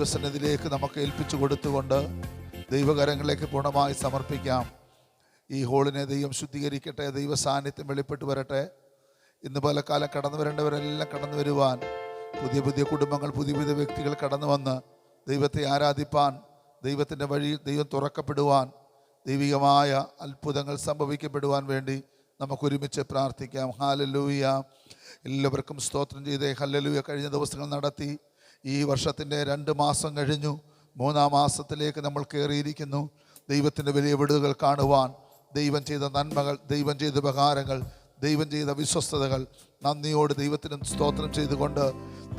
ദൈവസന്നിധിയിലേക്ക് നമുക്ക് ഏൽപ്പിച്ചു കൊടുത്തുകൊണ്ട് ദൈവകരങ്ങളിലേക്ക് പൂർണ്ണമായി സമർപ്പിക്കാം. ഈ ഹോളിനെ ദൈവം ശുദ്ധീകരിക്കട്ടെ. ദൈവ സാന്നിധ്യം വെളിപ്പെട്ട് വരട്ടെ. ഇന്ന് പല കാലം കടന്നു വരേണ്ടവരെല്ലാം കടന്നു വരുവാൻ, പുതിയ പുതിയ കുടുംബങ്ങൾ, പുതിയ പുതിയ വ്യക്തികൾ കടന്നു വന്ന് ദൈവത്തെ ആരാധിപ്പാൻ, ദൈവത്തിൻ്റെ വഴി ദൈവം തുറക്കപ്പെടുവാൻ, ദൈവികമായ അത്ഭുതങ്ങൾ സംഭവിക്കപ്പെടുവാൻ വേണ്ടി നമുക്കൊരുമിച്ച് പ്രാർത്ഥിക്കാം. ഹല്ലേലൂയ. എല്ലാവർക്കും സ്തോത്രം ചെയ്തേ. ഹല്ലേലൂയ. കഴിഞ്ഞ ദിവസങ്ങൾ നടത്തി ഈ വർഷത്തിൻ്റെ 2 മാസം കഴിഞ്ഞു. 3-ാം മാസത്തിലേക്ക് നമ്മൾ കയറിയിരിക്കുന്നു. ദൈവത്തിൻ്റെ വലിയ വിടുതലുകൾ കാണുവാൻ, ദൈവം ചെയ്ത നന്മകൾ, ദൈവം ചെയ്ത ഉപകാരങ്ങൾ, ദൈവം ചെയ്ത വിശ്വസ്തതകൾ നന്ദിയോട് ദൈവത്തിന് സ്തോത്രം ചെയ്തുകൊണ്ട്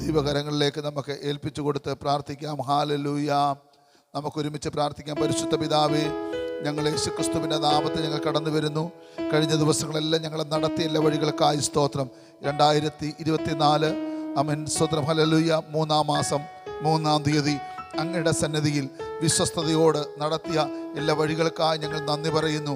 ദൈവകരങ്ങളിലേക്ക് നമുക്ക് ഏൽപ്പിച്ചു കൊടുത്ത് പ്രാർത്ഥിക്കാം. ഹല്ലേലൂയ. നമുക്കൊരുമിച്ച് പ്രാർത്ഥിക്കാം. പരിശുദ്ധ പിതാവേ, ഞങ്ങൾ യേശുക്രിസ്തുവിൻ്റെ നാമത്തിൽ ഞങ്ങൾ കടന്നു വരുന്നു. കഴിഞ്ഞ ദിവസങ്ങളെല്ലാം ഞങ്ങളെ നടത്തിയ എല്ലാ വഴികൾക്കായി സ്തോത്രം. 2024 ആമേൻ. സ്തോത്രം. ഹല്ലേലൂയ. 3-ാം മാസം 3-ാം തീയതി അങ്ങയുടെ സന്നിധിയിൽ വിശ്വസ്തയോട് നടത്തിയ എല്ലാ വഴികൾക്കായി ഞങ്ങൾ നന്ദി പറയുന്നു.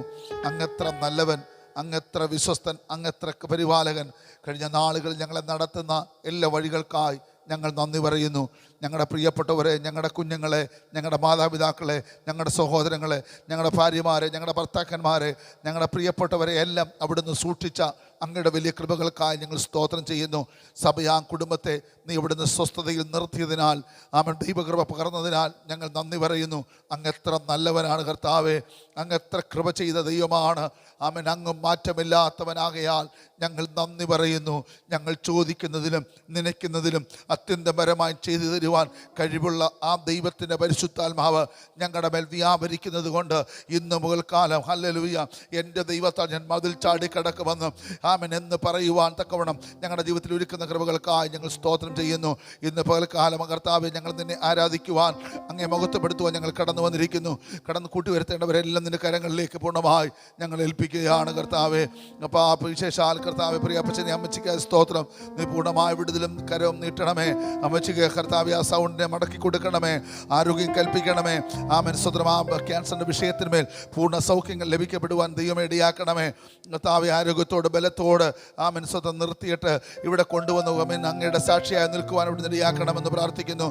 അങ്ങെത്ര നല്ലവൻ, അങ്ങെത്ര വിശ്വസ്തൻ, അങ്ങെത്ര പരിപാലകൻ. കഴിഞ്ഞ നാളുകൾ ഞങ്ങളെ നടത്തുന്ന എല്ലാ വഴികൾക്കായി ഞങ്ങൾ നന്ദി പറയുന്നു. ഞങ്ങളുടെ പ്രിയപ്പെട്ടവരെ, ഞങ്ങളുടെ കുഞ്ഞുങ്ങളെ, ഞങ്ങളുടെ മാതാപിതാക്കളെ, ഞങ്ങളുടെ സഹോദരങ്ങളെ, ഞങ്ങളുടെ ഭാര്യമാരെ, ഞങ്ങളുടെ ഭർത്താക്കന്മാരെ, ഞങ്ങളുടെ പ്രിയപ്പെട്ടവരെ എല്ലാം അവിടുന്ന് സൂക്ഷിച്ച അങ്ങയുടെ വലിയ കൃപകൾക്കായി ഞങ്ങൾ സ്തോത്രം ചെയ്യുന്നു. സഭയാം കുടുംബത്തെ നീ ഇവിടുന്ന് സ്വസ്ഥതയിൽ നിർത്തിയതിനാൽ, ആമൻ, ദൈവകൃപ പകർന്നതിനാൽ ഞങ്ങൾ നന്ദി പറയുന്നു. അങ്ങെത്ര നല്ലവനാണ് കർത്താവേ, അങ്ങെത്ര കൃപ ചെയ്ത ദൈവമാണ്. ആമൻ, അങ്ങ് മാറ്റമില്ലാത്തവനാകയാൽ ഞങ്ങൾ നന്ദി പറയുന്നു. ഞങ്ങൾ ചോദിക്കുന്നതിലും നനയ്ക്കുന്നതിലും അത്യന്തപരമായി ചെയ്തു തരുവാൻ കഴിവുള്ള ആ ദൈവത്തിൻ്റെ പരിശുദ്ധാത്മാവ് ഞങ്ങളുടെ മേൽ വ്യാപരിക്കുന്നത് കൊണ്ട് ഇന്ന് മുതൽക്കാലം ഹല്ലേലൂയ, എൻ്റെ ദൈവത്താൽ ഞാൻ മതിൽ ചാടിക്കടക്കുമെന്ന് ആമൻ എന്ന് പറയുവാൻ തക്കവണ്ണം ഞങ്ങളുടെ ജീവിതത്തിൽ ഒരുക്കുന്ന കൃപകൾക്കായി ഞങ്ങൾ സ്തോത്രം ചെയ്യുന്നു. ഇന്ന് പകൽക്കാലം കർത്താവെ, ഞങ്ങൾ നിന്നെ ആരാധിക്കുവാൻ, അങ്ങേ മഹത്വപ്പെടുത്തുവാൻ ഞങ്ങൾ കടന്നു വന്നിരിക്കുന്നു. കടന്ന് കൂട്ടിവരുത്തേണ്ടവരെല്ലാം നിന്റെ കരങ്ങളിലേക്ക് പൂർണ്ണമായി ഞങ്ങൾ ഏൽപ്പിക്കുകയാണ് കർത്താവെ. അപ്പോൾ ആ വിശേഷാൽ കർത്താവെ, പ്രിയ അപ്പച്ചനെ അമ്മച്ചിക്ക് സ്തോത്രം. നീ പൂർണ്ണമായ വിടുതലും കരവും നീട്ടണമേ. അമ്മച്ചിക്ക് കർത്താവെ ആ സൗണ്ടിനെ മടക്കി കൊടുക്കണമേ, ആരോഗ്യം കൽപ്പിക്കണമേ. ആമൻ. സ്വതന്ത്രം. ആ ക്യാൻസറിൻ്റെ വിഷയത്തിന്മേൽ പൂർണ്ണ സൗഖ്യങ്ങൾ ലഭിക്കപ്പെടുവാൻ ദൈവമേ ഇടയാക്കണമേ. കർത്താവെ ആരോഗ്യത്തോട് ബലത്തോട് ആമൻ സ്വതം നിർത്തിയിട്ട് ഇവിടെ കൊണ്ടുവന്നു ആമൻ അങ്ങയുടെ സാക്ഷിയായി നിൽക്കുവാൻ ഇവിടെ ഇടയാക്കണമെന്ന് പ്രാർത്ഥിക്കുന്നു.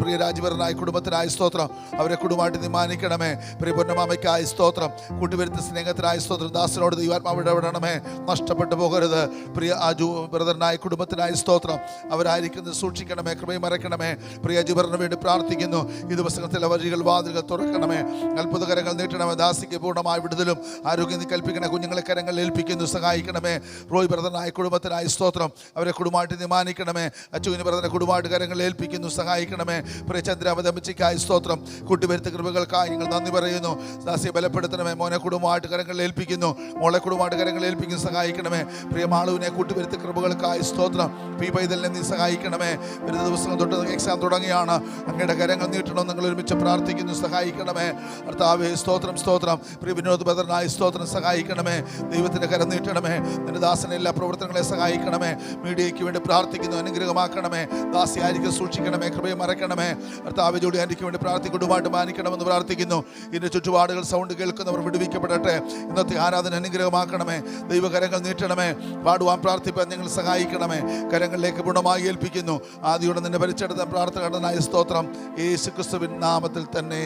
പ്രിയ രാജഭരനായ കുടുംബത്തിനായി സ്തോത്രം. അവരെ കുടുംബമായിട്ട് നിമാനിക്കണമേ. പ്രിയ പൊന്നമാമയ്ക്കായി സ്തോത്രം. കൂട്ടുവരുത്ത സ്നേഹത്തിനായി സ്തോത്രം. ദാസനോട് ദൈവാത്മാവ് ഇടപെടണമേ, നഷ്ടപ്പെട്ടു പോകരുത്. പ്രിയ അജു ബ്രദറിനായി കുടുംബത്തിനായി സ്തോത്രം. അവരായിരിക്കുന്നത് സൂക്ഷിക്കണമേ, കൃപയും മറക്കണമേ. പ്രിയ അജുബറിന് വേണ്ടി പ്രാർത്ഥിക്കുന്നു. ഈ ദിവസത്തിലെ വഴികൾ, വാതിലുകൾ തുറക്കണമേ, അത്ഭുതകരങ്ങൾ നീട്ടണമേ. ദാസിക്ക് പൂർണ്ണമായ വിടുതലും ആരോഗ്യം കൽപ്പിക്കണേ. കുഞ്ഞുങ്ങളെ കരങ്ങളിൽ ഏൽപ്പിക്കുന്നു, സഹായിക്കണമേ. റോയ് ബ്രദറിനായ കുടുംബത്തിനായി സ്തോത്രം. അവരെ കുടുംബമായിട്ട് നിമാനിക്കണമേ. അച്ചുവിന് ബ്രദറിനെ കുടുംബമായിട്ട് കരങ്ങളിൽ ഏൽപ്പിക്കുന്നു, സഹായിക്കണമേ. പ്രിയ ചന്ദ്രാവതമ്മച്ചിക്കായി സ്തോത്രം. കൂട്ടുവരുത്ത കൃപകൾക്കായി ഞങ്ങൾ നന്ദി പറയുന്നു. ദാസിയെ ബലപ്പെടുത്തണമേ. മോനെ കുടുംബമായിട്ട് കരങ്ങളിൽ ഏൽപ്പിക്കുന്നു, മോളെ കുടുംബമായിട്ട് കരങ്ങളിൽ ഏൽപ്പിക്കുന്നു, സഹായിക്കണമേ. പ്രിയ മാളുവിനെ കൂട്ടുവരുത്ത കൃപകൾക്കായി സ്തോത്രം. പി പൈതലിനെ നീ സഹായിക്കണമേ. വരുന്ന ദിവസം തൊട്ട് എക്സാം തുടങ്ങിയാണ്. അങ്ങയുടെ കരങ്ങൾ നീട്ടണം. നിങ്ങൾ ഒരുമിച്ച് പ്രാർത്ഥിക്കുന്നു, സഹായിക്കണമേ. കർത്താവേ സ്തോത്രം, സ്തോത്രം. പ്രിയ വിനോദ് ബദറിനായി സ്തോത്രം, സഹായിക്കണമേ. ദൈവത്തിൻ്റെ കരം നീട്ടണമേ. നിന്റെ ദാസനെ എല്ലാ പ്രവർത്തനങ്ങളെ സഹായിക്കണമേ. മീഡിയയ്ക്ക് വേണ്ടി പ്രാർത്ഥിക്കുന്നു, അനുഗ്രഹമാക്കണമേ. ദാസി ആയിരിക്കും സൂക്ഷിക്കണമേ, കൃപയെ മറക്കണമേ. കർത്താവ് ജോലി ആയിരിക്കും വേണ്ടി പ്രാർത്ഥിക്കുവായിട്ട് മാനിക്കണമെന്ന് പ്രാർത്ഥിക്കുന്നു. ഇതിൻ്റെ ചുറ്റുപാടുകൾ സൗണ്ട് കേൾക്കുന്നവർ വിടുവിക്കപ്പെടട്ടെ. ഇന്നത്തെ ആരാധന അനുഗ്രഹമാക്കണമേ. ദൈവകരങ്ങൾ നീട്ടണമേ. പാടുവാൻ പ്രാർത്ഥിപ്പാൻ ഞങ്ങൾ സഹായിക്കണമേ. കരങ്ങളിലേക്ക് പൂർണ്ണമായി ഏൽപ്പിക്കുന്നു. ആദ്യയോടെ നിന്നെ ഭരിച്ചെടുത്ത പ്രാർത്ഥനായ സ്തോത്രം യേശുക്രിസ്തുവിൻ നാമത്തിൽ തന്നെ.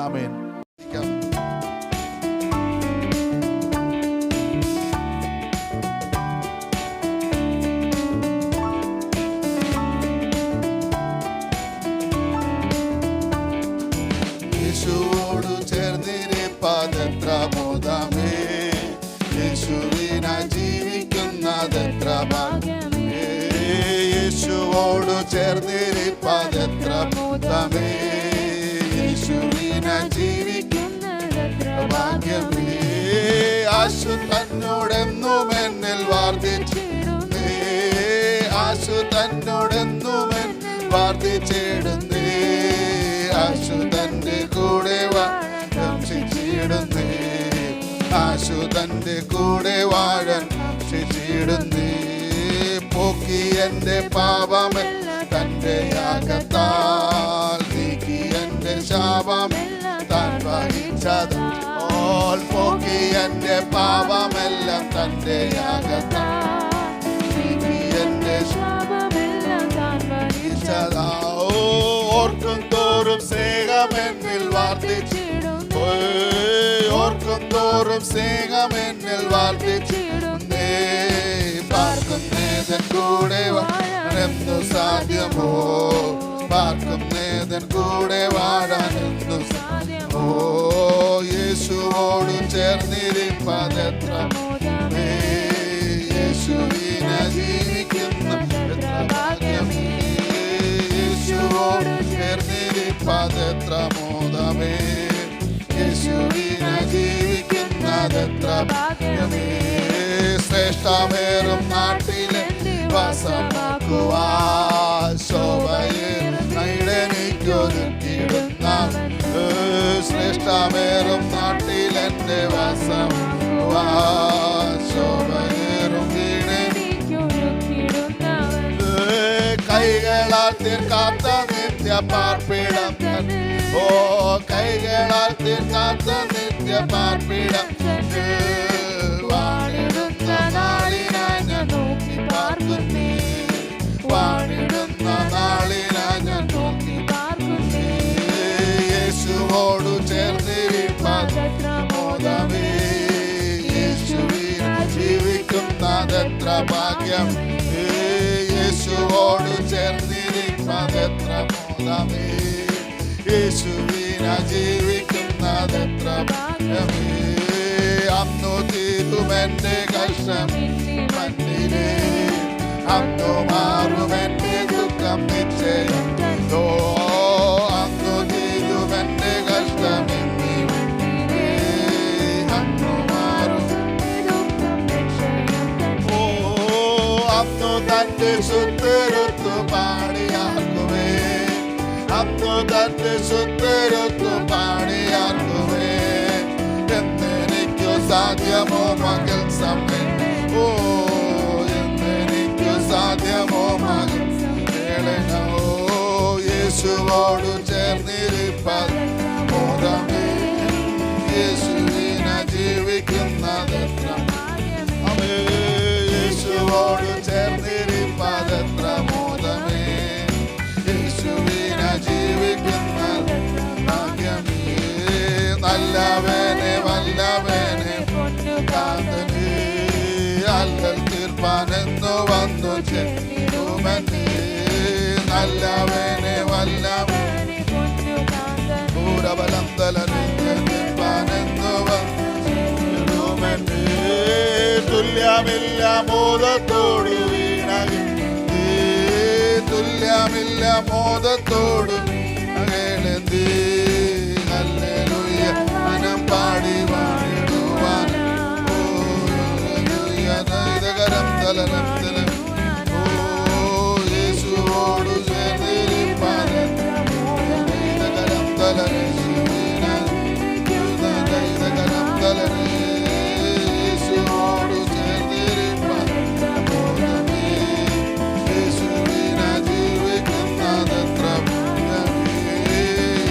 ആമേൻ. യേശുവോടു ചേർന്നിരിപ്പതെത്ര മോദമേ, യേശുവിനാ ജീവിക്കുന്നതെത്ര ഭാഗ്യമേ. യേശുവോടു ചേർന്നിരിപ്പതെത്ര മോദമേ, യേശുവിനാ ജീവിക്കുന്നതെത്ര ഭാഗ്യമേ. ആശു തന്നോടെന്നും എന്നിൽ വർദ്ധിച്ചിടുന്നേ, ആശു തന്നോടെന്നും എന്നിൽ വർദ്ധിച്ചിടുന്നേ. ആശു തന്റെ കൂടെ വാഴിടുന്നേ, ആശു തന്റെ കൂടെ വാഴൻ ശിച്ചിടുന്നേ. പോക്കി എൻ്റെ പാപമെല്ലാം തൻ്റെ യാഗത്താൽ, നീക്കി എൻ്റെ ശാപമെല്ലാം താൻ വഹിച്ചത്. പോക്കി എൻ്റെ പാപമെല്ലാം തൻ്റെ യാഗത്താൽ, നീക്കി എൻ്റെ ശാപമെല്ലാം താൻ വഹിച്ചതാ. ഓർക്കും തോറും എന്നിൽ വർദ്ധിച്ചിടുന്നേ. ഓർക്കും തോറും സ്നേഹം എന്നിൽ വർദ്ധിച്ചിടുന്നേ. പാർക്കുന്നേതൻ കൂടെ വാഴാനെന്നു സാധ്യമോ? പാർക്കുന്നേതൻ കൂടെ വാഴാനെന്നു സാധ്യമോ? യേശുവോട് ചേർന്നിരിപ്പതെത്ര മോദമേ. യേശുവിനെ ജീവിക്കുന്ന എത്ര ഭാഗ്യമേ. യേശുവോട് ചേർന്നിരിപ്പതെത്ര മോദമേ. യേശുവിനെ ജീവിക്കുന്നതെത്ര ഭാഗ്യമേ. ശ്രേഷ്ഠമേറും നാട്ടിലെ വാസമാക്കുവാൻ ശോഭയെനിക്കൊരുക്കിടുന്ന ശ്രേഷ്ഠമേറും നാട്ടിലെന്റെ വാസം ശോഭയേറും കൈകളാൽ തീർക്കാത്ത നിത്യ പാർപ്പിടം. ഓ കൈകളാൽ തീർക്കാത്ത നിത്യ പാർപ്പിടം. വാണിടുന്ന നാളിനായി ഞാൻ നോക്കി പാർക്കുന്നേ. വാണിടുന്ന നാളിനായി ഞാൻ നോക്കി പാർക്കുന്നേ. യേശുവോടു ചേർന്നിരിപ്പതെത്ര മോദമേ. യേശുവിനെ ജീവിക്കുന്നതെത്ര ഭാഗ്യം. യേശുവോടു ചേർന്നിരിപ്പതെത്ര മോദമേ. യേശുവിനെ ജീവിക്കുന്നതെത്ര ഭാഗ്യമേ. അന്നു തീരുമെന്റെ കഷ്ടം മണ്ണിലേ. അന്നു മാറുമെന്റെ ദുഃഖം നിശ്ചയം. ഓ അന്നു തീരുമെന്റെ കഷ്ടം അന്നു മാറും. ഓ അന്നു തന്റെ സുത്തരത്തു പാടിയാക്കുവേ. അന്നു തന്റെ സുത്തരത്തു പാടിയാക്കുവേ. എന്നെനിക്കു സാധ്യമോ മകൾ സമയം. ഓ എന്നെനിക്കു സാധ്യമോ മകൾ കേളനോ. യേശുവോടു ചേർന്നിരിപ്പതെത്ര മോദമേ. യേശുവിനെ ജീവിക്കുന്നതെത്ര ഭാഗ്യമേ. യേശുവോടു ചേർന്നിരിപ്പതെത്ര മോദമേ. യേശുവിനെ ജീവിക്കുന്നതെത്ര ഭാഗ്യമേ. നല്ലവനെ വല്ലവനെ കാതനേ. അല്ലൽ തീർപ്പാനെന്നു വന്നു ചേരുമെന്നേ. നല്ലവനെ വല്ലവനെ പൂരബലം തലനിന്ന് തീർപ്പാനെന്നു വന്നു ചേരുമെന്നേ. തുല്യമില്ല മോദത്തോടു വീണകേ. തുല്യമില്ല മോദത്തോടു വീണകേളെന്തേ. ഹല്ലേലൂയ മനം പാടി വാണിടുവാൻ. ഓ ഹല്ലേലൂയ നൈതകരം തലനം തലം. ഓ യേശുവോടു ചേർന്നിരിപ്പതെത്ര നൈതകരം തലനെ. നൈതകരം തലനെ. യേശുവോടു ചേർന്നിരിപ്പതെത്ര മോദമേ. യേശുവിനെ ജീവിക്കുന്നതെത്ര ഭാഗ്യമേ.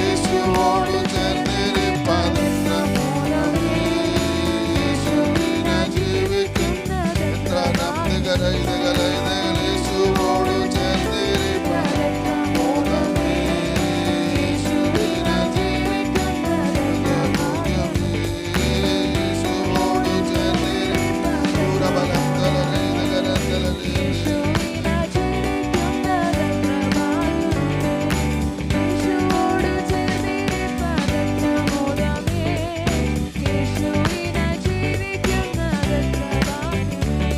യേശുവോടു ചേർന്നിരിപ്പതെത്ര മോദമേ. യേശുവിനെ ജീവിക്കുന്നതെത്ര യേശുവോടു ചേർന്നിരിപ്പതെത്ര മോദമേ. യേശുവിനെ ജീവിക്കുന്നതെത്ര ഭാഗ്യമേ. യേശുവോടു ചേർന്നിരിപ്പതെത്ര പൂരബലം തലനെ. യേശുവിനെ ജീവിക്കുന്നതെത്ര ഭാഗ്യമേ.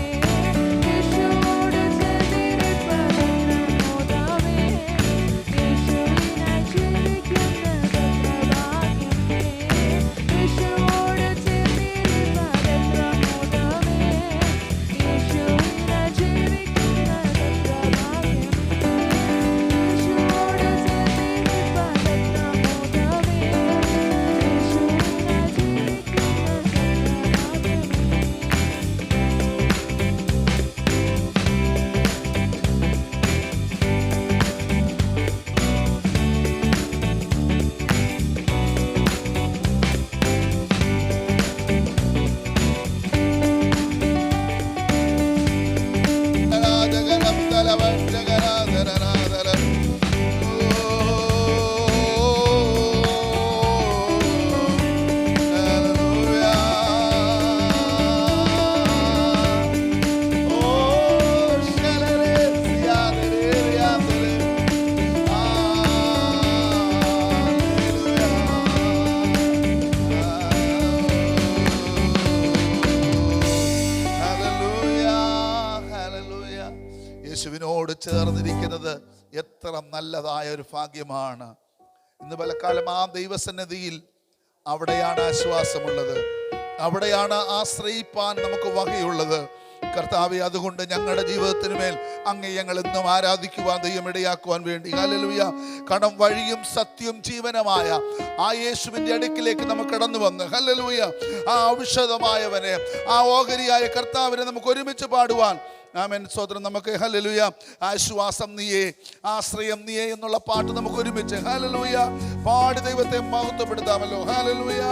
ചേർന്നിരിക്കുന്നത് എത്ര നല്ലതായ ഒരു ഭാഗ്യമാണ്. ഇന്ന് പലക്കാലം ആ ദൈവസന്നിധിയിൽ അവിടെയാണ് ആശ്വാസമുള്ളത്, അവിടെയാണ് ആശ്രയിപ്പാൻ നമുക്ക് വകയുള്ളത്. കർത്താവേ, അതുകൊണ്ട് ഞങ്ങളുടെ ജീവിതത്തിന് മേൽ അങ്ങേ ഞങ്ങൾ എന്നും ആരാധിക്കുവാൻ ദൈവം ഇടയാക്കുവാൻ വേണ്ടി ഹല്ലേലൂയ. കടം വഴിയും സത്യവും ജീവനമായ ആ യേശുവിൻ്റെ അടുക്കിലേക്ക് നമുക്ക് കടന്നു വന്ന് ഹല്ലേലൂയ, ആ ഔഷധമായവനെ, ആ ഓഹരിയായ കർത്താവിനെ നമുക്ക് ഒരുമിച്ച് പാടുവാൻ ആമേൻ. സ്തോത്രം. നമുക്ക് ഹല്ലേലൂയ, ആശ്വാസം നീയേ, ആശ്രയം നീയേ എന്നുള്ള പാട്ട് നമുക്ക് ഒരുമിച്ച് ഹല്ലേലൂയ പാടി ദൈവത്തെ മഹത്വപ്പെടുത്താമല്ലോ. ഹല്ലേലൂയ.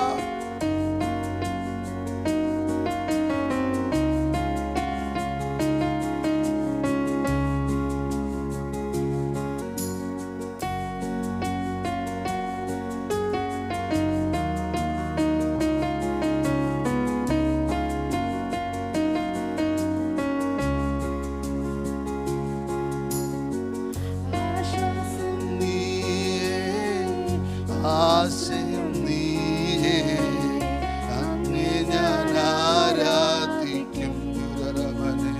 ആശയം നീയേ, അങ്ങേ ഞാൻ ആരാധിക്കും ദുരമനെ.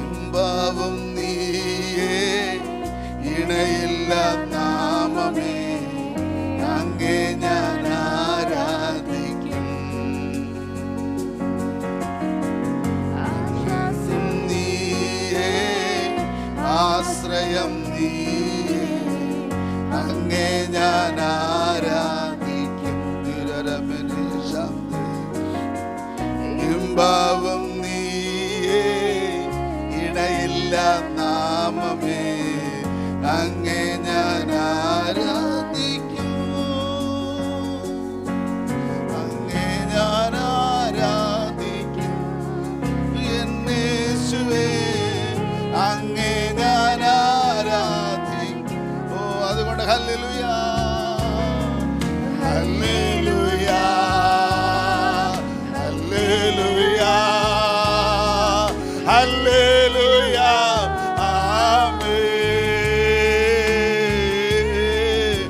ഇമ്പാവും നീയേ, ഇണയില്ല നാമമേ, അങ്ങേ ഞാൻ ആരാധിക്കും. നീയേ, ആശ്രയം നീയേ, അങ്ങേ ഞാൻ ആരാധിക്കും ദുരമനെ. ഇമ്പാവും നീയേ, ഇണയില്ല നാമമേ, അങ്ങേ ഞാൻ ആരാധിക്കും. അങ്ങേ ഞാൻ ആരാധിക്കും എന്നേശുവേ, അങ്ങേ ഞാൻ ആരാധിക്കും. ഓ, അതുകൊണ്ട് ഹല്ലേലൂയ, ഹല്ലേലൂയ, ഹല്ലേലൂയ, ഹല്ലേലൂയ, ആമേൻ.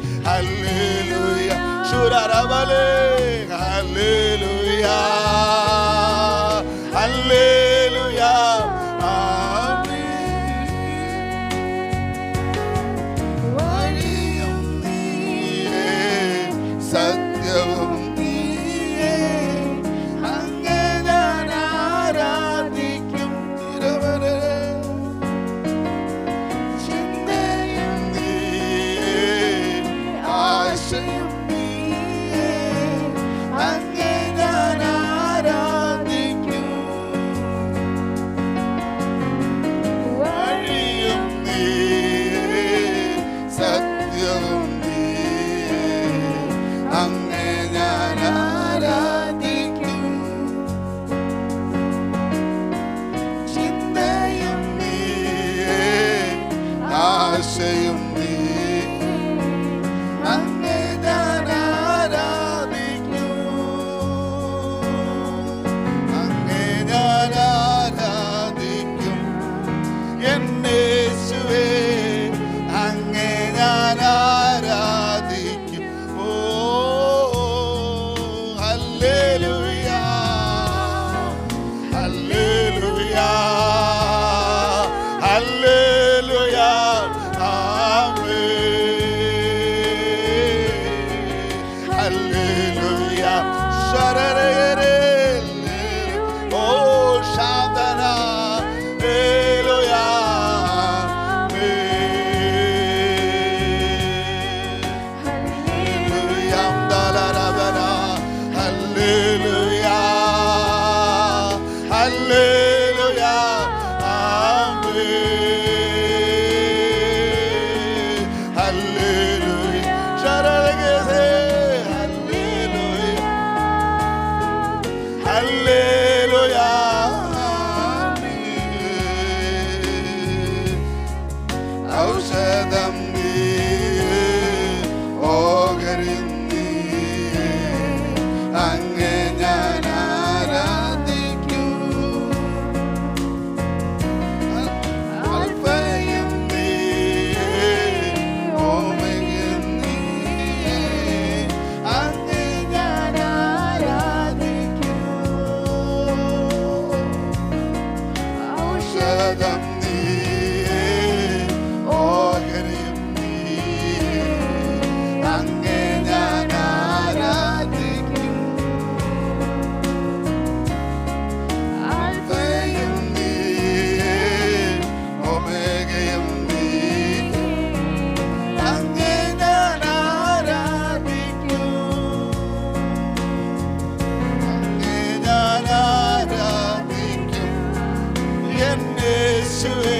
യേശുവേ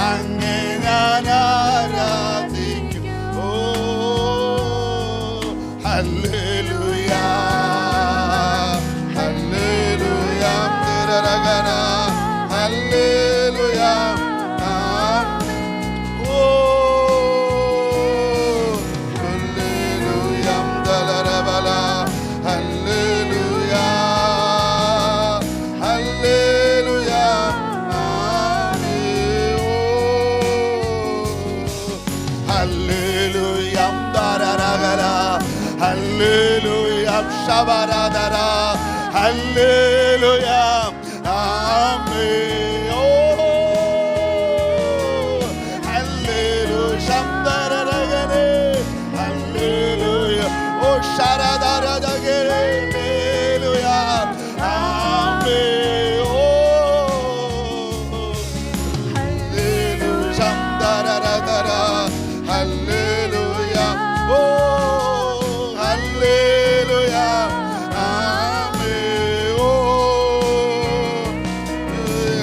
അങ്ങേ ഞാൻ ആരാധിക്കും. ഓ ഹല്ലേലൂയ ഹല്ലേലൂയ തിരരഗന ഹല്ലേലൂയ. ഓ ഹല്ലേലൂയ ദലരബല ഹല്ലേലൂയ ഹല്ലേലൂയ. ഹല്ലേലൂയ ദരരഗല ഹല്ലേലൂയ ശബരദര ഹല്ലേലൂയ ആമേൻ. ഓ ഹല്ലേലൂയ ശബ്ദരരഗനെ ഹല്ലേലൂയ. ഓ ശരദരദഗരെ ഹല്ലേലൂയ ആമേൻ. ഓ ഹല്ലേലൂയ ശബ്ദരരദര ഹല്ലേലൂയ. ഓ ഹല്ലേലൂയ ആമേൻ. ഓ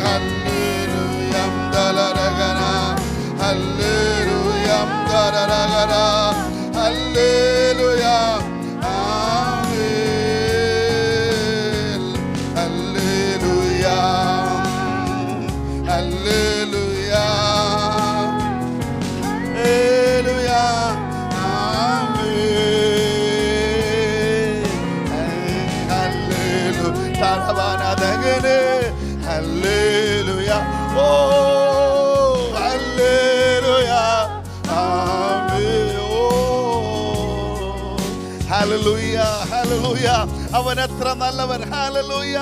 ഹല്ലേലൂയ ദലരഗന ഹല്ലേലൂയ ദരരഗന ഹല്ലേലൂയ ആമേൻ. ഹല്ലേലൂയ ഹല്ലേലൂയ ഹല്ലേലൂയ ആമേൻ. ഹല്ലേലൂയ ശരവനദഗനെ ഹല്ലേലൂയ. ഓ ഹല്ലേലൂയ ആമേൻ. ഓ ഹല്ലേലൂയ ഹല്ലേലൂയ. അവൻ എത്ര നല്ലവൻ. ഹല്ലേലൂയ.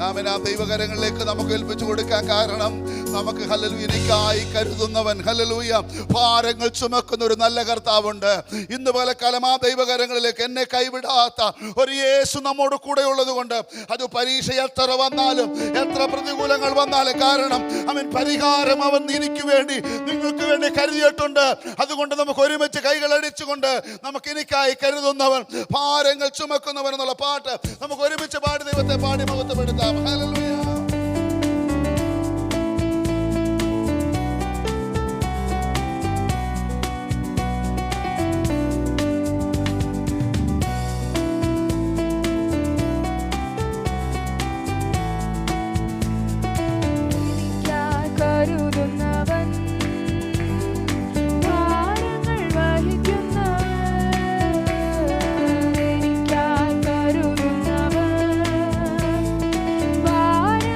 ആമേൻ. ആ ദൈവകരങ്ങളിലേക്ക് നമുക്ക് ഏൽപ്പിച്ചു കൊടുക്കാൻ കാരണം നമുക്ക് ഹല്ലേലൂയ എനിക്കായി കരുതുന്നവൻ, ഹല്ലേലൂയ ഭാരങ്ങൾ ചുമക്കുന്ന ഒരു നല്ല കർത്താവുണ്ട്. ഇന്ന് പലക്കാലം ആ ദൈവകരങ്ങളിലേക്ക് എന്നെ കൈവിടാത്ത ഒരു യേശു നമ്മോട് കൂടെ ഉള്ളത് കൊണ്ട് അത് പരീക്ഷ എത്ര വന്നാലും എത്ര പ്രതികൂലങ്ങൾ വന്നാലും കാരണം അവൻ പരിഹാരം അവൻ എനിക്ക് വേണ്ടി നിങ്ങൾക്ക് വേണ്ടി കരുതിയിട്ടുണ്ട്. അതുകൊണ്ട് നമുക്ക് ഒരുമിച്ച് കൈകളടിച്ചുകൊണ്ട് നമുക്ക് എനിക്കായി കരുതുന്നവൻ ഭാരങ്ങൾ ചുമക്കുന്നവൻ എന്നുള്ള പാട്ട് നമുക്ക് ഒരുമിച്ച് പാടി ദൈവത്തെ പാടി മഹത്വപ്പെടുത്താം. ഹല്ലേലൂയ. കരുതുന്നവൻ ഭാരങ്ങൾ വഹിക്കുന്നവൻ, എനിക്കായി കരുതുന്നവൻ ഭാരങ്ങൾ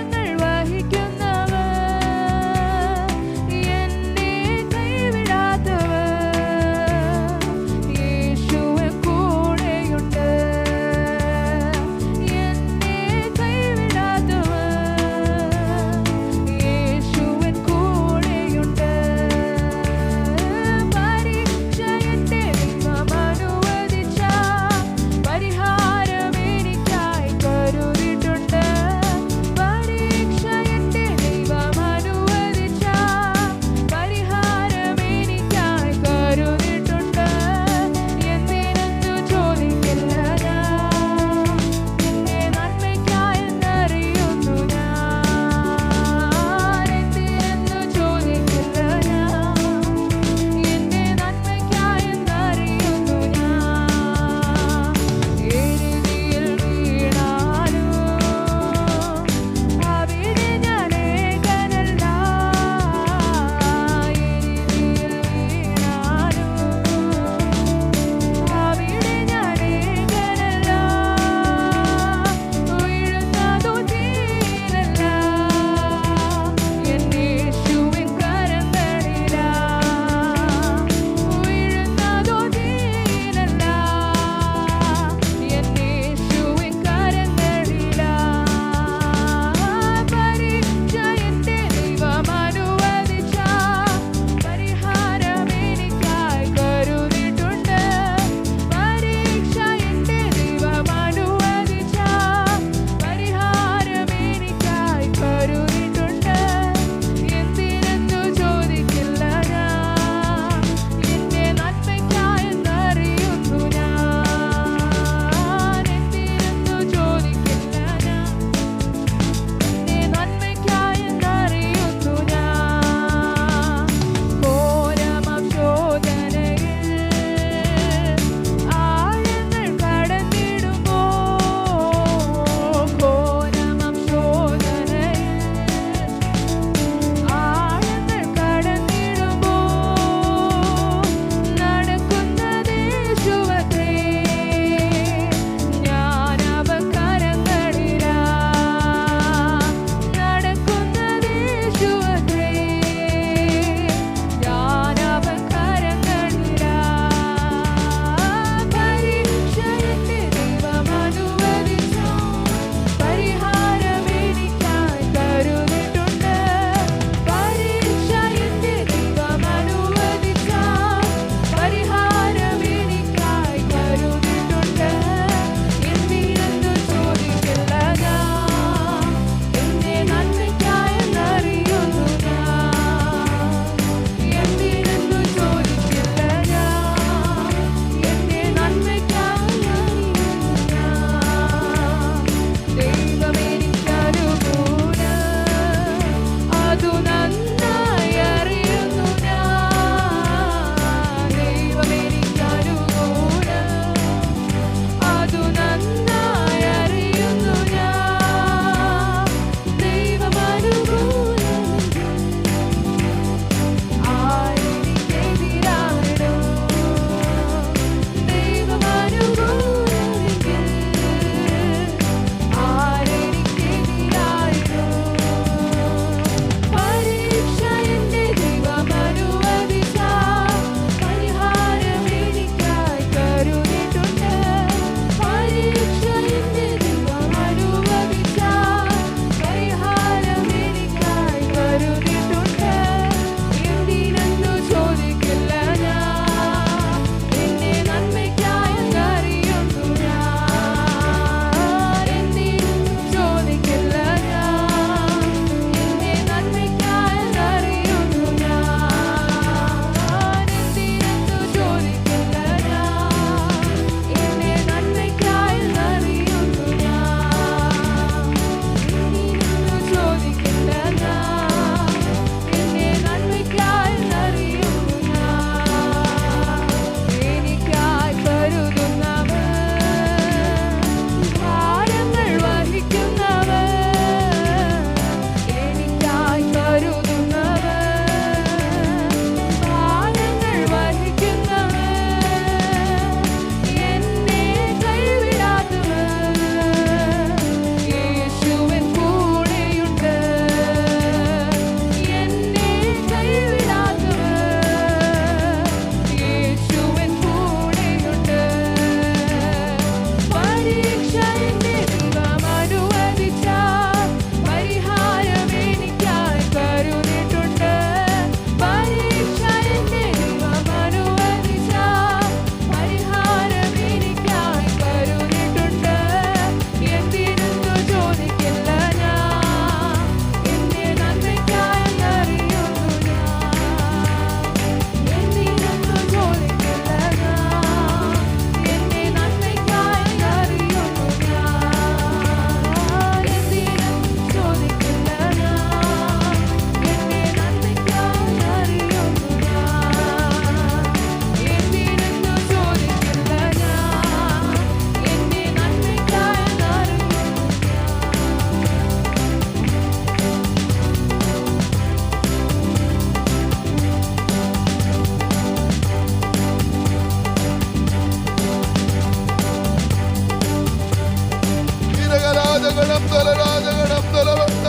രാജഗണം തല രാജഗണം തലവട്ട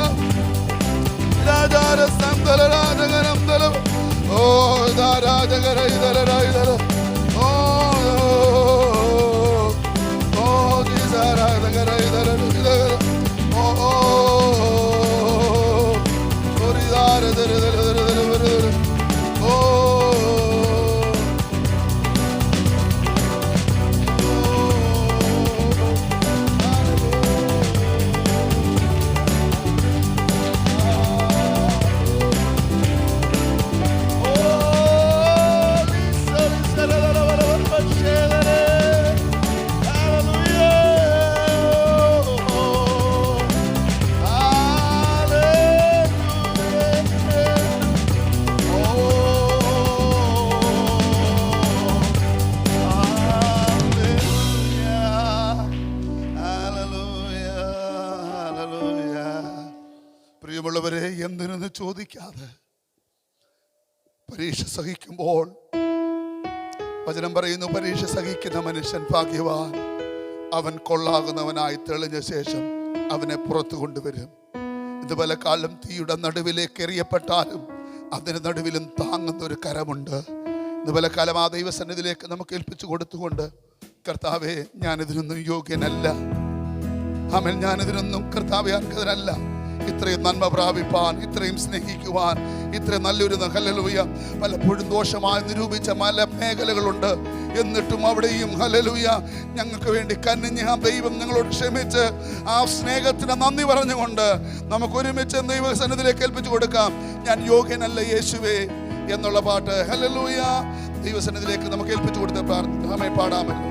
രാജാരസം തല രാജഗണം തല ഓ രാജകര ഇതര ഇതര ഓ ഓ രാജകര ഇതര ഇതര ഓ ഓ ഓരിദാര ദര ദര ദര ദര ഓ പ്രിയമുള്ളവരെ, എന്തിനെന്ന് ചോദിക്കാതെ പരീക്ഷ സഹിക്കുമ്പോൾ വചനം പറയുന്നു, പരീക്ഷ സഹിക്കുന്ന മനുഷ്യൻ ഭാഗ്യവാൻ, അവൻ കൊള്ളാകുന്നവനായി തെളിഞ്ഞ ശേഷം അവനെ പുറത്തു കൊണ്ടുവരും. ഇത് പല കാലം തീയുടെ നടുവിലേക്ക് എറിയപ്പെട്ടാലും അതിന് നടുവിലും താങ്ങുന്ന ഒരു കരമുണ്ട്. ഇത് പല കാലം ആ ദൈവസന്നിധിയിലേക്ക് നമുക്ക് ഏൽപ്പിച്ചു കൊടുത്തുകൊണ്ട്, കർത്താവേ ഞാനിതിനൊന്നും യോഗ്യനല്ല, ആമേൻ, ഞാനിതിനൊന്നും കർത്താവേ അർഹനല്ല, ഇത്രയും നന്മ പ്രാപിപ്പാൻ, ഇത്രയും സ്നേഹിക്കുവാൻ, ഇത്രയും നല്ലൊരു ഹല്ലേലൂയ പലപ്പോഴും ദോഷമായി നിരൂപിച്ച പല മേഖലകളുണ്ട്. എന്നിട്ടും അവിടെയും ഹല്ലേലൂയ ഞങ്ങൾക്ക് വേണ്ടി കനിഞ്ഞ ആ ദൈവം ഞങ്ങളോട് ക്ഷമിച്ച് ആ സ്നേഹത്തിന് നന്ദി പറഞ്ഞുകൊണ്ട് നമുക്ക് ഒരുമിച്ച് ദൈവസന്നിധിയിലേക്ക് ഏൽപ്പിച്ചു കൊടുക്കാം. ഞാൻ യോഗ്യനല്ല യേശുവേ എന്നുള്ള പാട്ട് ഹല്ലേലൂയ ദൈവസന്നിധിയിലേക്ക് നമുക്ക് ഏൽപ്പിച്ചു കൊടുത്ത് പ്രാർത്ഥന പാടാമല്ലോ.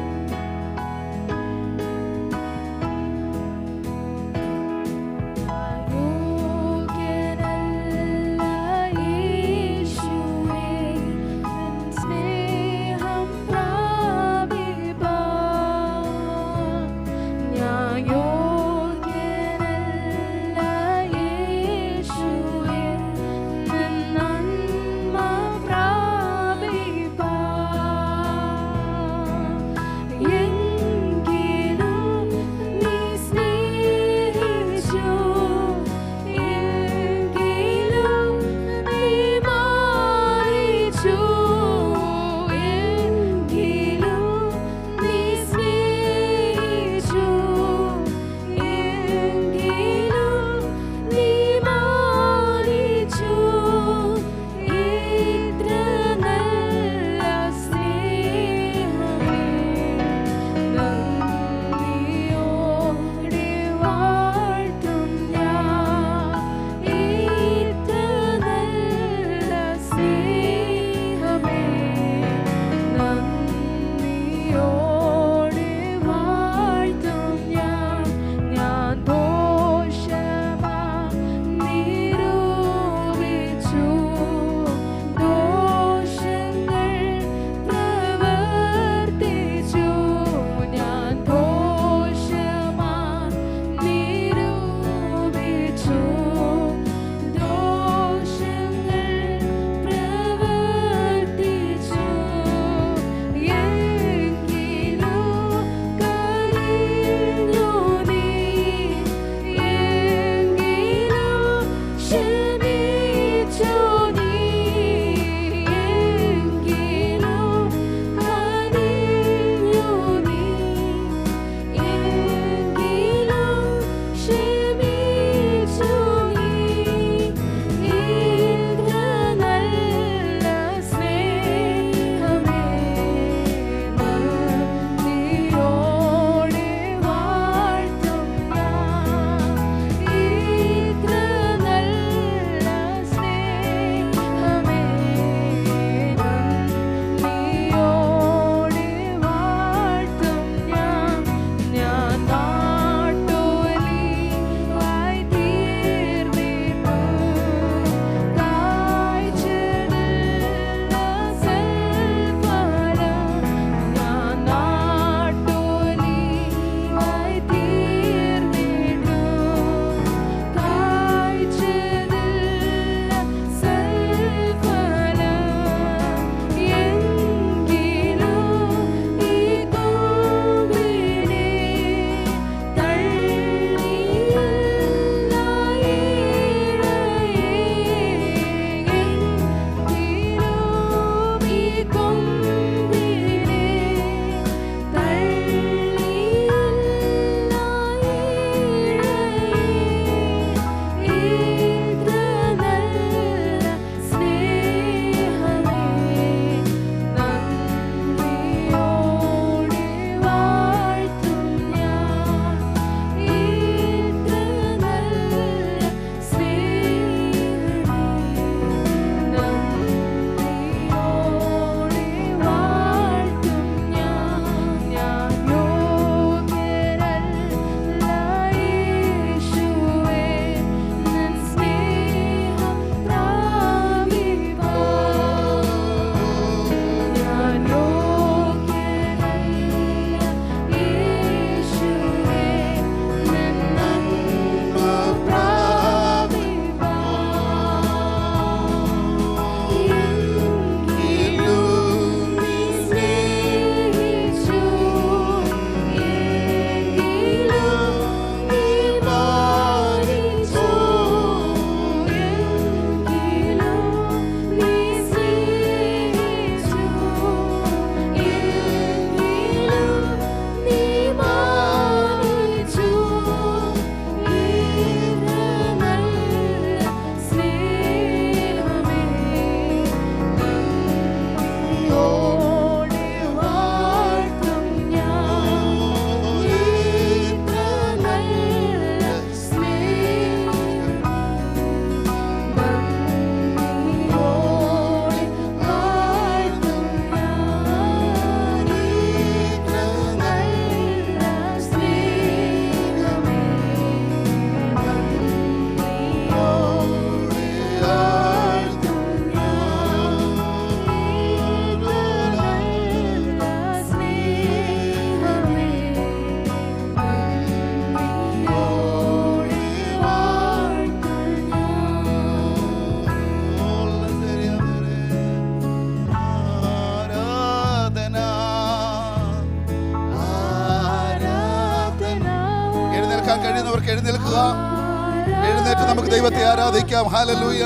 എഴുന്നേറ്റ് നമുക്ക് ദൈവത്തെ ആരാധിക്കാം. ഹല്ലേലൂയ.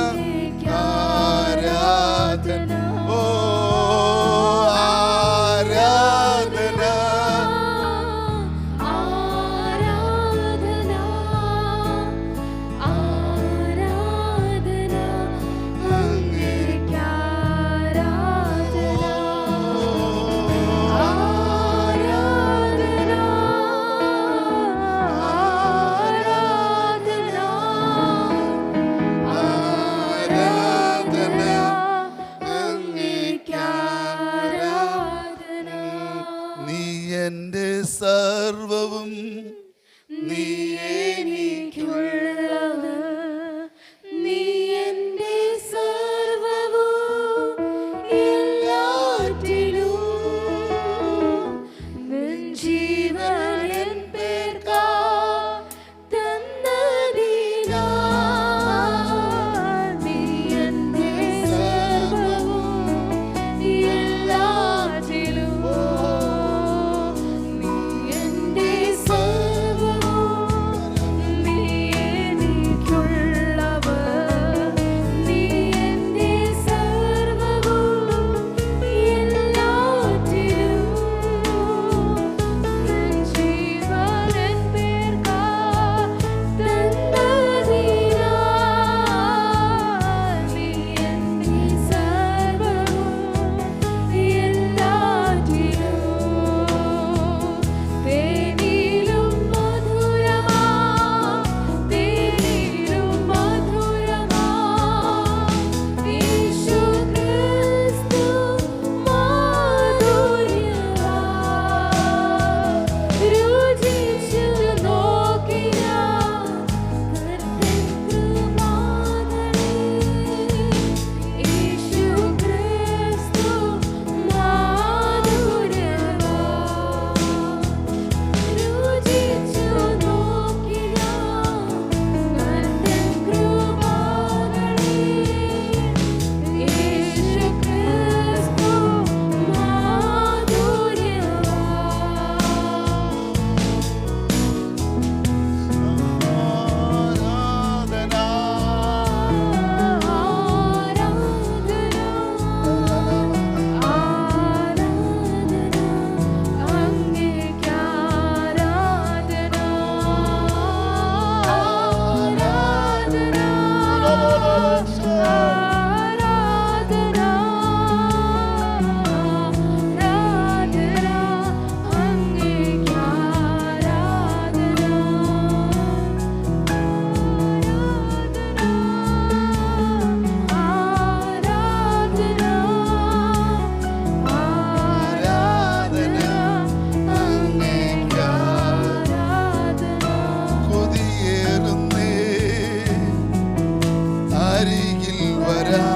ആരാധന, ഓ ആരാധന, ആരാധന, ആരാധന, അങ്ങേക്ക് ആരാധന, ആരാധന, ആരാധന, അങ്ങേക്ക് ആരാധന. നീ എൻ്റെ സർവവും, നീ എനിക്കുള്ളത്, നീ എൻ്റെ സർവ്വവും, എല്ലാറ്റിലും നിൻ ജീവൻ എൻ പേർക്കായി തന്നതിനാൽ നീ എൻ്റെ സർവ്വവും, എല്ലാറ്റിലും നീ എൻ്റെ സർവ്വവും, നീ എനിക്കുള്ളവർ, നീ എൻ്റെ സർവ്വവും, എല്ലാറ്റിലും നിൻ ജീവൻ എൻ പേർക്കായി തന്നതിനാൽ നീ എൻ്റെ സർവ്വവും, എല്ലാറ്റിലും തേനിലും മധുരമാ, തേനിലും മധുരമാ യേശു ക്രിസ്തു മാധുര്യമാ, രുചിച്ചു നോക്കി ഞാൻ കർത്തൻ കൃപാകളെ, യേശു ക്രിസ്തു മാധുര്യമാ, രുചിച്ചു നോക്കി ഞാൻ കർത്തൻ കൃപാകളെ, യേശു ക്രിസ്തു മാധുര്യമാ. ആരാധന, ആരാധന, അങ്ങേക്ക് കൊതിയേറുന്നേ, അരികിൽ വരാ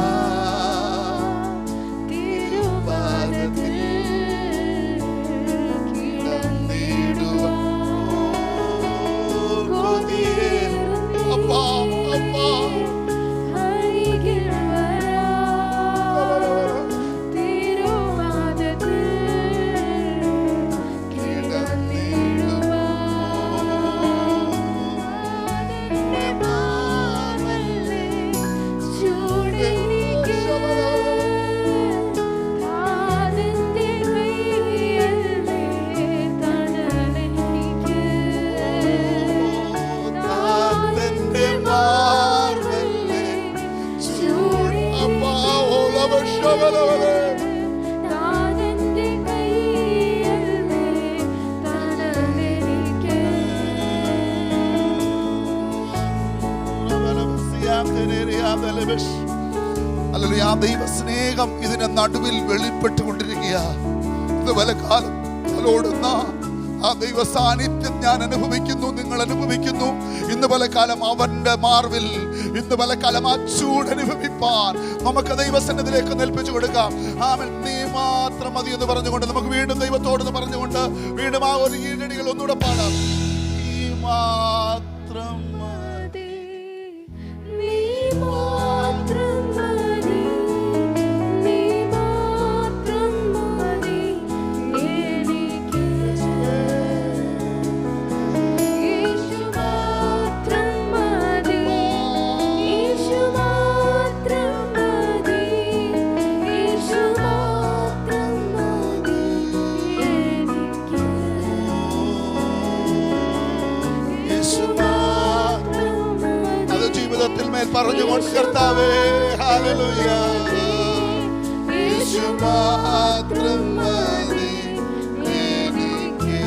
തിരുപാദത്തിൽ കിടന്നിടുവാൻ. കൊതിയേറുന്നേ, അപ്പാ അപ്പാ, താതന്റെ മാർവല്ലേ ചൂട്, അപ്പാ ഓലവശവലവലേ, ഹല്ലേലൂയ. ആ ദൈവ സ്നേഹം ഇതിന്റെ നടുവിൽ വെളിപ്പെട്ടുകൊണ്ടിരിക്കുക. ഇത് വലക്കാലം തലോടുന്ന ആ ദൈവ സാന്നിധ്യം ഞാൻ അനുഭവിക്കുന്നു, നിങ്ങൾ അനുഭവിക്കുന്നു. ഇന്ന് പലകാലം അവന്റെ മാർവിൽ, ഇന്ന് പലകാലം ആ ചൂട് അനുഭവിപ്പാൻ നമുക്ക് ദൈവസന്നിധിയിലേക്ക് നൽപ്പിച്ചു കൊടുക്കാം. ആമേൻ. നീ മാത്രം മതി എന്ന് പറഞ്ഞുകൊണ്ട് നമുക്ക് വീണ്ടും ദൈവത്തോടെന്ന് പറഞ്ഞുകൊണ്ട് വീണ്ടും ആ ഒരു ഈരടികൾ ഒന്നുകൂടെ പാടാം. നീ മാത്രം മതി, നീ മാത്രം മതി, നീ മാത്രം മതി എനിക്ക്, യേശു മാത്രം മതി, ആമേൻ പറഞ്ഞുകൊണ്ട് കർത്താവേ ഹല്ലേലൂയ. യേശു മാത്രം മതി എനിക്ക്.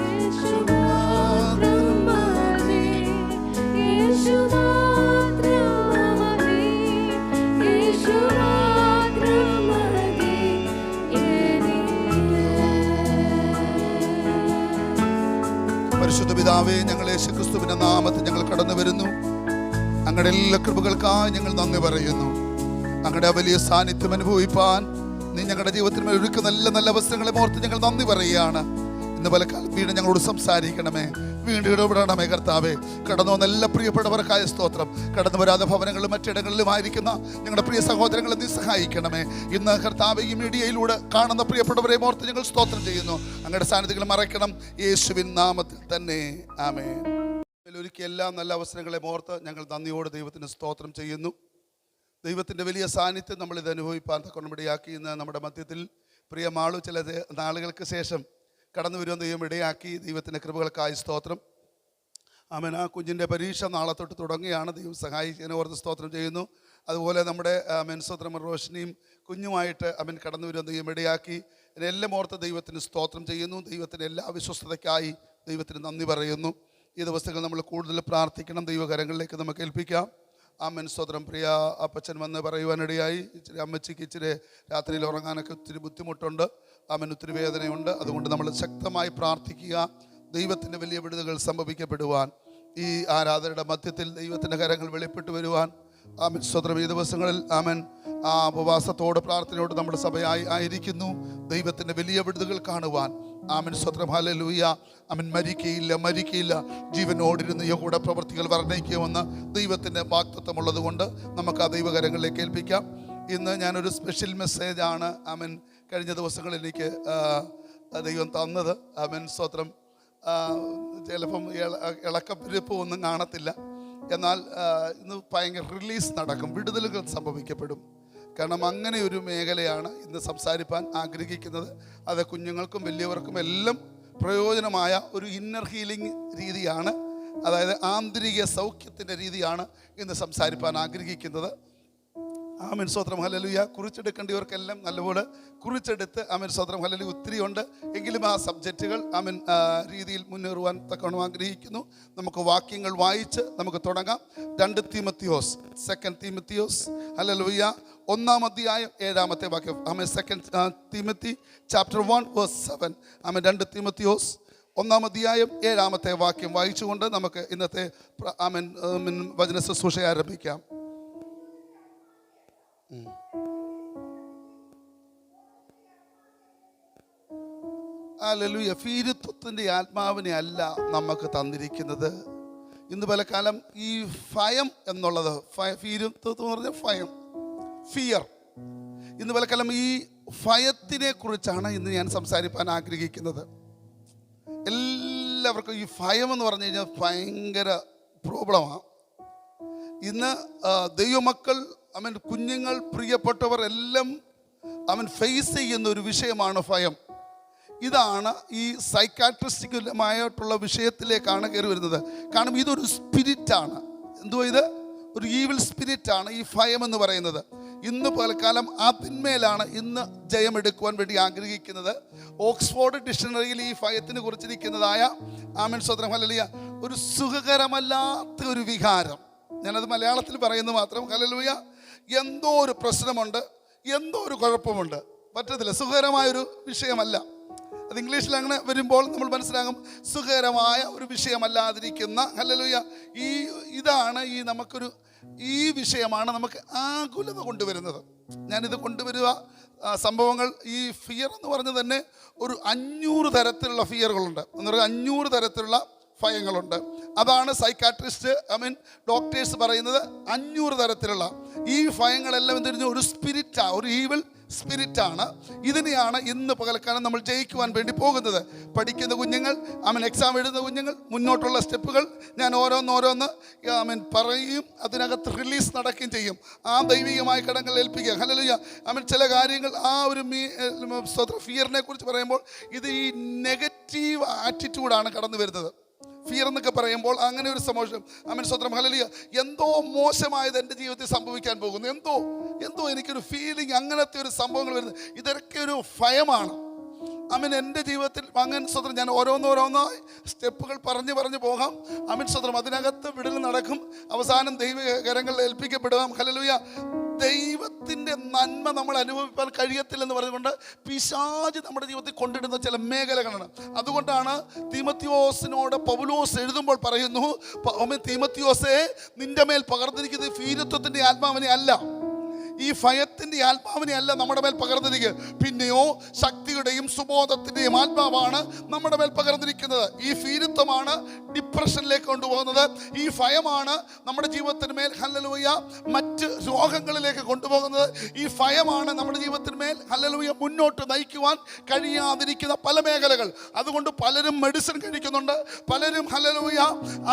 യേശു മാത്രം മതി, യേശു മാത്രം മതി, യേശു മാത്രം മതി എനിക്ക്. പരിശുദ്ധ പിതാവേ, ഞങ്ങൾ യേശുക്രിസ്തുവിന്റെ നാമത്തിൽ ഞങ്ങൾ കടന്നു വരുന്നു. അങ്ങയുടെ എല്ലാ കൃപകൾക്കായി ഞങ്ങൾ നന്ദി പറയുന്നു. അങ്ങയുടെ വലിയ സാന്നിധ്യം അനുഭവിപ്പാൻ നീ ഞങ്ങളുടെ ജീവിതത്തിൽ ഒരുക്കുന്ന നല്ല നല്ല അവസരങ്ങളെ ഓർത്ത് ഞങ്ങൾ നന്ദി പറയുകയാണ്. ഇന്ന് പലക്കാലം വീണ്ടും ഞങ്ങളോട് സംസാരിക്കണമേ, വീണ്ടും ഇടപെടണമേ കർത്താവേ. കടന്നു വന്ന എല്ലാ പ്രിയപ്പെട്ടവർക്കായ സ്തോത്രം. കടന്നു വരാതെ ഭവനങ്ങളിലും മറ്റിടങ്ങളിലുമായിരിക്കുന്ന ഞങ്ങളുടെ പ്രിയ സഹോദരങ്ങളെ നീ സഹായിക്കണമേ. ഇന്ന് കർത്താവ് ഈ മീഡിയയിലൂടെ കാണുന്ന പ്രിയപ്പെട്ടവരെ ഓർത്ത് ഞങ്ങൾ സ്തോത്രം ചെയ്യുന്നു. അങ്ങയുടെ സാന്നിധ്യങ്ങൾ മറയ്ക്കണം, യേശുവിൻ നാമത്തിൽ തന്നെ ആമേൻ. ഒരിക്കൽ എല്ലാ നല്ല അവസരങ്ങളെ ഓർത്ത് ഞങ്ങൾ നന്ദിയോട് ദൈവത്തിന് സ്തോത്രം ചെയ്യുന്നു. ദൈവത്തിൻ്റെ വലിയ സാന്നിധ്യം നമ്മളിത് അനുഭവിപ്പാൻ തക്കൊണ്ടിടയാക്കി. ഇന്ന് നമ്മുടെ മധ്യത്തിൽ പ്രിയ മാളു ചില നാളുകൾക്ക് ശേഷം കടന്നു വരുവാൻ ദൈവം ഇടയാക്കി. ദൈവത്തിൻ്റെ കൃപകൾക്കായി സ്തോത്രം. ആമേൻ. ആ കുഞ്ഞിൻ്റെ പരീക്ഷ നാളെ തൊട്ട് തുടങ്ങിയാണ്. ദൈവം സഹായിച്ചതിനെ ഓർത്ത് സ്തോത്രം ചെയ്യുന്നു. അതുപോലെ നമ്മുടെ സ്തോത്രം റോഷനിയും കുഞ്ഞുമായിട്ട് അവൻ കടന്നു വരുവാൻ ദൈവം ഇടയാക്കി. ഇതിനെല്ലാം ഓർത്ത് ദൈവത്തിന് സ്തോത്രം ചെയ്യുന്നു. ദൈവത്തിൻ്റെ എല്ലാ വിശ്വസ്തതയ്ക്കായി ദൈവത്തിന് നന്ദി പറയുന്നു. ഈ ദിവസങ്ങൾ നമ്മൾ കൂടുതൽ പ്രാർത്ഥിക്കണം. ദൈവകരങ്ങളിലേക്ക് നമുക്ക് ഏൽപ്പിക്കാം. ആമേൻ. സ്തോത്രം. പ്രിയ അപ്പച്ചൻ വന്ന് പറയുവാനിടയായി, ഇച്ചിരി അമ്മച്ചിക്ക് ഇച്ചിരി രാത്രിയിൽ ഉറങ്ങാനൊക്കെ ഒത്തിരി ബുദ്ധിമുട്ടുണ്ട്. ആമേൻ. ഒത്തിരി വേദനയുണ്ട്. അതുകൊണ്ട് നമ്മൾ ശക്തമായി പ്രാർത്ഥിക്കുക. ദൈവത്തിൻ്റെ വലിയ വിടുതലുകൾ സംഭവിക്കപ്പെടുവാൻ, ഈ ആരാധനയുടെ മധ്യത്തിൽ ദൈവത്തിൻ്റെ കരങ്ങൾ വെളിപ്പെട്ടു വരുവാൻ. ആമേൻ. സ്തോത്രം. ഈ ദിവസങ്ങളിൽ ആമേൻ ആ ഉപവാസത്തോട് പ്രാർത്ഥനയോട് നമ്മുടെ സഭയായി ആയിരിക്കുന്നു. ദൈവത്തിൻ്റെ വലിയ വിടുതലുകൾ കാണുവാൻ. ആമേൻ. സ്തോത്രം. ഹല്ലേലൂയ. ആമേൻ. മരിക്കയില്ല, ജീവനോടിരുന്ന് യഹോവയുടെ പ്രവൃത്തികൾ വർണ്ണിക്കുമെന്ന് ദൈവത്തിൻ്റെ വാഗ്ദത്തമുള്ളത് കൊണ്ട് നമുക്ക് ആ ദൈവകരങ്ങളിലേക്ക് ഏൽപ്പിക്കാം. ഇന്ന് ഞാനൊരു സ്പെഷ്യൽ മെസ്സേജാണ് ആമേൻ കഴിഞ്ഞ ദിവസങ്ങളിൽ എനിക്ക് ദൈവം തന്നത്. ആമേൻ. സ്തോത്രം. ചിലപ്പം ഇളക്കപ്പിരിപ്പ് ഒന്നും കാണത്തില്ല. എന്നാൽ ഇന്ന് ഭയങ്കര റിലീസ് നടക്കും, വിടുതലുകൾ സംഭവിക്കപ്പെടും. കാരണം അങ്ങനെ ഒരു മേഖലയാണ് ഇന്ന് സംസാരിപ്പാൻ ആഗ്രഹിക്കുന്നത്. അത് കുഞ്ഞുങ്ങൾക്കും വലിയവർക്കും എല്ലാം പ്രയോജനമായ ഒരു ഇന്നർ ഹീലിംഗ് രീതിയാണ്, അതായത് ആന്തരിക സൗഖ്യത്തിൻ്റെ രീതിയാണ് ഇന്ന് സംസാരിപ്പാൻ ആഗ്രഹിക്കുന്നത്. ആമേൻ. സ്തോത്രം. ഹല്ലേലൂയ. കുറിച്ചെടുക്കേണ്ടവർക്കെല്ലാം നല്ലപോലെ കുറിച്ചെടുത്ത് ആമേൻ. സ്തോത്രം. ഹല്ലേലൂയ. ഒത്തിരി ഉണ്ട്. എങ്കിലും ആ സബ്ജക്റ്റുകൾ ആമേൻ രീതിയിൽ മുന്നേറുവാൻ തക്കവണ്ണം ആഗ്രഹിക്കുന്നു. നമുക്ക് വാക്യങ്ങൾ വായിച്ച് നമുക്ക് തുടങ്ങാം. 2 തീമത്തിയോസ് ഹല്ലേലൂയ 1-ാം അധ്യായം 7-ാമത്തെ വാക്യം. ആമേൻ. 2 തീമത്തി ചാപ്റ്റർ 1:7. ആമേൻ. 2 തീമത്തിയോസ് 1-ാം അധ്യായം 7-ാമത്തെ വാക്യം വായിച്ചുകൊണ്ട് നമുക്ക് ഇന്നത്തെ ആമേൻ വചന ശുശ്രൂഷ ആരംഭിക്കാം. ഹല്ലേലൂയ. ഭീരുത്വത്തിൻ്റെ ആത്മാവിനെ അല്ല നമുക്ക് തന്നിരിക്കുന്നത്. ഇന്ന് പലകാലം ഈ ഭയം എന്നുള്ളത്, ഭീരുത്വം എന്ന് പറഞ്ഞാൽ ഭയം, ഫിയർ. ഇന്ന് പലകാലം ഈ ഭയത്തിനെ കുറിച്ചാണ് ഇന്ന് ഞാൻ സംസാരിക്കാൻ ആഗ്രഹിക്കുന്നത്. എല്ലാവർക്കും ഈ ഭയം എന്ന് പറഞ്ഞു കഴിഞ്ഞാൽ ഭയങ്കര പ്രോബ്ലമാണ്. ഇന്ന് ദൈവമക്കൾ അവൻ കുഞ്ഞുങ്ങൾ പ്രിയപ്പെട്ടവർ എല്ലാം അവൻ ഫേസ് ചെയ്യുന്ന ഒരു വിഷയമാണ് ഭയം. ഇതാണ് ഈ സൈക്കാട്രിസ്റ്റിക്കുമായിട്ടുള്ള വിഷയത്തിലേക്കാണ് കയറി വരുന്നത്. കാരണം ഇതൊരു സ്പിരിറ്റാണ്. എന്തുവാ ഇത്? ഒരു ഈവിൾ സ്പിരിറ്റാണ് ഈ ഭയം എന്ന് പറയുന്നത്. ഇന്ന് പലകാലം അതിന്മേലാണ് ഇന്ന് ജയമെടുക്കുവാൻ വേണ്ടി ആഗ്രഹിക്കുന്നത്. ഓക്സ്ഫോർഡ് ഡിക്ഷണറിയിൽ ഈ ഭയത്തിന് കുറിച്ചിരിക്കുന്നതായ ആമേൻ. സ്തോത്രം. ഹല്ലേലൂയ. ഒരു സുഖകരമല്ലാത്ത ഒരു വികാരം. ഞാനത് മലയാളത്തിൽ പറയുന്നത് മാത്രം. ഹല്ലേലൂയ. എന്തോ ഒരു പ്രശ്നമുണ്ട്, എന്തോ ഒരു കുഴപ്പമുണ്ട്, പറ്റത്തില്ല, സുഖകരമായൊരു വിഷയമല്ല. അത് ഇംഗ്ലീഷിൽ അങ്ങനെ വരുമ്പോൾ നമ്മൾ മനസ്സിലാകും, സുഖകരമായ ഒരു വിഷയമല്ലാതിരിക്കുന്ന. ഹല്ലേലൂയ. ഇതാണ് നമുക്കൊരു ഈ വിഷയമാണ് നമുക്ക് ആകുലത കൊണ്ടുവരുന്നത്. ഞാനിത് കൊണ്ടുവരിക സംഭവങ്ങൾ, ഈ ഫിയർ എന്ന് പറഞ്ഞ് തന്നെ ഒരു 500 തരത്തിലുള്ള ഫിയറുകളുണ്ട്. എന്ന് പറഞ്ഞാൽ 500 തരത്തിലുള്ള ഭയങ്ങളുണ്ട്. അതാണ് സൈക്കാട്രിസ്റ്റ് ഡോക്ടേഴ്സ് പറയുന്നത്. 500 തരത്തിലുള്ള ഈ ഭയങ്ങളെല്ലാം എന്തിനു ഒരു സ്പിരിറ്റാ, ഒരു ഈവിൾ സ്പിരിറ്റാണ്. ഇതിനെയാണ് ഇന്ന് പകൽക്കാലം നമ്മൾ ജയിക്കുവാൻ വേണ്ടി പോകുന്നത്. പഠിക്കുന്ന കുഞ്ഞുങ്ങൾ, എക്സാം എഴുതുന്ന കുഞ്ഞുങ്ങൾ, മുന്നോട്ടുള്ള സ്റ്റെപ്പുകൾ ഞാൻ ഓരോന്നോരോന്ന് പറയും. അതിനകത്ത് റിലീസ് നടക്കുകയും ചെയ്യും. ആ ദൈവികമായ കടങ്ങൾ ഏൽപ്പിക്കുക. ഹല്ലേലൂയ. ചില കാര്യങ്ങൾ ആ ഒരു ഫിയറിനെ കുറിച്ച് പറയുമ്പോൾ ഇത് ഈ നെഗറ്റീവ് ആറ്റിറ്റ്യൂഡാണ് കടന്നു വരുന്നത്. ഫിയർ എന്നൊക്കെ പറയുമ്പോൾ അങ്ങനെ ഒരു സമോഷം. ആമേൻ സ്തോത്രം. ഹല്ലേലൂയ. എന്തോ മോശമായത് എൻ്റെ ജീവിതത്തിൽ സംഭവിക്കാൻ പോകുന്നു, എന്തോ എനിക്കൊരു ഫീലിംഗ്, അങ്ങനത്തെ ഒരു സംഭവങ്ങൾ വരുന്നത്, ഇതൊക്കെ ഒരു ഭയമാണ്. ആമേൻ. എൻ്റെ ജീവിതത്തിൽ അങ്ങനെ സ്തോത്രം ഞാൻ ഓരോന്നോരോന്നായി സ്റ്റെപ്പുകൾ പറഞ്ഞു പോകാം. ആമേൻ സ്തോത്രം. അതിനകത്ത് വിടൽ നടക്കും, അവസാനം ദൈവകരങ്ങളിൽ ഏൽപ്പിക്കപ്പെടുക. ഹല്ലേലൂയ. ദൈവത്തിൻ്റെ നന്മ നമ്മൾ അനുഭവിക്കാൻ കഴിയത്തില്ലെന്ന് പറഞ്ഞുകൊണ്ട് പിശാച് നമ്മുടെ ജീവിതത്തിൽ കൊണ്ടിടുന്ന ചില മേഖലകളാണ്. അതുകൊണ്ടാണ് തീമോത്തിയോസിനോട് പൗലോസ് എഴുതുമ്പോൾ പറയുന്നു, തീമോത്തിയോസേ, നിന്റെ മേൽ പകർന്നിരിക്കുന്നത് ഭീരുത്വത്തിൻ്റെ ആത്മാവിനെ അല്ല, ഈ ഭയത്തിൻ്റെ ആത്മാവിനെ അല്ല നമ്മുടെ മേൽ പകർന്നിരിക്കുക, പിന്നെയോ ശക്തിയുടെയും സുബോധത്തിൻ്റെയും ആത്മാവാണ് നമ്മുടെ മേൽ പകർന്നിരിക്കുന്നത്. ഈ ഭീരുത്വമാണ് ഡിപ്രഷനിലേക്ക് കൊണ്ടുപോകുന്നത്. ഈ ഭയമാണ് നമ്മുടെ ജീവിതത്തിന് മേൽ ഹല്ലേലൂയ മറ്റ് രോഗങ്ങളിലേക്ക് കൊണ്ടുപോകുന്നത്. ഈ ഭയമാണ് നമ്മുടെ ജീവിതത്തിന് മേൽ ഹല്ലേലൂയ മുന്നോട്ട് നയിക്കുവാൻ കഴിയാതിരിക്കുന്ന പല മേഖലകൾ. അതുകൊണ്ട് പലരും മെഡിസിൻ കഴിക്കുന്നുണ്ട്, പലരും ഹല്ലേലൂയ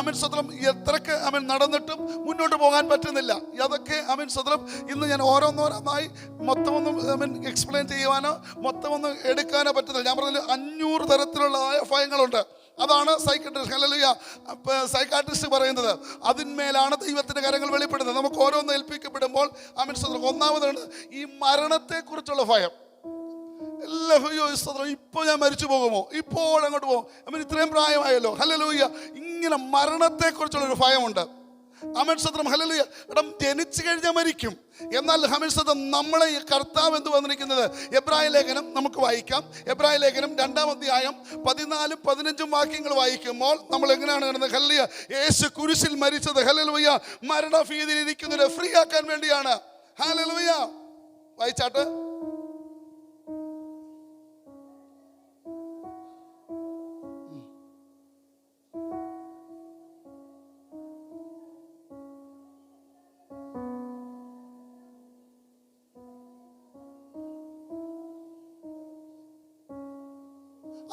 ആമേൻ സ്തോത്രം എത്രക്ക് ആമേൻ നടന്നിട്ടും മുന്നോട്ട് പോകാൻ പറ്റുന്നില്ല. അതൊക്കെ ആമേൻ സ്തോത്രം ഇന്ന് ഞാൻ ഓരോന്നോരോന്നായി മൊത്തമൊന്നും എക്സ്പ്ലെയിൻ ചെയ്യുവാനോ മൊത്തമൊന്നും എടുക്കാനോ പറ്റുന്നില്ല. ഞാൻ പറഞ്ഞാൽ 500 തരത്തിലുള്ളതായ ഭയങ്ങളുണ്ട്. അതാണ് സൈക്കാട്രിസ്റ്റ് പറയുന്നത്. അതിന്മേലാണ് ദൈവത്തിൻ്റെ കാര്യങ്ങൾ വെളിപ്പെടുന്നത്. നമുക്ക് ഓരോന്ന് ഏൽപ്പിക്കപ്പെടുമ്പോൾ ആമേൻ സ്തോത്രം. ഒന്നാമതാണ് ഈ മരണത്തെക്കുറിച്ചുള്ള ഭയം. ഇപ്പോൾ ഞാൻ മരിച്ചു പോകുമോ, ഇപ്പോൾ അങ്ങോട്ട് പോകും, ആമേൻ ഇത്രയും പ്രായമായല്ലോ, ഹല്ലേലൂയ. ഇങ്ങനെ മരണത്തെക്കുറിച്ചുള്ളൊരു ഭയമുണ്ട്. ആമേൻ സ്തോത്രം. ഹല്ലേലൂയ. എടാ, ജനിച്ചു കഴിഞ്ഞാൽ മരിക്കും. എന്നാൽ ആമേൻ സ്തോത്രം നമ്മളെ ഈ കർത്താവ് എന്ത് വന്നിരിക്കുന്നത്, എബ്രായ ലേഖനം നമുക്ക് വായിക്കാം. എബ്രായ ലേഖനം 2-ാം അധ്യായം 14-15 വാക്യങ്ങൾ വായിക്കുമ്പോൾ നമ്മൾ എങ്ങനെയാണ് കാണുന്നത്? ഹല്ലേലൂയ. യേശു കുരിശിൽ മരിച്ചത് ഹല്ലേലൂയ മരണഭീതിയിൽ ഇരിക്കുന്നവരെ ഫ്രീ ആക്കാൻ വേണ്ടിയാണ്. ഹല്ലേലൂയ. വായിച്ചാട്ട്.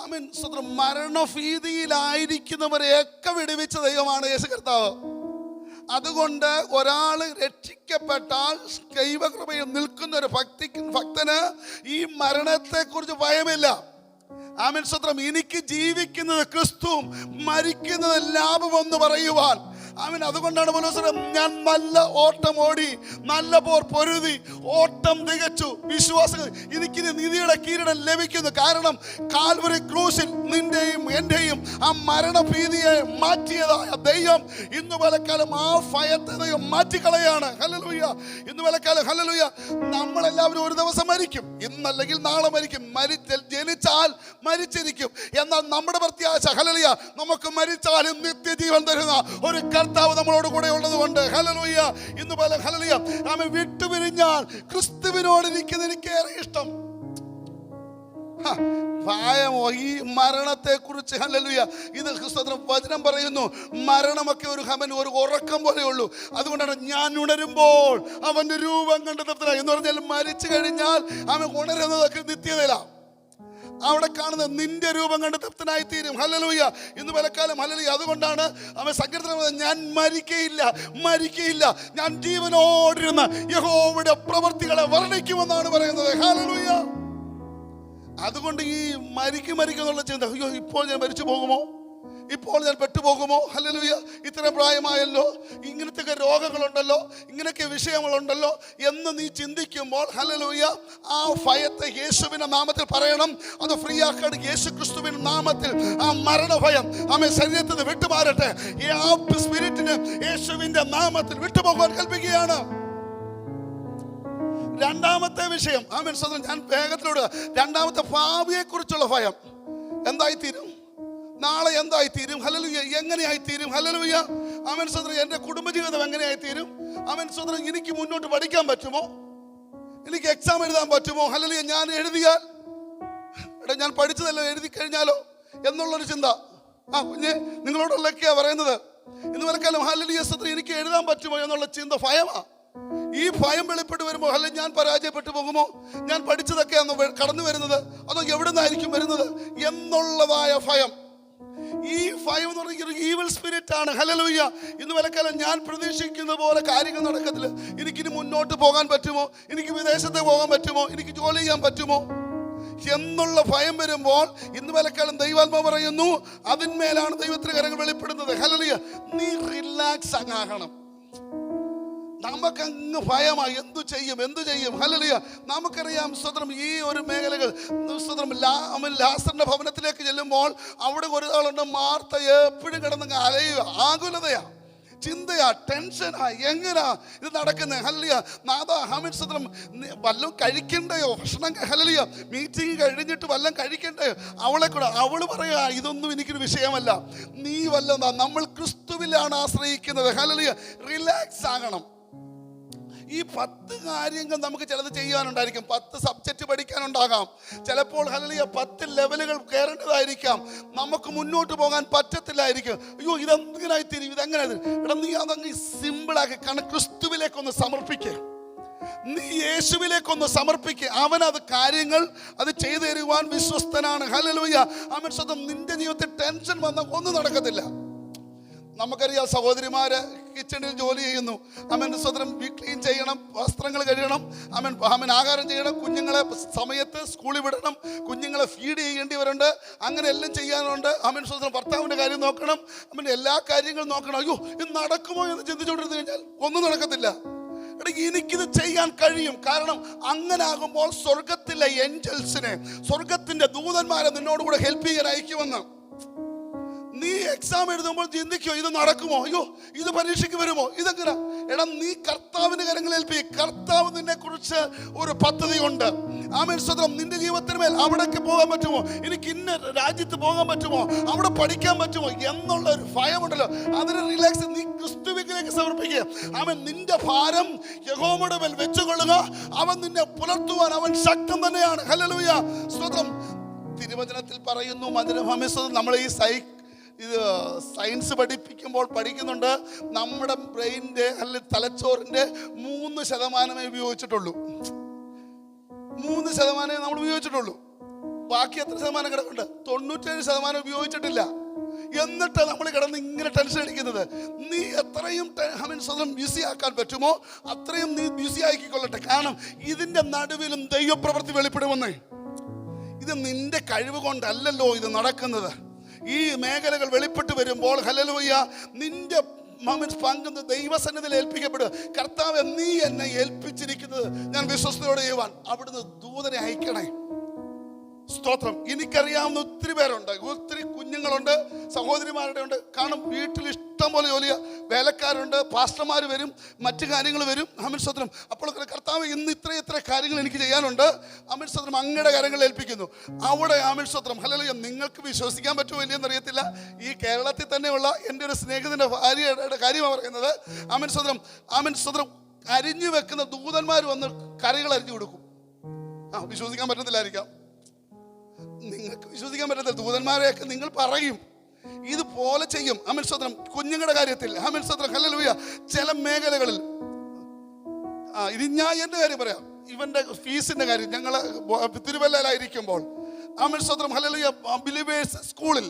ആമേൻ സ്തോത്രം. മരണഭീതിയിലായിരിക്കുന്നവരെയൊക്കെ വിടുവിച്ച ദൈവമാണ് യേശു കർത്താവ്. അതുകൊണ്ട് ഒരാൾ രക്ഷിക്കപ്പെട്ടാൽ ദൈവകൃപയിൽ നിൽക്കുന്ന ഒരു ഭക്തന് ഈ മരണത്തെക്കുറിച്ച് ഭയമില്ല. ആമേൻ സ്തോത്രം. എനിക്ക് ജീവിക്കുന്നത് ക്രിസ്തുവും മരിക്കുന്നത് ലാഭമെന്ന് പറയുവാൻ. ആമേൻ. അതുകൊണ്ടാണ് പൗലോസ് ഞാൻ നല്ല ഓട്ടം ഓടി, നല്ല പോർ പൊരുതി, ഓട്ടം തികച്ചു, വിശ്വാസം എനിക്കിത് നീതിയുടെ കിരീടം ലഭിക്കുന്നു. കാരണം കാൽവരി ക്രൂശിൽ നിന്റെയും എന്റെയും ആ മരണഭീതിയെ മാറ്റിയതായ ദൈവം ഇന്ന് പലക്കാലം ആ ഭയത്തെ ദൈവം മാറ്റിക്കളയാണ്. ഹല്ലേലൂയ. ഇന്ന് പലക്കാലം ഹല്ലേലൂയ നമ്മളെല്ലാവരും ഒരു ദിവസം മരിക്കും, ഇന്നല്ലെങ്കിൽ നാളെ മരിക്കും. ജനിച്ചാൽ മരിച്ചിരിക്കും. എന്നാൽ നമ്മുടെ പ്രത്യാശ ഹല്ലേലൂയ നമുക്ക് മരിച്ചാലും നിത്യജീവൻ തരുന്ന ഒരു കർത്താവ് നമ്മളോട് കൂടെ ഉള്ളത് കൊണ്ട് ഹല്ലേലൂയ. ഇന്ന് പല ഹല്ലേലൂയ ആമേൻ വിട്ടുപിരിഞ്ഞാൽ ക്രിസ്തുവിനോട് ഇരിക്കുന്ന എനിക്കേറെ ഇഷ്ടം. ഭയമോ ഈ മരണത്തെ കുറിച്ച് ഹല്ലേലൂയ ഇത് സ്തോത്രം വചനം പറയുന്നു. മരണമൊക്കെ ഒരു ഉറക്കം പോലെയുള്ളൂ. അതുകൊണ്ടാണ് ഞാൻ ഉണരുമ്പോൾ അവന്റെ രൂപം കണ്ട് തൃപ്തനായി എന്ന് പറഞ്ഞാൽ മരിച്ചു കഴിഞ്ഞാൽ അവൻ ഉണരുന്നതൊക്കെ നിത്യതയിലാണ്. അവിടെ കാണുന്നത് നിന്റെ രൂപം കണ്ട് തൃപ്തനായി തീരും. ഹല്ലേലൂയ. ഇന്ന് പലക്കാലം ഹല്ലേലൂയ. അതുകൊണ്ടാണ് അവൻ സങ്കീർത്തനം ഞാൻ മരിക്കയില്ല, ഞാൻ ജീവനോടിരുന്ന യഹോവയുടെ പ്രവൃത്തികളെ വർണ്ണിക്കുമെന്നാണ് പറയുന്നത്. ഹല്ലേലൂയ. അതുകൊണ്ട് ഈ മരിക്കും എന്നുള്ള ചിന്ത, അയ്യോ ഇപ്പോൾ ഞാൻ മരിച്ചു പോകുമോ, ഇപ്പോൾ ഞാൻ പെട്ടുപോകുമോ, ഹല്ലേലൂയ ഇത്ര പ്രായമായല്ലോ, ഇങ്ങനത്തെ രോഗങ്ങളുണ്ടല്ലോ, ഇങ്ങനെയൊക്കെ വിഷയങ്ങളുണ്ടല്ലോ എന്ന് നീ ചിന്തിക്കുമ്പോൾ ഹല്ലേലൂയ ആ ഭയത്തെ യേശുവിന്റെ നാമത്തിൽ പറയണം. അത് ഫ്രീ ആക്കാൻ യേശു ക്രിസ്തുവിന്റെ നാമത്തിൽ ആ മരണഭയം ആമേൻ ശരീരത്തിൽ നിന്ന് വിട്ടുമാറട്ടെ. ഈ ആ സ്പിരിറ്റിന് യേശുവിന്റെ നാമത്തിൽ വിട്ടുപോകാൻ കൽപ്പിക്കുകയാണ്. രണ്ടാമത്തെ വിഷയം ആമേൻ സഹോദരൻ, ഞാൻ വേഗത്തിലൂടെ രണ്ടാമത്തെ ഭാവിയെ കുറിച്ചുള്ള ഭയം. എന്തായിത്തീരും, നാളെ എന്തായിത്തീരും, ഹല്ലേലൂയ എങ്ങനെയായിത്തീരും, ഹല്ലേലൂയ ആമേൻ സഹോദരൻ എൻ്റെ കുടുംബജീവിതം എങ്ങനെയായിത്തീരും, ആമേൻ സഹോദരൻ എനിക്ക് മുന്നോട്ട് പഠിക്കാൻ പറ്റുമോ, എനിക്ക് എക്സാം എഴുതാൻ പറ്റുമോ, ഹല്ലേലൂയ ഞാൻ എഴുതിയാൽ ഞാൻ പഠിച്ചതല്ലോ എഴുതി കഴിഞ്ഞാലോ എന്നുള്ളൊരു ചിന്ത. കുഞ്ഞെ നിങ്ങളോടുള്ളൊക്കെയാ പറയുന്നത്. ഇന്ന് വരക്കാലം ഹല്ലേലൂയ സഹോദരൻ എനിക്ക് എഴുതാൻ പറ്റുമോ എന്നുള്ള ചിന്ത ഭയമാ. ഈ ഭയം വെളിപ്പെട്ട് വരുമ്പോൾ അല്ലെങ്കിൽ ഞാൻ പരാജയപ്പെട്ടു പോകുമോ, ഞാൻ പഠിച്ചതൊക്കെയാണോ കടന്നു വരുന്നത്, അതോ എവിടെ നിന്നായിരിക്കും വരുന്നത് എന്നുള്ളതായ ഭയം. ഈ ഭയം എന്ന് പറഞ്ഞ ഈവിൾ സ്പിരിറ്റ് ആണ്. ഹല്ലേലൂയ. ഇന്ന് വലക്കാലം ഞാൻ പ്രതീക്ഷിക്കുന്ന പോലെ കാര്യങ്ങൾ നടക്കത്തില്ല. എനിക്കിനി മുന്നോട്ട് പോകാൻ പറ്റുമോ, എനിക്ക് വിദേശത്ത് പോകാൻ പറ്റുമോ, എനിക്ക് ജോലി ചെയ്യാൻ പറ്റുമോ, എന്നുള്ള ഭയം വരുമ്പോൾ ഇന്ന് പലക്കാലം ദൈവാത്മാവ് പറയുന്നു അതിന്മേലാണ് ദൈവത്തിന്റെ കരങ്ങൾ വെളിപ്പെടുന്നത്. ഹല്ലേലൂയ. നീ റിലാക്സ് ആകണം. നമുക്കങ്ങ് ഭയമായി എന്തു ചെയ്യും. ഹല്ലേലൂയ. നമുക്കറിയാം സ്വതന്ത്രം ഈ ഒരു മേഖലകൾ സ്വതന്ത്രം ലാസറിന്റെ ഭവനത്തിലേക്ക് ചെല്ലുമ്പോൾ അവിടെ ഒരാളുണ്ട്, മാർത്ത എപ്പോഴും കിടന്നങ്ങ് അലയുക, ആകുലതയാ, ചിന്തയാ, ടെൻഷനാ, എങ്ങനാ ഇത് നടക്കുന്നത്. ഹല്ലേലൂയ. നാദാ ഹമീൻ സ്വതന്ത്രം വല്ലതും കഴിക്കണ്ടയോ, ഭക്ഷണം ഹല്ലേലൂയ മീറ്റിംഗ് കഴിഞ്ഞിട്ട് വല്ലതും കഴിക്കണ്ടയോ. അവളെ കൂടെ അവള് പറയാ ഇതൊന്നും എനിക്കൊരു വിഷയമല്ല, നീ വല്ലതാ, നമ്മൾ ക്രിസ്തുവിലാണ് ആശ്രയിക്കുന്നത്. ഹല്ലേലൂയ. റിലാക്സ് ആകണം. ഈ 10 കാര്യങ്ങൾ നമുക്ക് ചിലത് ചെയ്യാനുണ്ടായിരിക്കും, 10 സബ്ജക്റ്റ് പഠിക്കാനുണ്ടാകാം, ചിലപ്പോൾ ഹല്ലേലൂയ 10 ലെവലുകൾ കയറേണ്ടതായിരിക്കാം, നമുക്ക് മുന്നോട്ട് പോകാൻ പറ്റത്തില്ലായിരിക്കും. അയ്യോ ഇതെങ്ങനായി തിരിയും, ഇതെങ്ങനെ എടാ നീ അതങ്ങ് സിമ്പിളാക്കി, കാരണം ക്രിസ്തുവിലേക്കൊന്ന് സമർപ്പിക്കുക, നീ യേശുവിലേക്കൊന്ന് സമർപ്പിക്കുക. അവനത് കാര്യങ്ങൾ അത് ചെയ്തു തരുവാൻ വിശ്വസ്തനാണ്. ഹല്ലേലൂയ. അവൻ സ്വന്തം നിന്റെ ജീവിതത്തിൽ ടെൻഷൻ വന്നാൽ ഒന്നും നടക്കത്തില്ല. നമുക്കറിയാം സഹോദരിമാര് കിച്ചണിൽ ജോലി ചെയ്യുന്നു, അവൻ സ്വതന്ത്രം ക്ലീൻ ചെയ്യണം, വസ്ത്രങ്ങൾ കഴുകണം, അവൻ ആഹാരം ചെയ്യണം, കുഞ്ഞുങ്ങളെ സമയത്ത് സ്കൂളിൽ വിടണം, കുഞ്ഞുങ്ങളെ ഫീഡ് ചെയ്യേണ്ടിവരുണ്ട്, അങ്ങനെ എല്ലാം ചെയ്യാനുണ്ട്. അവൻ സ്വതന്ത്രം ഭർത്താവിൻ്റെ കാര്യം നോക്കണം, അവൻ്റെ എല്ലാ കാര്യങ്ങളും നോക്കണം. അയ്യോ ഇത് നടക്കുമോ എന്ന് ചിന്തിച്ചുകൊണ്ടിരുന്നു കഴിഞ്ഞാൽ ഒന്നും നടക്കത്തില്ല. എനിക്കിത് ചെയ്യാൻ കഴിയും, കാരണം അങ്ങനെ ആകുമ്പോൾ സ്വർഗത്തിലെ ഏഞ്ചൽസിനെ, സ്വർഗത്തിന്റെ ദൂതന്മാരെ നിന്നോടുകൂടെ ഹെൽപ്പ് ചെയ്യാൻ അയക്കുമെന്ന്. നീ എക്സാം എഴുതുമ്പോൾ ചിന്തിക്കോ ഇത് നടക്കുമോ, അയ്യോ ഇത് പരീക്ഷയ്ക്ക് വരുമോ, ഇതെങ്ങനെ. എടാ നീ കർത്താവിന്റെ കരങ്ങളിൽ ഏൽപ്പിക്കുക. കർത്താവ് നിന്നെ കുറിച്ച് ഒരു പദ്ധതി ഉണ്ട്. ആമേൻ സ്വതന്ത്രം. നിന്റെ ജീവിതത്തിന് മേൽ അവിടേക്ക് പോകാൻ പറ്റുമോ, എനിക്ക് ഇന്ന രാജ്യത്ത് പോകാൻ പറ്റുമോ, അവിടെ പഠിക്കാൻ പറ്റുമോ എന്നുള്ള ഒരു ഭയമുണ്ടല്ലോ, അതിന് റിലാക്സ്. നീ ക്രിസ്തുവിലേക്ക് സമർപ്പിക്കുക. അവൻ നിന്റെ ഭാരം യഹോവയുടെ മേൽ വെച്ചുകൊള്ളുക, അവൻ നിന്നെ പുലർത്തുവാൻ അവൻ ശക്തൻ തന്നെയാണ്. ഹല്ലേലൂയ. സ്വതന്ത്രം. തിരുവചനത്തിൽ പറയുന്നു നമ്മൾ ഈ ഇത് സയൻസ് പഠിപ്പിക്കുമ്പോൾ പഠിക്കുന്നുണ്ട്, നമ്മുടെ ബ്രെയിനിൻ്റെ അല്ലെങ്കിൽ തലച്ചോറിൻ്റെ 3% ഉപയോഗിച്ചിട്ടുള്ളൂ. 3% നമ്മൾ ഉപയോഗിച്ചിട്ടുള്ളൂ. ബാക്കി എത്ര ശതമാനം കിടക്കുന്നുണ്ട്? 97% ഉപയോഗിച്ചിട്ടില്ല. എന്നിട്ട് നമ്മൾ കിടന്ന് ഇങ്ങനെ ടെൻഷൻ അടിക്കുന്നത്. നീ എത്രയും സ്വന്തം ബിസി ആക്കാൻ പറ്റുമോ അത്രയും നീ ബിസി ആക്കിക്കൊള്ളട്ടെ. കാരണം ഇതിൻ്റെ നടുവിലും ദൈവപ്രവൃത്തി വെളിപ്പെടുമെന്നേ. ഇത് നിന്റെ കഴിവ് കൊണ്ടല്ലല്ലോ ഇത് നടക്കുന്നത്. ഈ മേഖലകൾ വെളിപ്പെട്ട് വരുമ്പോൾ ഹല്ലേലൂയ നിന്റെ പങ്കുന്ന ദൈവസന്നിധിയിൽ ഏൽപ്പിക്കപ്പെടുക. കർത്താവ് നീ എന്നെ ഏൽപ്പിച്ചിരിക്കുന്നത് ഞാൻ വിശ്വസ്തയോടെ ചെയ്യുവാൻ അവിടുന്ന് ദൂതനെ അയക്കണേ. സ്തോത്രം. എനിക്കറിയാവുന്ന ഒത്തിരി പേരുണ്ട്, ഒത്തിരി കുഞ്ഞുങ്ങളുണ്ട്, സഹോദരിമാരുടെ ഉണ്ട്. കാരണം വീട്ടിൽ ഇഷ്ടം പോലെ ജോലിയ, വേലക്കാരുണ്ട്, പാസ്റ്റർമാർ വരും, മറ്റു കാര്യങ്ങൾ വരും. അമൻ സ്തോത്രം. അപ്പോൾ കർത്താവ് ഇന്ന് ഇത്ര കാര്യങ്ങൾ എനിക്ക് ചെയ്യാനുണ്ട്. അമൻ സ്തോത്രം. അങ്ങയുടെ കാര്യങ്ങൾ ഏൽപ്പിക്കുന്നു. അവിടെ അമൻ സ്തോത്രം. ഹല്ലേലൂയ. നിങ്ങൾക്ക് വിശ്വസിക്കാൻ പറ്റുമോ ഇല്ലയെന്ന് അറിയത്തില്ല. ഈ കേരളത്തിൽ തന്നെയുള്ള എൻ്റെ ഒരു സ്നേഹിതൻ്റെ ഭാര്യയുടെ കാര്യമാണ് പറയുന്നത്. അമൻ സ്തോത്രം. അമൻ സ്തോത്രം. അരിഞ്ഞു വെക്കുന്ന ദൂതന്മാർ വന്ന് കറികൾ അരിഞ്ഞു കൊടുക്കും. വിശ്വസിക്കാൻ പറ്റത്തില്ലായിരിക്കാം, നിങ്ങൾക്ക് വിശ്വസിക്കാൻ പറ്റത്തില്ല. ദൂതന്മാരെയൊക്കെ നിങ്ങൾ പറയും ഇതുപോലെ ചെയ്യും. അമൻ സ്തോത്രം. കുഞ്ഞുങ്ങളുടെ കാര്യത്തിൽ അമൻ സ്തോത്രം. ഹല്ലേലൂയ. ചില മേഖലകളിൽ ഇത് ഞാൻ എൻ്റെ കാര്യം പറയാം. ഇവൻ്റെ ഫീസിൻ്റെ കാര്യം ഞങ്ങൾ തിരുവല്ലയിലായിരിക്കുമ്പോൾ അമൻ സ്തോത്രം. ഹല്ലേലൂയ. ബിലീവേഴ്സ് സ്കൂളിൽ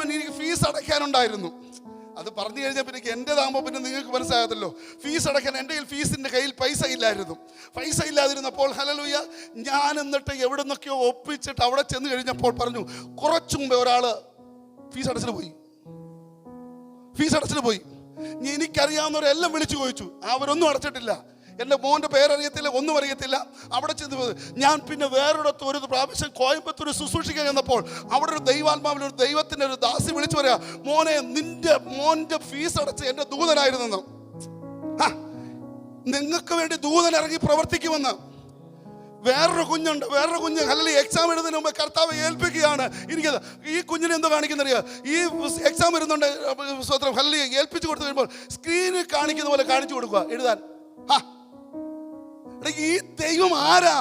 എനിക്ക് ഫീസ് അടയ്ക്കാനുണ്ടായിരുന്നു. അത് പറഞ്ഞു കഴിഞ്ഞാൽ പിന്നെ എൻ്റെതാകുമ്പോൾ പിന്നെ നിങ്ങൾക്ക് മനസ്സിലാകത്തല്ലോ. ഫീസ് അടയ്ക്കാൻ എൻ്റെ ഫീസിൻ്റെ കയ്യിൽ പൈസ ഇല്ലാതിരുന്നപ്പോൾ ഹല്ലേലൂയ ഞാൻ എന്നിട്ട് എവിടെ നിന്നൊക്കെയോ ഒപ്പിച്ചിട്ട് അവിടെ ചെന്ന് കഴിഞ്ഞപ്പോൾ പറഞ്ഞു, കുറച്ചു മുമ്പേ ഒരാൾ ഫീസ് അടച്ചിട്ട് പോയി. എനിക്കറിയാവുന്നവരെല്ലാം വിളിച്ചു ചോദിച്ചു, അവരൊന്നും അടച്ചിട്ടില്ല. എൻ്റെ മോൻ്റെ പേരറിയത്തില്ല, ഒന്നും അറിയത്തില്ല. അവിടെ ചെന്ന് ഞാൻ പിന്നെ വേറൊരിടത്ത് ഒരു പ്രാവശ്യം കോയമ്പത്തൂർ ശുശ്രൂഷിക്കാൻ ചെന്നപ്പോൾ അവിടെ ഒരു ദൈവാത്മാവിൽ ഒരു ദൈവത്തിൻ്റെ ഒരു ദാസി വിളിച്ചു പറയാ, മോനെ നിന്റെ മോൻ്റെ ഫീസ് അടച്ച് എൻ്റെ ദൂതനായിരുന്നു. നിങ്ങൾക്ക് വേണ്ടി ദൂതൻ ഇറങ്ങി പ്രവർത്തിക്കുമെന്ന്. വേറൊരു കുഞ്ഞുണ്ട്, ഹല്ലേലൂയ. എക്സാം എഴുതുന്നതിന് മുമ്പ് കർത്താവ് ഏൽപ്പിക്കുകയാണ്. എനിക്കത് ഈ കുഞ്ഞിനെ എന്തോ കാണിക്കുന്നറിയാ, ഈ എക്സാം വരുന്നുണ്ട് സ്വതന്ത്രം. ഹല്ലേലൂയ. ഏൽപ്പിച്ചു കൊടുത്തു കഴിയുമ്പോൾ സ്ക്രീനിൽ കാണിക്കുന്ന പോലെ കാണിച്ചു കൊടുക്കുക എഴുതാൻ. ഈ ദൈവം ആരാ?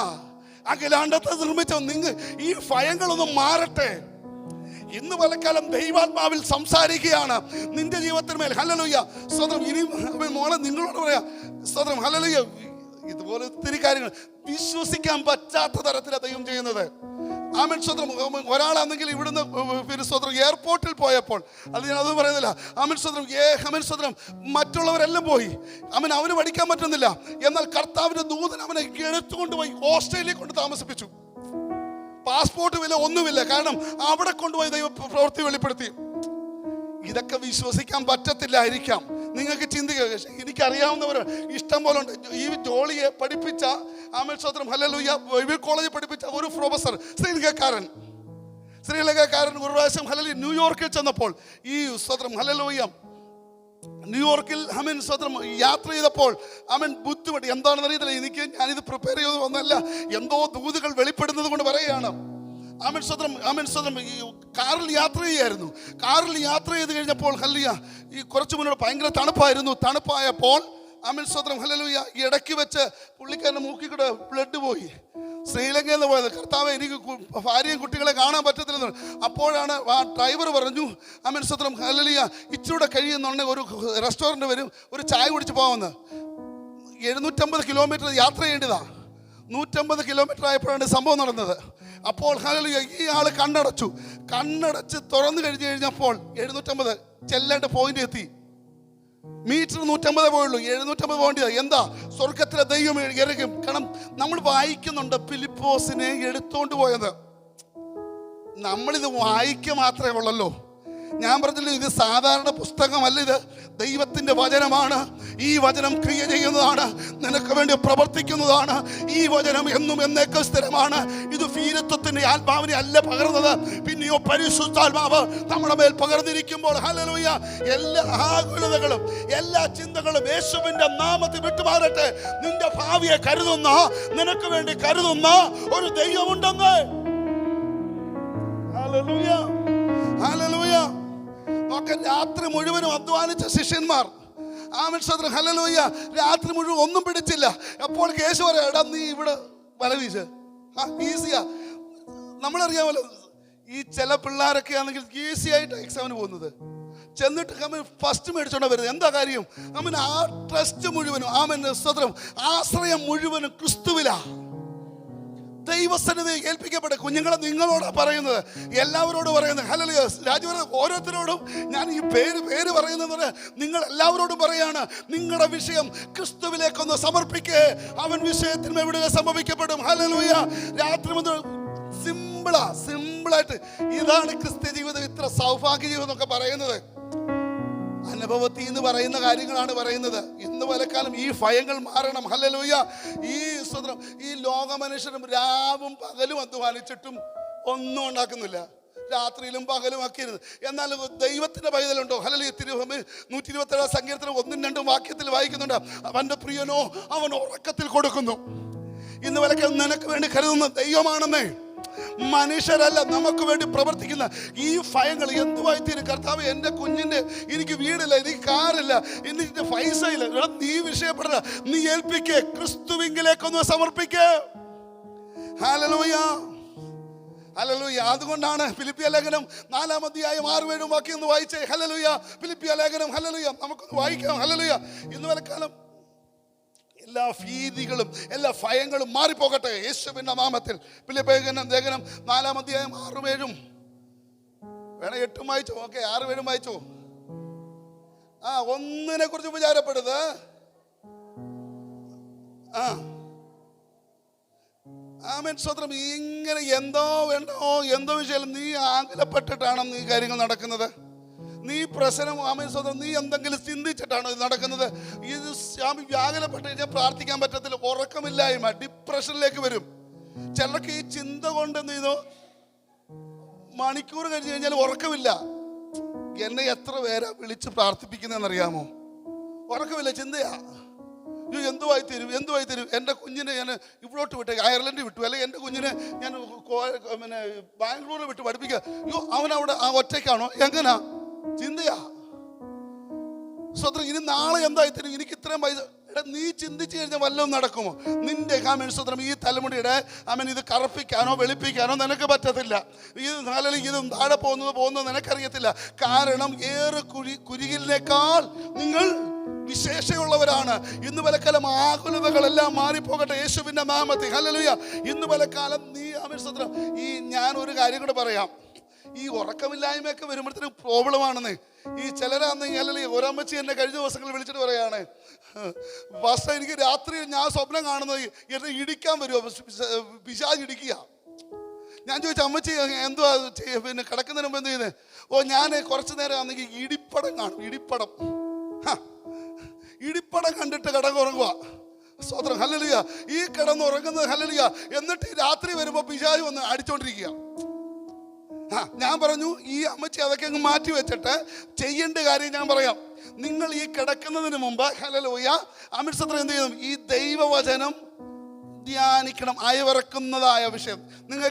അഖിലാണ്ടത്തെ നിർമ്മിച്ച നിങ്ങൾ ഈ ഭയങ്ങളൊന്നും മാറട്ടെ. ഇന്ന് പലക്കാലം ദൈവാത്മാവിൽ സംസാരിക്കുകയാണ് നിന്റെ ജീവിതത്തിന്മേൽ. ഹല്ലേലൂയ. സ്വതന്ത്രം. ഇനി മോളെ നിങ്ങളോട് പറയാ സ്വതന്ത്രം. ഹല്ലേലൂയ. ഇതുപോലെ ഒത്തിരി കാര്യങ്ങൾ വിശ്വസിക്കാൻ പറ്റാത്ത തരത്തിലാണ് ദൈവം ചെയ്യുന്നത്. ആമേൻ സ്വതന്ത്രം. ഒരാളാണെങ്കിൽ ഇവിടുന്ന് പിന്നെ സ്വതന്ത്രം എയർപോർട്ടിൽ പോയപ്പോൾ അത് ഞാൻ അതൊന്നും പറയുന്നില്ല. ആമേൻ സ്വതന്ത്രം. സ്വതന്ത്രം. മറ്റുള്ളവരെല്ലാം പോയി. അവന് പഠിക്കാൻ പറ്റുന്നില്ല. എന്നാൽ കർത്താവിൻ്റെ ദൂതൻ അവനെ എടുത്തുകൊണ്ടുപോയി ഓസ്ട്രേലിയയിൽ കൊണ്ട് താമസിപ്പിച്ചു. പാസ്പോർട്ടും ഇല്ല, ഒന്നുമില്ല. കാരണം അവിടെ കൊണ്ടുപോയി ദൈവ പ്രവൃത്തി വെളിപ്പെടുത്തി. ഇതൊക്കെ വിശ്വസിക്കാൻ പറ്റത്തില്ലായിരിക്കാം, നിങ്ങൾക്ക് ചിന്തിക്കുക. എനിക്കറിയാവുന്നവർ ഇഷ്ടം പോലെ ഉണ്ട്. ഈ ജോളിയെ പഠിപ്പിച്ച ആമേശ്വരം ഹല്ലേലൂയ ബൈബിൾ കോളേജിൽ പഠിപ്പിച്ച ഒരു പ്രൊഫസർ ശ്രീലങ്കക്കാരൻ ഒരു പ്രാവശ്യം ഹല്ലേലൂയ ന്യൂയോർക്കിൽ ചെന്നപ്പോൾ ഈ സ്വത്രം ഹല്ലേലൂയ ന്യൂയോർക്കിൽ സ്വത്രം യാത്ര ചെയ്തപ്പോൾ ബുദ്ധിമുട്ട് എന്താണെന്ന് അറിയത്തില്ല. ഞാനിത് പ്രിപ്പയർ ചെയ്ത് വന്നല്ല, എന്തോ ദൂതുകൾ വെളിപ്പെടുന്നത് കൊണ്ട് പറയുകയാണ്. സ്വത്രം ഈ കാറിൽ യാത്ര ചെയ്യായിരുന്നു. കാറിൽ യാത്ര ചെയ്ത് കഴിഞ്ഞപ്പോൾ ഹല്ലേലൂയ ഈ കുറച്ച് മുന്നോട്ട് ഭയങ്കര തണുപ്പായിരുന്നു. തണുപ്പായപ്പോൾ സ്വത്രം ഹല്ലേലൂയ ഇടയ്ക്ക് വെച്ച് പുള്ളിക്കാരൻ്റെ മൂക്കിൽ കൂടെ ബ്ലഡ് പോയി. ശ്രീലങ്കയിൽ നിന്ന് പോയത്. കർത്താവെ, എനിക്ക് ഭാര്യയും കുട്ടികളെ കാണാൻ പറ്റത്തില്ലെന്ന്. അപ്പോഴാണ് ആ ഡ്രൈവർ പറഞ്ഞു, സ്വത്രം ഹല്ലേലൂയ ഇച്ചിരൂടെ കഴിയുന്നുണ്ടെങ്കിൽ ഒരു റെസ്റ്റോറൻറ്റ് വരും, ഒരു ചായ കുടിച്ച് പോകാമെന്ന്. 750 കിലോമീറ്റർ യാത്ര ചെയ്യേണ്ടതാണ്. 150 കിലോമീറ്റർ ആയപ്പോഴാണ് സംഭവം നടന്നത്. അപ്പോൾ ഹല്ലേലൂയ ഈ ആൾ കണ്ണടച്ച് തുറന്നു കഴിഞ്ഞപ്പോൾ 750 ചെല്ലേണ്ട പോയിന്റ് എത്തി. മീറ്റർ 150 പോയുള്ളൂ, 750 പോകേണ്ടത്. എന്താ? സ്വർഗത്തിലെ ദൈവം ഇറങ്ങും. കാരണം നമ്മൾ വായിക്കുന്നുണ്ട് ഫിലിപ്പോസിനെ എടുത്തോണ്ട് പോയത്. നമ്മളിത് വായിക്കുക മാത്രമേ ഉള്ളല്ലോ. ഞാൻ പറഞ്ഞല്ലോ, ഇത് സാധാരണ പുസ്തകമല്ല, ഇത് ദൈവത്തിൻ്റെ വചനമാണ്. ഈ വചനം ക്രിയ ചെയ്യുന്നതാണ്, നിനക്ക് വേണ്ടി പ്രവർത്തിക്കുന്നതാണ്. ഈ വചനം എന്നും എന്നേക്കും സ്ഥിരമാണ്. ഇത് വീരത്വത്തിൻ്റെ ആത്മാവിനെ അല്ല പകർന്നത്, പിന്നെയോ പരിശുദ്ധാത്മാവ് നമ്മുടെ മേൽ പകർന്നിരിക്കുമ്പോൾ ഹല്ലേലൂയ എല്ലാ ആകുലതകളും എല്ലാ ചിന്തകളും യേശുവിൻ്റെ നാമത്തിൽ വിട്ടുമാറട്ടെ. നിന്റെ ഭാവിയെ കരുതുന്ന, നിനക്ക് വേണ്ടി കരുതുന്ന ഒരു ദൈവമുണ്ടെന്ന്. Hallelujah, hallelujah. രാത്രി മുഴുവനും അധ്വാനിച്ച ശിഷ്യന്മാർ ഹല്ലേലൂയ രാത്രി മുഴുവൻ ഒന്നും പിടിച്ചില്ല. അപ്പോൾ യേശു പറയാം, എടാ നീ ഇവിടെ വല വീശ്. ഈസിയാ. നമ്മളറിയാമല്ലോ, ഈ ചില പിള്ളേരൊക്കെ ആണെങ്കിൽ ഈസി ആയിട്ട് എക്സാമിന് പോകുന്നത്. ചെന്നിട്ട് ഫസ്റ്റ് മേടിച്ചോണ്ടാ വരുന്നത്. എന്താ കാര്യം? ആ ട്രസ്റ്റ് മുഴുവനും ആശ്രയം മുഴുവനും ക്രിസ്തുവിലാ. ദൈവസന്നിധി ഏൽപ്പിക്കപ്പെട്ട കുഞ്ഞുങ്ങളെ നിങ്ങളോടാ പറയുന്നത്, എല്ലാവരോടും പറയുന്നത്. ഹല്ലേലൂയ. രാജുവരെ ഓരോരുത്തരോടും ഞാൻ ഈ പേര് പറയുന്നത് നിങ്ങൾ എല്ലാവരോടും പറയാണ്, നിങ്ങളുടെ വിഷയം ക്രിസ്തുവിലേക്കൊന്ന് സമർപ്പിക്കേ, അവൻ വിഷയത്തിന് എവിടെ സംഭവിക്കപ്പെടും. ഹല്ലേലൂയ. രാത്രി മുതൽ സിമ്പിളായിട്ട് ഇതാണ് ക്രിസ്ത്യ ജീവിതം. ഇത്ര സൗഭാഗ്യ ജീവിതം എന്നൊക്കെ പറയുന്നത് അനുഭവത്തിൽ നിന്ന് പറയുന്ന കാര്യങ്ങളാണ് പറയുന്നത്. ഇന്ന് പലക്കാലം ഈ ഭയങ്ങൾ മാറണം. ഹല്ലേലൂയ. ഈ ലോക മനുഷ്യരും രാവും പകലും അധ്വാനിച്ചിട്ടും ഒന്നും ഉണ്ടാക്കുന്നില്ല. രാത്രിയിലും പകലും ആക്കിയിരുന്നത്. എന്നാൽ ദൈവത്തിന്റെ പൈതലുണ്ടോ? ഹല്ലേലൂയ. 127 സങ്കീർത്തനം 1-2 വാക്യത്തിൽ വായിക്കുന്നുണ്ട്, അവന്റെ പ്രിയനോ അവൻ ഉറക്കത്തിൽ കൊടുക്കുന്നു. ഇന്ന് പലക്കാലം നിനക്ക് വേണ്ടി കരുതുന്ന ദൈവമാണെന്നേ, മനുഷ്യരല്ല. നമുക്ക് വേണ്ടി പ്രവർത്തിക്കുന്ന ഈ ഭയങ്ങൾ എന്തുവായി തീരും? കർത്താവ്, എൻ്റെ കുഞ്ഞിൻ്റെ എനിക്ക് വീടില്ല, എനിക്ക് കാറില്ല, എനിക്ക് പൈസ ഇല്ല. നീ വിഷയപ്പെട, നീ ഏൽപ്പിക്കേ, ക്രിസ്തുവിങ്കിലേക്കൊന്ന് സമർപ്പിക്കേ. Hallelujah, hallelujah. അതുകൊണ്ടാണ് ഫിലിപ്പിയ ലേഖനം 4-ാം അധ്യായം 6-7 വാക്യം ഒന്ന് വായിച്ചേ. ഹല്ലേലൂയ. ഫിലിപ്പിയ ലേഖനം ഹല്ലേലൂയ നമുക്കൊന്ന് വായിക്കാം. ഹല്ലേലൂയ. ഇന്ന് വലക്കാലം എല്ലാ ഭീതികളും എല്ലാ ഭയങ്ങളും മാറിപ്പോകട്ടെ യേശുവിന്റെ നാമത്തിൽ. ഫിലിപ്പിയ ലേഖനം 4-ാം അധ്യായം 6-7 വേണേ 8 വായിച്ചോ. ഓക്കെ, 6-7 വായിച്ചോ. ഒന്നിനെ കുറിച്ച് വിചാരപ്പെടുന്നത്. ആമേൻ, സ്വത്രം. ഇങ്ങനെ എന്തോ വിഷയം നീ ആകുലപ്പെട്ടിട്ടാണോ നീ കാര്യങ്ങൾ നടക്കുന്നത്? നീ പ്രശ്നം സ്വന്തം നീ എന്തെങ്കിലും ചിന്തിച്ചിട്ടാണോ ഇത് നടക്കുന്നത്? ഇത് വ്യാകുലപ്പെട്ട് കഴിഞ്ഞാൽ പ്രാർത്ഥിക്കാൻ പറ്റത്തില്ല. ഉറക്കമില്ലായ്മ, ഡിപ്രഷനിലേക്ക് വരും. ചിലർക്ക് ഈ ചിന്ത കൊണ്ട് എന്ത് ചെയ്തു, മണിക്കൂർ കഴിഞ്ഞ് കഴിഞ്ഞാൽ ഉറക്കമില്ല. എന്നെ എത്ര പേരാ വിളിച്ച് പ്രാർത്ഥിപ്പിക്കുന്നതെന്നറിയാമോ? ഉറക്കമില്ല, ചിന്തയാ. എന്തുവായി തരും. എൻ്റെ കുഞ്ഞിനെ ഞാൻ ഇവിടോട്ട് വിട്ട് അയർലൻഡ് വിട്ടു, അല്ലെങ്കിൽ എൻ്റെ കുഞ്ഞിനെ ഞാൻ ബാംഗ്ലൂരിൽ വിട്ട് പഠിപ്പിക്കുക. അവനവിടെ ഒറ്റയ്ക്കാണോ? എങ്ങനാ? ചിന്തയാ. സ്വത്രം. ഇനി നാളെ എന്തായി തരും? എനിക്ക് ഇത്രയും പൈസ. നീ ചിന്തിച്ചു കഴിഞ്ഞാൽ വല്ലതും നടക്കുമോ? നിന്റെ സ്വത്രം ഈ തലമുടിയുടെ ഇത് കറുപ്പിക്കാനോ വെളുപ്പിക്കാനോ നിനക്ക് പറ്റത്തില്ല. ഇത് താഴെ പോകുന്നത് നിനക്കറിയത്തില്ല. കാരണം ഏറെ കുരുകിലിനേക്കാൾ നിങ്ങൾ വിശേഷമുള്ളവരാണ്. ഇന്ന് പലക്കാലം ആകുലതകളെല്ലാം മാറിപ്പോകട്ടെ യേശുവിന്റെ നാമത്തിൽ. ഹല്ലേലൂയ. ഇന്ന് പലക്കാലം നീ സ്വത്രം ഞാൻ ഒരു കാര്യം കൂടെ പറയാം. ഈ ഉറക്കമില്ലായ്മയൊക്കെ വരുമ്പോഴത്തേനും പ്രോബ്ലമാണെന്ന്. ഈ ചിലരാണെങ്കിൽ അല്ലെങ്കിൽ ഒരമ്മച്ചി എന്നെ കഴിഞ്ഞ ദിവസങ്ങളിൽ വിളിച്ചിട്ട് പറയാണ്, ഫസ്റ്റ് എനിക്ക് രാത്രി ഞാൻ സ്വപ്നം കാണുന്നത് എന്നെ ഇടിക്കാൻ വരുമോ, പിശാച് ഇടിക്കുക. ഞാൻ ചോദിച്ചു, അമ്മച്ചി എന്തുവാ പിന്നെ കിടക്കുന്നതിന് മുമ്പ് എന്ത് ചെയ്യുന്നത്? ഓ, ഞാൻ കുറച്ച് നേരം ആണെങ്കിൽ ഇടിപ്പടം കാണും. ഇടിപ്പടം കണ്ടിട്ട് കിടന്നുറങ്ങുക. സ്തോത്രം, ഹല്ലേലൂയ. ഈ കിടന്നുറങ്ങുന്നത് ഹല്ലേലൂയ. എന്നിട്ട് രാത്രി വരുമ്പോൾ പിശാച് വന്ന് അടിച്ചോണ്ടിരിക്കുക. ഞാൻ പറഞ്ഞു, ഈ അമ്മച്ചി അതൊക്കെ അങ്ങ് മാറ്റി വെച്ചിട്ട് ചെയ്യേണ്ട കാര്യം ഞാൻ പറയാം. നിങ്ങൾ ഈ കിടക്കുന്നതിന് മുമ്പ് ഹല്ലേലൂയ അമിത്സത്ര എന്ത് ചെയ്യണം? ഈ ദൈവവചനം ധ്യാനിക്കണം. അയവിറക്കുന്നതായ വിഷയം, നിങ്ങൾ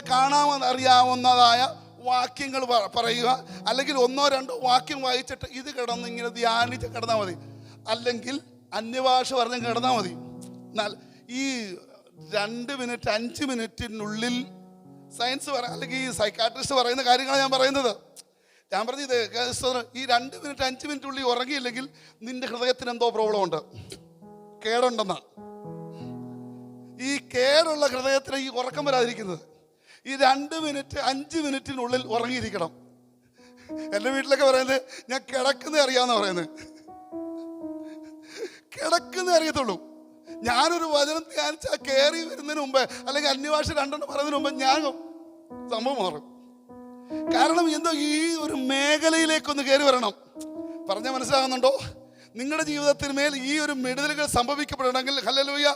അറിയാവുന്നതായ വാക്യങ്ങൾ പറയുക. അല്ലെങ്കിൽ 1-2 വാക്യം വായിച്ചിട്ട് ഇത് കിടന്ന് ഇങ്ങനെ ധ്യാനിച്ച് കിടന്നാൽ മതി. അല്ലെങ്കിൽ അന്യഭാഷ പറഞ്ഞ് കിടന്നാൽ മതി. എന്നാൽ ഈ 2 മിനിറ്റ് 5 മിനിറ്റിനുള്ളിൽ സയൻസ് അല്ലെങ്കിൽ ഈ സൈക്കാട്രിസ്റ്റ് പറയുന്ന കാര്യങ്ങളാണ് ഞാൻ പറയുന്നത്. ഞാൻ പറഞ്ഞത് ഈ 2 മിനിറ്റ് 5 മിനിറ്റിനുള്ളിൽ ഉറങ്ങിയില്ലെങ്കിൽ നിന്റെ ഹൃദയത്തിന് എന്തോ പ്രോബ്ലം ഉണ്ട്, കേടുണ്ടെന്നാണ്. ഈ കേടുള്ള ഹൃദയത്തിന് ഈ ഉറക്കം വരാതിരിക്കുന്നത് ഈ 2 മിനിറ്റ് 5 മിനിറ്റിനുള്ളിൽ ഉറങ്ങിയിരിക്കണം. എൻ്റെ വീട്ടിലൊക്കെ പറയുന്നത് ഞാൻ കിടക്കുന്നേ അറിയാമെന്ന് പറയുന്നത്. കിടക്കുന്നേ അറിയത്തുള്ളൂ. ഞാനൊരു വചനം ധ്യാനിച്ചാൽ കയറി വരുന്നതിന് മുമ്പ് അല്ലെങ്കിൽ അന്യഭാഷ 2 പറയുന്നതിന് മുമ്പ് ഞാൻ സംഭവം മാറും. കാരണം എന്തോ ഈ ഒരു മേഖലയിലേക്കൊന്ന് കയറി വരണം. പറഞ്ഞാൽ മനസ്സിലാകുന്നുണ്ടോ? നിങ്ങളുടെ ജീവിതത്തിന് മേൽ ഈ ഒരു മെഡിതലുകൾ സംഭവിക്കപ്പെടണമെങ്കിൽ ഹല്ലേലൂയ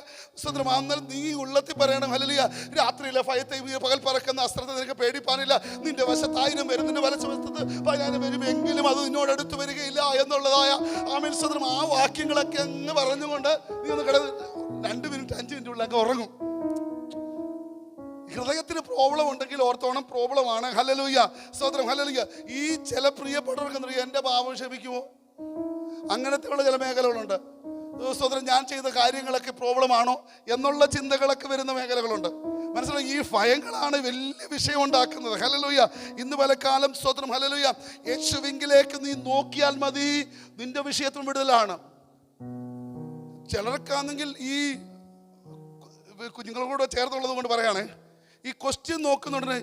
സ്വന്തം അന്നേരം നീ ഉള്ളത്തിൽ പറയണം. ഹല്ലേലൂയ. രാത്രിയിലെ ഭയത്തെ പകൽ പറക്കുന്ന അസ്ത്രത്തെ നിനക്ക് പേടിപ്പാനില്ല. നിന്റെ വശത്ത് 1000 പേരും നിന്റെ വലച്ചുവശത്ത് 10,000 പേരും എങ്കിലും അത് നിന്നോട് അടുത്ത് വരികയില്ല എന്നുള്ളതായ ആമേൻ സ്വന്തം ആ വാക്യങ്ങളൊക്കെ അങ്ങ് പറഞ്ഞുകൊണ്ട് നീ ഒന്ന് 2 മിനിറ്റ് 5 മിനിറ്റ് ഉള്ളിൽ അങ്ങ് ഉറങ്ങും. ഹൃദയത്തിന് പ്രോബ്ലം ഉണ്ടെങ്കിൽ ഓർത്തോണം, പ്രോബ്ലമാണ്. ഹല്ലേലൂയ സ്തോത്രം, ഹല്ലേലൂയ. ഈ ചില പ്രിയപ്പെട്ടവർക്ക് എൻ്റെ പാപം ക്ഷമിക്കുമോ? അങ്ങനത്തെ ഉള്ള ചില മേഖലകളുണ്ട്. സ്തോത്രം, ഞാൻ ചെയ്ത കാര്യങ്ങളൊക്കെ പ്രോബ്ലമാണോ എന്നുള്ള ചിന്തകളൊക്കെ വരുന്ന മേഖലകളുണ്ട്. മനസ്സിലായി? ഈ ഭയങ്ങളാണ് വലിയ വിഷയം ഉണ്ടാക്കുന്നത്. ഹല്ലേലൂയ. ഇന്ന് പലകാലം സ്തോത്രം, ഹല്ലേലൂയ, യേശുവിങ്കിലേക്ക് നീ നോക്കിയാൽ മതി, നിന്റെ വിഷയത്തിന് വിടുതലാണ്. ചിലർക്കാണെങ്കിൽ ഈ കുഞ്ഞുങ്ങളോട് ചേർന്നുള്ളത് കൊണ്ട് പറയാണ്, ഈ ക്വസ്റ്റ്യൻ നോക്കുന്നുടനെ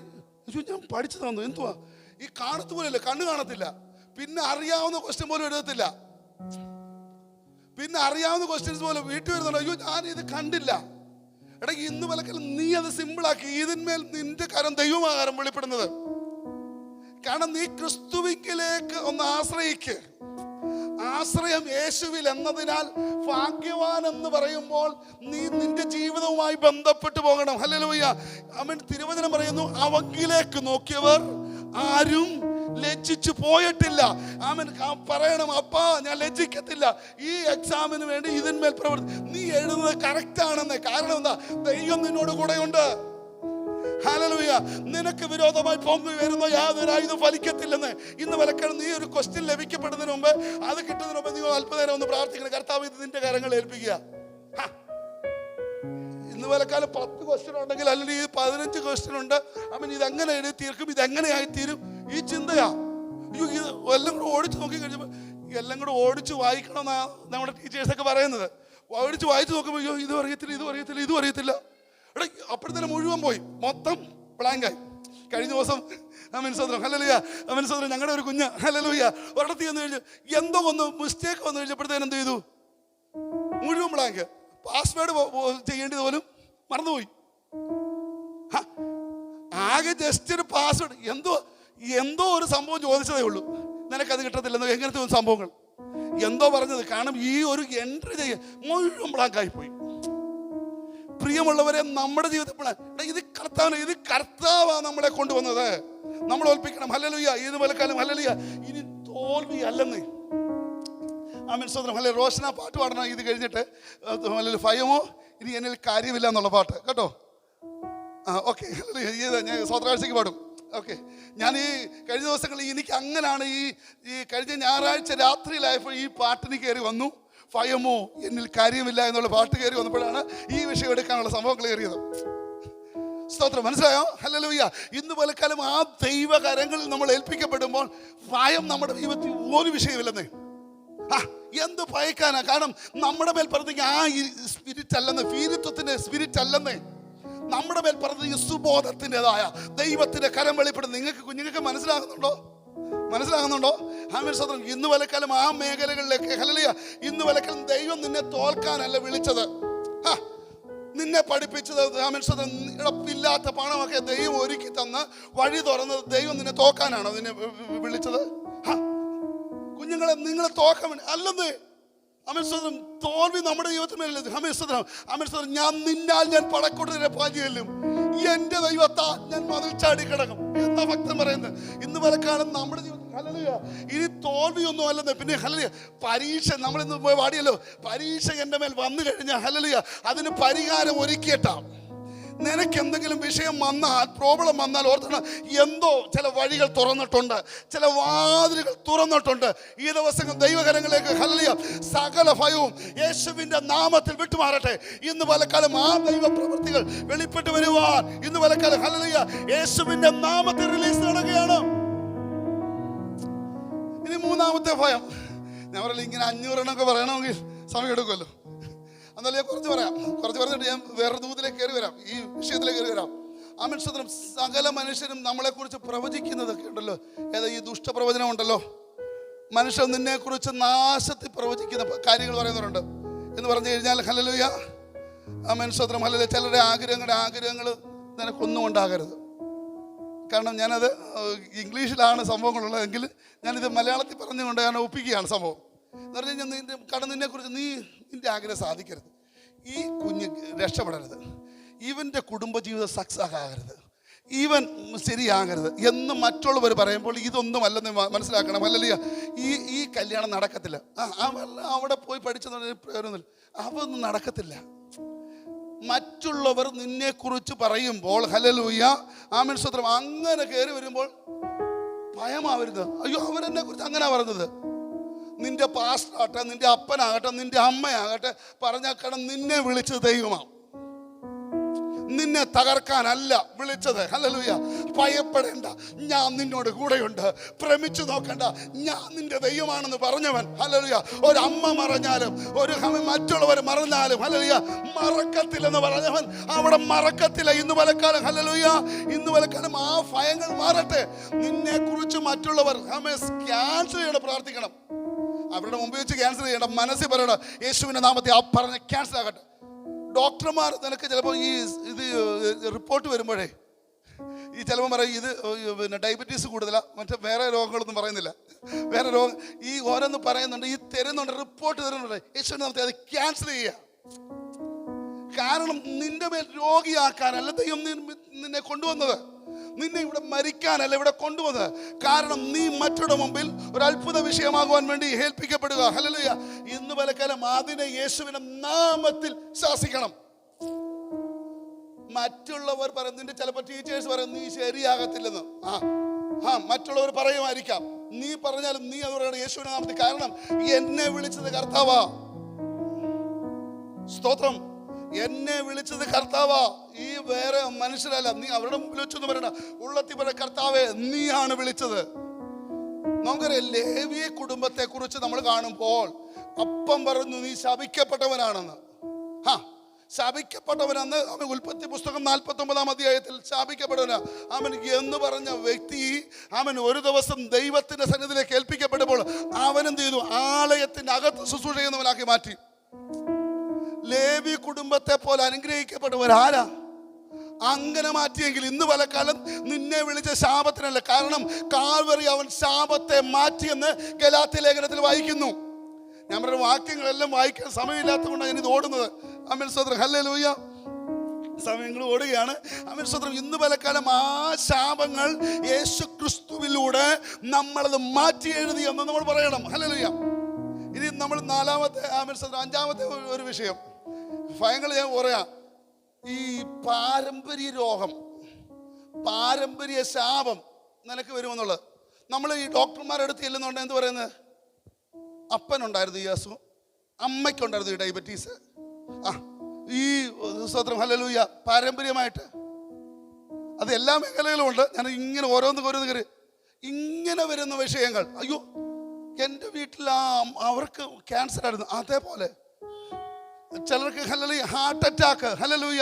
ഞാൻ പഠിച്ചു തന്നു എന്തുവാ ഈ കാണത്തു പോലെയല്ല, കണ്ണ് കാണത്തില്ല, പിന്നെ അറിയാവുന്ന ക്വസ്റ്റ്യൻ പോലും എഴുതത്തില്ല, പിന്നെ അറിയാവുന്ന ക്വസ്റ്റ്യൻസ് പോലെ വീട്ടിൽ വരുന്നുണ്ടോ, അയ്യോ ഞാൻ ഇത് കണ്ടില്ല. എടാ, ഇന്ന് പലക്കാലം നീ അത് സിമ്പിളാക്കി. ഇതിന്മേൽ നിന്റെ കരം ദൈവമാകാരം വെളിപ്പെടുന്നത്. കാരണം നീ ക്രിസ്തുവിലേക്ക് ഒന്ന് ആശ്രയിക്ക്. ആശ്രയം യേശുവിൽ എന്നതിനാൽ ഭാഗ്യവാൻ എന്ന് പറയുമ്പോൾ നീ നിന്റെ ജീവിതവുമായി ബന്ധപ്പെട്ട് പോകണം. ഹല്ലേലൂയ. ആമേൻ. തിരുവചനം പറയുന്നു, അവങ്കിലേക്ക് നോക്കിയവർ ആരും ലജ്ജിച്ചു പോയിട്ടില്ല. ആമേൻ. പറയണം, അപ്പാ ഞാൻ ലജ്ജിക്കത്തില്ല, ഈ എക്സാമിന് വേണ്ടി ഇതിന്മേൽ പ്രവർത്തി. നീ എഴുതുന്നത് കറക്റ്റ് ആണെന്ന്. കാരണം എന്താ? ദൈവം നിന്നോട് കൂടെയുണ്ട്. ഹല്ലേലൂയ. നിനക്ക് വിരോധമായി പൊങ്ങി വരുന്ന യാതൊരു ആയുധം ഫലിക്കത്തില്ലെന്ന്. ഇന്ന് പലക്കാലം നീ ഒരു ക്വസ്റ്റ്യൻ ലഭിക്കപ്പെടുന്നതിന് മുമ്പ്, അത് കിട്ടുന്നതിന് മുമ്പ് നീ അല്പനേരം ഒന്ന് പ്രാർത്ഥിക്കണം. കർത്താവ് ഇത് നിന്റെ കരങ്ങൾ ഏൽപ്പിക്കുക. ഇന്ന് പലക്കാലം 10 ക്വസ്റ്റ്യൻ ഉണ്ടെങ്കിൽ അല്ലെങ്കിൽ ഈ 15 ക്വസ്റ്റ്യൻ ഉണ്ട്. അവൻ ഇതെങ്ങനെ എഴുതി തീർക്കും, ഇതെങ്ങനെയായി തീരും, ഈ ചിന്തയാ. അയ്യോ, ഇത് എല്ലാം കൂടെ ഓടിച്ച് നോക്കി കഴിഞ്ഞപ്പോൾ എല്ലാം കൂടെ ഓടിച്ച് വായിക്കണമെന്നാ നമ്മുടെ ടീച്ചേഴ്സൊക്കെ പറയുന്നത്. ഓടിച്ച് വായിച്ച് നോക്കുമ്പോൾ അയ്യോ ഇതും അറിയത്തില്ല, ഇതും അറിയത്തില്ല, ഇതും അറിയത്തില്ല. എടാ, അപ്പോഴത്തേനും മുഴുവൻ പോയി, മൊത്തം ബ്ലാങ്കായി. കഴിഞ്ഞ ദിവസം അമീൻസോദരൻ ഹല്ലേലൂയ, അമീൻസോദരൻ ഞങ്ങളുടെ ഒരു കുഞ്ഞ് ഹല്ലേലൂയ ഒരിടത്ത് ചെന്ന് കഴിഞ്ഞ് എന്തോ ഒന്ന് മിസ്റ്റേക്ക് വന്നു കഴിഞ്ഞപ്പോഴത്തേനും എന്ത് ചെയ്തു? മുഴുവൻ ബ്ലാങ്ക്. പാസ്വേഡ് ചെയ്യേണ്ടത് പോലും മറന്നുപോയി. ആകെ ജസ്റ്റ് ഒരു പാസ്വേഡ് എന്തോ ഒരു സംഭവം ചോദിച്ചതേ ഉള്ളൂ. നിനക്കത് കിട്ടത്തില്ലെന്നോ എങ്ങനത്തെ ഒരു സംഭവങ്ങൾ എന്തോ പറഞ്ഞത്. കാരണം ഈ ഒരു എൻട്രി ചെയ്യാൻ മുഴുവൻ ബ്ലാങ്കായി പോയി. പ്രിയമുള്ളവരെ, നമ്മുടെ ജീവിതത്തിൽ ഇത് കർത്താവാ നമ്മളെ കൊണ്ടുവന്നത്. നമ്മൾ ഓൽപ്പിക്കണം. ഹല്ലേലൂയ. ഇത് പലക്കാലം ഹല്ലേലൂയ. ഇനി തോൽവി അല്ലെന്ന്. ആമേൻ സ്തോത്രം. ഹല്ലേലൂയ. റോഷന പാട്ട് പാടണം ഇത് കഴിഞ്ഞിട്ട്. ഹല്ലേലൂയ. ഭയമോ ഇനി എന്നിൽ കാര്യമില്ല എന്നുള്ള പാട്ട് കേട്ടോ. ഓക്കെ. ഞാൻ സ്വത്രാഴ്ചയ്ക്ക് പാടും. ഓക്കെ. ഞാൻ ഈ കഴിഞ്ഞ ദിവസങ്ങളിൽ എനിക്ക് അങ്ങനാണ് ഈ കഴിഞ്ഞ ഞായറാഴ്ച രാത്രിയിലായപ്പോൾ ഈ പാട്ടിന് കയറി വന്നു. ഭയമോ എന്നിൽ കാര്യമില്ല എന്നുള്ള പാട്ട് കയറി വന്നപ്പോഴാണ് ഈ വിഷയം എടുക്കാനുള്ള സംഭവങ്ങൾ കയറിയത്. സ്തോത്രം. മനസ്സിലായോ? ഹല്ലേലൂയ. ഇന്ന് പലക്കാലം ആ ദൈവകരങ്ങളിൽ നമ്മൾ ഏൽപ്പിക്കപ്പെടുമ്പോൾ ഭയം നമ്മുടെ ജീവിതത്തിൽ ഒരു വിഷയമില്ലെന്നേ. എന്ത് ഭയക്കാനാ? കാരണം നമ്മുടെ മേൽ പറഞ്ഞ ആ സ്പിരിറ്റ് അല്ലെന്ന്, ഭീരുത്വത്തിന്റെ സ്പിരിറ്റ് അല്ലെന്നേ. നമ്മുടെ മേൽ പറഞ്ഞ സുബോധത്തിൻ്റെതായ ദൈവത്തിന്റെ കരം വെളിപ്പെടുന്നു. കുഞ്ഞുങ്ങൾക്ക് മനസ്സിലാകുന്നുണ്ടോ? ആമേൻ സ്തോത്രം. ഇന്ന് പലക്കാലം ആ മേഖലകളിലേക്ക് ഹല്ലേലൂയ. ഇന്ന് പലക്കാലം ദൈവം നിന്നെ തോൽക്കാനല്ല വിളിച്ചത്. നിന്നെ പഠിപ്പിച്ചത് ഇല്ലാത്ത പണമൊക്കെ ദൈവം ഒരുക്കി തന്ന് വഴി തുറന്നത് ദൈവം നിന്നെ തോക്കാനാണോ നിന്നെ വിളിച്ചത്? കുഞ്ഞുങ്ങളെ നിങ്ങൾ തോക്കാൻ വേണ്ടി അല്ലെന്ന്. അമേശ്വരം തോൽവി നമ്മുടെ ജീവിതത്തിൽ അമേശ്വരം ഞാൻ പടക്കൂട്ടത്തിനെ പാഞ്ഞുകല്ലും, എന്റെ ദൈവത്താ ഞാൻ മതിൽ ചാടി കിടക്കും എന്നാ ഭക്തൻ പറയുന്നത്. ഇന്ന് പലക്കാലം നമ്മുടെ ജീവിതത്തിൽ ഇനി തോൽവിയൊന്നും അല്ലെന്ന്. പിന്നെ പരീക്ഷ നമ്മളിന്ന് പോയി പാടിയല്ലോ, പരീക്ഷ എൻ്റെ മേൽ വന്നു കഴിഞ്ഞാൽ അതിന് പരിഹാരം ഒരുക്കിയിട്ടാ. നിനക്ക് എന്തെങ്കിലും വിഷയം വന്നാൽ, പ്രോബ്ലം വന്നാൽ ഓർത്തണം, എന്തോ ചില വഴികൾ തുറന്നിട്ടുണ്ട്, ചില വാതിലുകൾ തുറന്നിട്ടുണ്ട്. ഈ ദിവസങ്ങൾ ദൈവകരങ്ങളിലേക്ക് സകല ഭയവും യേശുവിന്റെ നാമത്തിൽ വിട്ടുമാറട്ടെ. ഇന്ന് പലക്കാലം ആ ദൈവ പ്രവൃത്തികൾ വെളിപ്പെട്ട് വരുവാൻ ഇന്ന് പലക്കാലം യേശുവിന്റെ നാമത്തിൽ റിലീസ് നടക്കുകയാണ്. ഇനി മൂന്നാമത്തെ ഭയം, ഞാൻ പറയില്ല ഇങ്ങനെ 500 എണ്ണമൊക്കെ പറയണമെങ്കിൽ സമയം എടുക്കുമല്ലോ. എന്നാലും ഞാൻ കുറച്ച് പറഞ്ഞിട്ട് ഞാൻ വേറെ ദൂതിലേക്ക് കയറി വരാം, ഈ വിഷയത്തിലേക്ക് കയറി വരാം. ആമേൻ. സകല മനുഷ്യരും നമ്മളെക്കുറിച്ച് പ്രവചിക്കുന്നതൊക്കെ ഉണ്ടല്ലോ. ഈ ദുഷ്ടപ്രവചനം ഉണ്ടല്ലോ, മനുഷ്യൻ നിന്നെക്കുറിച്ച് നാശത്തിൽ പ്രവചിക്കുന്ന കാര്യങ്ങൾ പറയുന്നവരുണ്ട്. എന്ന് പറഞ്ഞു കഴിഞ്ഞാൽ ഹല്ലേലൂയ, ആമേൻ. ചിലരുടെ ആഗ്രഹങ്ങൾ നിനക്കൊന്നും ഉണ്ടാകരുത്. കാരണം ഞാനത് ഇംഗ്ലീഷിലാണ് സംഭവങ്ങളുള്ളതെങ്കിൽ ഞാനിത് മലയാളത്തിൽ പറഞ്ഞുകൊണ്ട് ഞാൻ ഒപ്പിക്കുകയാണ് സംഭവം. എന്ന് പറഞ്ഞു കഴിഞ്ഞാൽ നിന്നെക്കുറിച്ച് നിന്റെ ആഗ്രഹം സാധിക്കരുത്, ഈ കുഞ്ഞ് രക്ഷപ്പെടരുത്, ഇവൻ്റെ കുടുംബജീവിതം സക്സസ് ആകരുത്, ഇവൻ ശരിയാകരുത് എന്ന് മറ്റുള്ളവർ പറയുമ്പോൾ ഇതൊന്നുമല്ലെന്ന് മനസ്സിലാക്കണം. അല്ലല്ല, ഈ കല്യാണം നടക്കത്തില്ല, അവിടെ പോയി പഠിച്ചെന്ന് പ്രയോജനമില്ല, അതൊന്നും നടക്കത്തില്ല. മറ്റുള്ളവർ നിന്നെക്കുറിച്ച് പറയുമ്പോൾ ഹല്ലേലൂയ ആമേൻ സ്തോത്രം, അങ്ങനെ കയറി വരുമ്പോൾ ഭയമാവരുത്. അയ്യോ അവരെന്നെ കുറിച്ച് അങ്ങനെ പറഞ്ഞത്. നിന്റെ പാസ്റ്ററാകട്ടെ, നിന്റെ അപ്പനാകട്ടെ, നിന്റെ അമ്മയാകട്ടെ പറഞ്ഞാൽ നിന്നെ വിളിച്ചത് ദൈവമാണ്, നിന്നെ തകർക്കാനല്ല വിളിച്ചത്. ഹല്ലേലൂയ. ഭയപ്പെടേണ്ട, ഞാൻ നിന്നോട് കൂടെയുണ്ട്. ഭ്രമിച്ചു നോക്കണ്ട, ഞാൻ നിന്റെ ദൈവമാണെന്ന് പറഞ്ഞവൻ. ഹല്ലേലൂയ. ഒരമ്മ മറഞ്ഞാലും മറ്റുള്ളവർ മറഞ്ഞാലും ഹല്ലേലൂയ മറക്കത്തില്ലെന്ന് പറഞ്ഞവൻ അവിടെ മറക്കത്തില്ല. ഇന്ന് പലക്കാലം ഹല്ലേലൂയ, ഇന്ന് പലക്കാലം ആ ഭയങ്ങൾ മാറട്ടെ. നിന്നെ കുറിച്ച് മറ്റുള്ളവർ ക്യാൻസൽ ചെയ്യണം, പ്രാർത്ഥിക്കണം. അവരുടെ മുമ്പ് വെച്ച് ക്യാൻസൽ ചെയ്യണം, മനസ്സിൽ പറയണം യേശുവിന്റെ നാമത്തെ ആ പറഞ്ഞ് ക്യാൻസൽ ആകട്ടെ. ഡോക്ടർമാർ നിനക്ക് ചിലപ്പോൾ ഇത് റിപ്പോർട്ട് വരുമ്പോഴേ ചിലപ്പോൾ പറയും ഇത് പിന്നെ ഡയബറ്റീസ് കൂടുതലാണ്, മറ്റേ വേറെ രോഗങ്ങളൊന്നും പറയുന്നില്ല, വേറെ രോഗം ഓരോന്ന് പറയുന്നുണ്ട്, തരുന്നുണ്ട്, റിപ്പോർട്ട് തരുന്നുണ്ട്. യേശുവിന്റെ നാമത്തെ അത് ക്യാൻസൽ ചെയ്യുക. കാരണം നിന്റെ മേൽ രോഗിയാക്കാനല്ല ദൈവം നിന്നെ കൊണ്ടുവന്നത്, നിന്നെ ഇവിടെ മരിക്കാനല്ല ഇവിടെ കൊണ്ടുവന്നത്. കാരണം നീ മറ്റുള്ള മുമ്പിൽ ഒരു അത്ഭുത വിഷയമാകുവാൻ വേണ്ടി ഏൽപ്പിക്കപ്പെടുക. ഹല്ലേലൂയ. ഇന്ന് പലക്കാലം അതിനെ യേശുവിന്റെ നാമത്തിൽ ശാസിക്കണം. മറ്റുള്ളവർ പറയും, നിന്റെ ചിലപ്പോൾ ടീച്ചേഴ്സ് പറയും നീ ശരിയാകത്തില്ലെന്ന്. മറ്റുള്ളവർ പറയുമായിരിക്കാം, നീ പറഞ്ഞാലും നീ അത് പറയണം യേശുവിന്റെ നാമത്തിൽ. കാരണം എന്നെ വിളിച്ചത് കർത്താവാ. സ്തോത്രം. എന്നെ വിളിച്ചത് കർത്താവാ, ഈ വേറെ മനുഷ്യരല്ല. നീ അവരുടെ മുമ്പിൽ വെച്ചൊന്ന് പറയണ, ഉള്ളത്തി പറ കർത്താവേ നീയാണ് വിളിച്ചത്. നമുക്കറിയാം ലേവിയ കുടുംബത്തെ കുറിച്ച് നമ്മൾ കാണുമ്പോൾ അപ്പം പറഞ്ഞു നീ ശപിക്കപ്പെട്ടവനാണെന്ന്. ശപിക്കപ്പെട്ടവനെന്ന് അവൻ ഉൽപ്പത്തി പുസ്തകം 49-ാം അധ്യായത്തിൽ ശപിക്കപ്പെട്ടവനാ അവൻ എന്ന് പറഞ്ഞ വ്യക്തി അവൻ ഒരു ദിവസം ദൈവത്തിന്റെ സന്നിധിയിലേക്ക് ഏൽപ്പിക്കപ്പെടുമ്പോൾ അവൻ എന്ത് ചെയ്തു? ആലയത്തിന്റെ അകത്ത് ശുശ്രൂഷ ചെയ്യുന്നവനാക്കി മാറ്റി. ലേവി കുടുംബത്തെ പോലെ അനുഗ്രഹിക്കപ്പെട്ടവരാരാ? അങ്ങനെ മാറ്റിയെങ്കിൽ ഇന്ന് പലക്കാലം നിന്നെ വിളിച്ച ശാപത്തിനല്ല. കാരണം കാൽവറി അവൻ ശാപത്തെ മാറ്റിയെന്ന് ഗലാത്യ ലേഖനത്തിൽ വായിക്കുന്നു. ഞാൻ പറഞ്ഞ വാക്യങ്ങളെല്ലാം വായിക്കാൻ സമയമില്ലാത്തത് കൊണ്ടാണ് ഞാനിത് ഓടുന്നത്. ആമേൻ സ്തോത്രം. ഹല്ലേലൂയ. സമയങ്ങൾ ഓടുകയാണ്. ആമേൻ സ്തോത്രം. ഇന്ന് പലക്കാലം ആ ശാപങ്ങൾ യേശു ക്രിസ്തുവിലൂടെ നമ്മളത് മാറ്റി എഴുതി എന്ന് നമ്മൾ പറയണം. ഹല്ലേലൂയ. ഇനി നമ്മൾ നാലാമത്തെ ആമേൻ സ്തോത്രം 5-ാമത്തെ ഒരു വിഷയം ഭയങ്ങൾ ഞാൻ പറയാം. ഈ പാരമ്പര്യ രോഗം, പാരമ്പര്യ ശാപം നിനക്ക് വരുമെന്നുള്ളത്. നമ്മൾ ഈ ഡോക്ടർമാരെടുത്ത് ചെല്ലുന്നുണ്ട്, എന്ത് പറയുന്നത്? അപ്പനുണ്ടായിരുന്നു ഈ അസുഖം, അമ്മയ്ക്കുണ്ടായിരുന്നു ഈ ഡയബറ്റീസ്. ഈ സ്തോത്രം ഹല്ലേലൂയ പാരമ്പര്യമായിട്ട് അത് എല്ലാ മേഖലയിലും ഉണ്ട്. ഞാൻ ഇങ്ങനെ ഓരോന്ന് കയറി ഇങ്ങനെ വരുന്ന വിഷയങ്ങൾ. അയ്യോ എൻ്റെ വീട്ടിൽ അവർക്ക് ക്യാൻസർ ആയിരുന്നു, അതേപോലെ ചിലർക്ക് ഹല്ലേലൂയ ഹാർട്ട് അറ്റാക്ക്. ഹല്ലേലൂയ.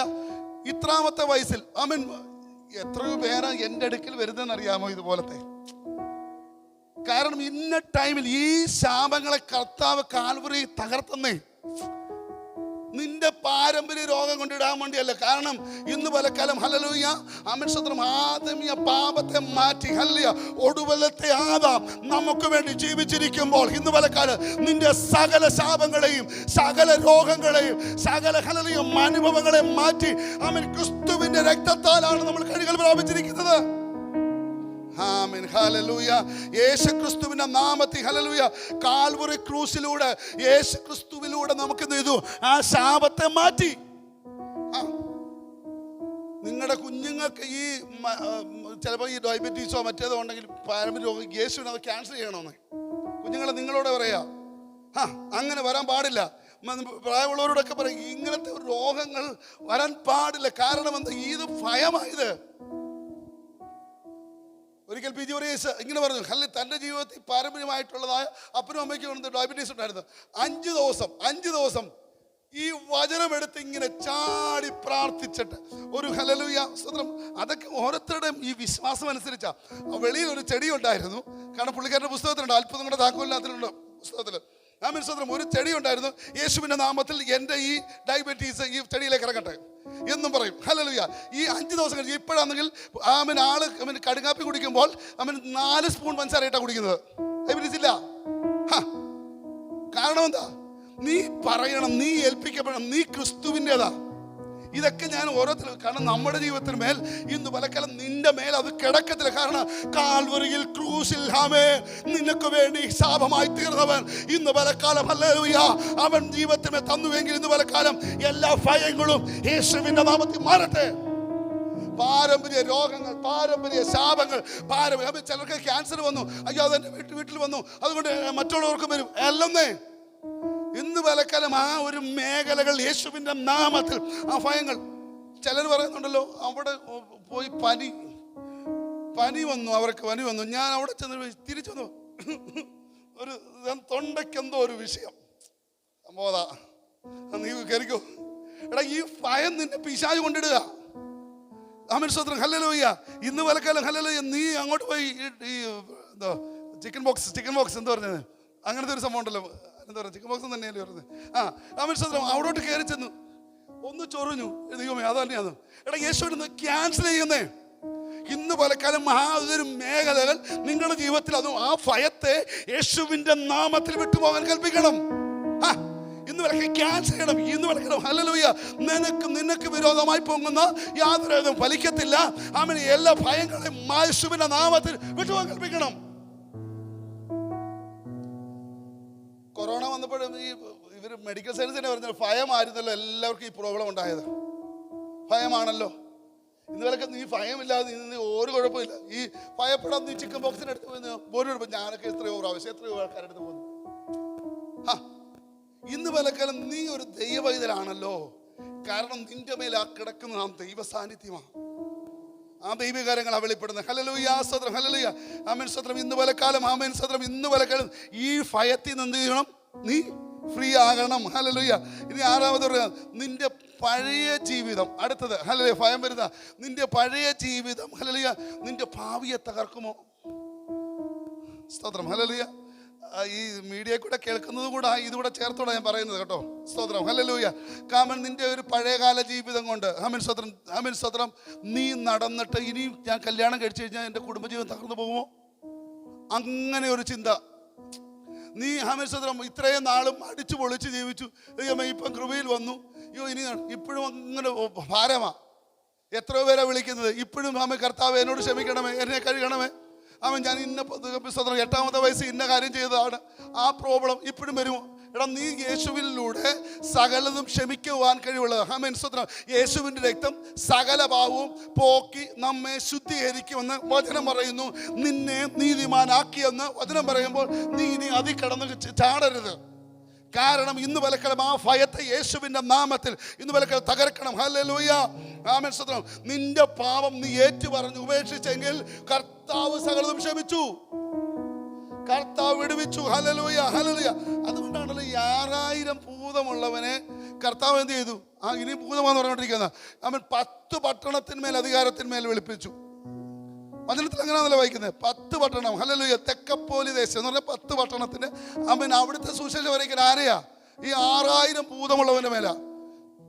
ഇത്രാമത്തെ വയസ്സിൽ ആമേൻ. എത്രയോ പേരാ എൻ്റെ അടുക്കൽ വരുന്നതെന്ന് അറിയാമോ ഇതുപോലത്തെ? കാരണം ഇന്ന ടൈമിൽ ഈ ശാപങ്ങളെ കർത്താവ് കാൽവറി തകർത്തന്നേ. നിന്റെ പാരമ്പര്യ രോഗം കൊണ്ടിടാൻ വേണ്ടിയല്ല. കാരണം ഇന്ന് പലക്കാലം ഹല്ലേലൂയ ആമേൻ സ്തോത്രം ആദമീയ പാപത്തെ മാറ്റി ഹല്ലേലൂയ ഒടുവിലത്തെ ആദാം നമുക്ക് വേണ്ടി ജീവിച്ചിരിക്കുമ്പോൾ ഇന്ന് പലക്കാലം നിന്റെ സകല ശാപങ്ങളെയും സകല രോഗങ്ങളെയും സകല ഹല്ലേലൂയ അനുഭവങ്ങളെയും മാറ്റി ആമേൻ ക്രിസ്തുവിന്റെ രക്തത്താലാണ് നമ്മൾ കഴുകൽ പ്രാപിച്ചിരിക്കുന്നത്. Amen hallelujah. യേശുക്രിസ്തുവിന്റെ നാമത്തിൽ ഹല്ലേലൂയ കാൽവറി ക്രൂസിലൂടെ യേശുക്രിസ്തുവിലൂടെ നമുക്ക് എന്ത് ചെയ്തു? ആ ശാപത്തെ മാറ്റി. നിങ്ങളുടെ കുഞ്ഞുങ്ങൾക്ക് ഈ ചിലപ്പോൾ ഈ ഡയബറ്റീസോ മറ്റേതോ ഉണ്ടെങ്കിൽ പാരമ്പര്യ രോഗം യേശുവിനെ അത് ക്യാൻസൽ ചെയ്യണമെന്ന് കുഞ്ഞുങ്ങളെ നിങ്ങളോട് പറയാ. അങ്ങനെ വരാൻ പാടില്ല. പ്രായമുള്ളവരോടൊക്കെ പറയും ഇങ്ങനത്തെ രോഗങ്ങൾ വരാൻ പാടില്ല. കാരണം എന്താ? ഇത് ഭയമായത്. ഒരിക്കൽ പി ജി ഒറീസ് ഇങ്ങനെ പറഞ്ഞു, തൻ്റെ ജീവിതത്തിൽ പാരമ്പര്യമായിട്ടുള്ളതായ അപ്പനും അമ്മയ്ക്കും ഡയബറ്റീസ് ഉണ്ടായിരുന്നു. 5 ദിവസം ഈ വചനമെടുത്ത് ഇങ്ങനെ ചാടി പ്രാർത്ഥിച്ചിട്ട് ഒരു ഹല്ലേലൂയ സ്തോത്രം. അതൊക്കെ ഓരോരുത്തരുടെയും ഈ വിശ്വാസം അനുസരിച്ചാ. വെളിയിൽ ഒരു ചെടി ഉണ്ടായിരുന്നു. കാരണം പുള്ളിക്കാരുടെ പുസ്തകത്തിലുണ്ട്, അത്ഭുതങ്ങളുടെ താക്കോലിനകത്തിലുണ്ട് പുസ്തകത്തിൽ. ആമേൻ സ്തോത്രം. ഒരു ചെടി ഉണ്ടായിരുന്നു, യേശുവിൻ്റെ നാമത്തിൽ എൻ്റെ ഈ ഡയബറ്റീസ് ഈ ചെടിയിലേക്ക് ഇറങ്ങട്ടെ എന്നും പറയും. ഹല്ലേലൂയ. ഈ 5 ദിവസം കഴിഞ്ഞ് ഇപ്പോഴാണെങ്കിൽ ആമൻ ആള് കടുങ്കാപ്പി കുടിക്കുമ്പോൾ അവൻ 4 സ്പൂൺ പഞ്ചസാര ഇട്ടാ കുടിക്കുന്നത്. ഡയബറ്റീസ് ഇല്ല. കാരണം എന്താ? നീ പറയണം, നീ ഏൽപ്പിക്കപ്പെടണം, നീ ക്രിസ്തുവിൻ്റെതാ. ഇതൊക്കെ ഞാൻ ഓരോരുത്തരും, കാരണം നമ്മുടെ ജീവിതത്തിന് മേൽ ഇന്ന് പലക്കാലം നിന്റെ മേൽ അത് കിടക്കത്തില്ല. കാരണം കാൽവറിയിൽ ക്രൂസിൽ നിനക്ക് വേണ്ടി ശാപമായി തീർന്നവൻ ഇന്ന് പലക്കാലം ഹല്ലേലൂയ അവൻ ജീവിതത്തിന് തന്നുവെങ്കിൽ ഇന്ന് പലക്കാലം എല്ലാ ഭയങ്ങളും യേശുവിന്റെ നാമത്തിൽ മാറട്ടെ. പാരമ്പര്യ രോഗങ്ങൾ, പാരമ്പര്യ ശാപങ്ങൾ, ചിലർക്ക് ക്യാൻസർ വന്നു, അയ്യോ അതെൻ്റെ വീട്ടിൽ വന്നു, അതുകൊണ്ട് മറ്റുള്ളവർക്കും വരും. അല്ലെന്നേ, ഇന്ന് പലക്കാലം ആ ഒരു മേഖലകൾ യേശുവിൻ്റെ നാമത്തിൽ ആ ഭയങ്ങൾ. ചിലർ പറയുന്നുണ്ടല്ലോ അവിടെ പോയി പനി വന്നു, അവർക്ക് പനി വന്നു. ഞാൻ അവിടെ ചെന്ന് തിരിച്ചു വന്നു, ഒരു തൊണ്ടയ്ക്കെന്തോ ഒരു വിഷയം സംഭവതാ, നീ കയറിക്കോ. എടാ ഈ ഭയം നിന്നെ പിശാച് കൊണ്ടിടുക. ആമേൻ സ്തോത്രം. ഹല്ലേലൂയ. ഇന്ന് പലക്കാലം ഹല്ലേലൂയ നീ അങ്ങോട്ട് പോയി ഈ എന്തോ ചിക്കൻ ബോക്സ് എന്താ പറഞ്ഞത്, അങ്ങനത്തെ ഒരു സംഭവം ഉണ്ടല്ലോ, എന്താ പറയുക, ചിക്കൻ ബോക്സ് തന്നെയല്ലേ പറഞ്ഞത്. ആമേൻ സ്തോത്രം. അവിടോട്ട് കയറി ചെന്നു, ഒന്ന് ചൊറിഞ്ഞു. ദൈവമേ അതന്നെയാണ്. എടാ യേശുവിനെ ക്യാൻസൽ ചെയ്യുന്നേ. ഇന്ന് പലക്കാലം ഒരു മേഖലകൾ നിങ്ങളുടെ ജീവിതത്തിൽ അതും ആ ഭയത്തെ യേശുവിൻ്റെ നാമത്തിൽ വിട്ടുപോകാൻ കൽപ്പിക്കണം. ഇന്ന് വിലക്ക് ക്യാൻസൽ ചെയ്യണം. ഇന്ന് വിലക്കണം. ഹല്ലേലൂയ. നിനക്ക് വിരോധമായി പൊങ്ങുന്ന യാതൊരു ഇതും ഫലിക്കത്തില്ല. ആമേൻ. എല്ലാ ഭയങ്ങളെയും യേശുവിൻ്റെ നാമത്തിൽ വിട്ടുപോകാൻ കൽപ്പിക്കണം. കൊറോണ വന്നപ്പോഴും ഈ ഇവർ മെഡിക്കൽ സയൻസ് തന്നെ പറഞ്ഞത് ഭയമായിരുന്നല്ലോ എല്ലാവർക്കും ഈ പ്രോബ്ലം ഉണ്ടായത്. ഭയമാണല്ലോ. ഇന്ന് വിലക്ക് നീ ഭയമില്ലാതെ നീ ഒരു കുഴപ്പമില്ല. ഈ ഭയപ്പെടാൻ നീ ചിക്കൻ ബോക്സിന് അടുത്ത് പോയി ഒരു കുഴപ്പം. ഞാനൊക്കെ എത്രയോ ആൾക്കാരെടുത്ത് പോകുന്നു. ഇന്ന് പലക്കാലം നീ ഒരു ദൈവവൈതലാണല്ലോ. കാരണം നിന്റെ മേൽ ആ കിടക്കുന്ന ആ ദൈവ സാന്നിധ്യമാണ്. ആ ദൈവകാര്യങ്ങൾ വെളിപ്പെടുന്നത്. ഹല്ലേലൂയ സ്തോത്രം. ഹല്ലേലൂയ. ആമേൻ സ്തോത്രം. ഇന്ന് പലക്കാലം ആമേൻ സ്തോത്രം. ഇന്ന് പലക്കാലം ഈ ഭയത്തിൽ നിന്ന് എന്ത് ചെയ്യണം? നീ ഫ്രീ ആകണം. ഹല്ലേലൂയ. ഇനി 6ാമത് പറയുക, നിന്റെ പഴയ ജീവിതം. അടുത്തത് ഹല്ലേലൂയ. ഭയം വരുന്ന നിന്റെ പഴയ ജീവിതം ഹല്ലേലൂയ നിന്റെ ഭാവിയെ തകർക്കുമോ? സ്തോത്രം. ഹല്ലേലൂയ. ഈ മീഡിയ കൂടെ കേൾക്കുന്നത് കൂടെ ഇതുകൂടെ ചേർത്തോടെ ഞാൻ പറയുന്നത് കേട്ടോ. സ്തോത്രം. ഹല്ലേലൂയ. കാരണം നിന്റെ ഒരു പഴയകാല ജീവിതം കൊണ്ട് ആമേൻ സ്തോത്രം. ആമേൻ സ്തോത്രം. നീ നടന്നിട്ട് ഇനി ഞാൻ കല്യാണം കഴിച്ചു കഴിഞ്ഞാൽ എൻ്റെ കുടുംബജീവൻ തകർന്നു പോകുമോ? അങ്ങനെ ഒരു ചിന്ത. നീ ആമേൻ സ്തോത്രം ഇത്രയും നാളും അടിച്ചു പൊളിച്ച് ജീവിച്ചു. ഇപ്പം കൃപയിൽ വന്നു. ഇനി ഇപ്പോഴും അങ്ങനെ ഭാരമാ. എത്രയോ പേരെ വിളിക്കുന്നത് ഇപ്പോഴും. ആമേ കർത്താവ് എന്നോട് ക്ഷമിക്കണമേ, എന്നെ കഴുകണമേ. അവൻ ഞാൻ ഇന്ന 8ാമത്തെ വയസ്സ് ഇന്ന കാര്യം ചെയ്തതാണ്. ആ പ്രോബ്ലം ഇപ്പോഴും വരുമോ? എടാ നീ യേശുവിലൂടെ സകലതും ക്ഷമിക്കുവാൻ കഴിവുള്ളത്. ആമേൻ സ്തോത്രം. യേശുവിൻ്റെ രക്തം സകല പാപവും പോക്കി നമ്മെ ശുദ്ധീകരിക്കുമെന്ന് വചനം പറയുന്നു. നിന്നെ നീതിമാനാക്കിയെന്ന് വചനം പറയുമ്പോൾ നീ ഇനി അതിൽ കടന്ന് ചാടരുത്. കാരണം ഇന്ന് പലക്കാലം ആ ഭയത്തെ യേശുവിൻ്റെ നാമത്തിൽ ഇന്ന് പലക്കാലം തകർക്കണം. ഹല്ലേലൂയ. ആമേൻ സ്തോത്രം. നിന്റെ പാപം നീ ഏറ്റുപറഞ്ഞ് ഉപേക്ഷിച്ചെങ്കിൽ കർത്താവ് സകലതും ക്ഷമിച്ചു, കർത്താവ് വിടുവിച്ചു. ഹല്ലേലൂയ. ഹല്ലേലൂയ. അതുകൊണ്ടാണല്ലോ 6000 ഭൂതമുള്ളവനെ കർത്താവ് എന്ത് ചെയ്തു? ഇനി ഭൂതമാണെന്ന് പറഞ്ഞുകൊണ്ടിരിക്കുന്നത്. അവൻ 10 പട്ടണത്തിന്മേൽ അധികാരത്തിന്മേൽ വെളുപ്പിച്ചു. വചനത്തിൽ അങ്ങനെയാണല്ലോ വായിക്കുന്നത്. 10 പട്ടണം. ഹല്ലേലൂയ. തെക്കപ്പോലി ദേശം എന്ന് പറഞ്ഞാൽ 10 പട്ടണത്തിന് അവൻ അവിടുത്തെ സുശേഷം വരയ്ക്കാൻ ആരെയാ? ഈ 6000 ഭൂതമുള്ളവൻ്റെ മേല.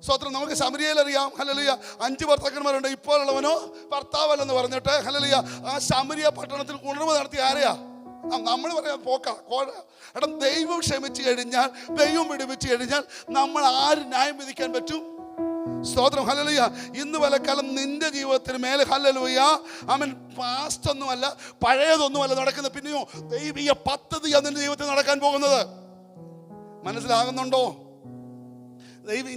സ്വത്രം നമുക്ക് ശമരിയയിൽ അറിയാം. ഹല്ലേലൂയ, 5 ഭർത്താക്കന്മാരുണ്ട്, ഇപ്പോഴുള്ളവനോ ഭർത്താവല്ലെന്ന് പറഞ്ഞിട്ട് ഹല്ലേലൂയ ആ ശമരിയ പട്ടണത്തിൽ ഉണർവ് നടത്തിയ ആരെയാ? നമ്മൾ പറയാം എടാ, ദൈവം ക്ഷമിച്ചു കഴിഞ്ഞാൽ, ദൈവം വിടുവിച്ചു കഴിഞ്ഞാൽ നമ്മൾ ആര് ന്യായം വിധിക്കാൻ പറ്റും? സ്തോത്രം. ഹല്ലേലൂയ. ഇന്ന് പലക്കാലം നിന്റെ ജീവിതത്തിന് മേലെ ഹല്ലേലൂയ അവൻ പാസ്റ്റ് ഒന്നുമല്ല, പഴയതൊന്നുമല്ല നടക്കുന്നത്, പിന്നെയോ ദൈവീയ പദ്ധതിയാണ് നിന്റെ ജീവിതത്തിൽ നടക്കാൻ പോകുന്നത്. മനസ്സിലാകുന്നുണ്ടോ?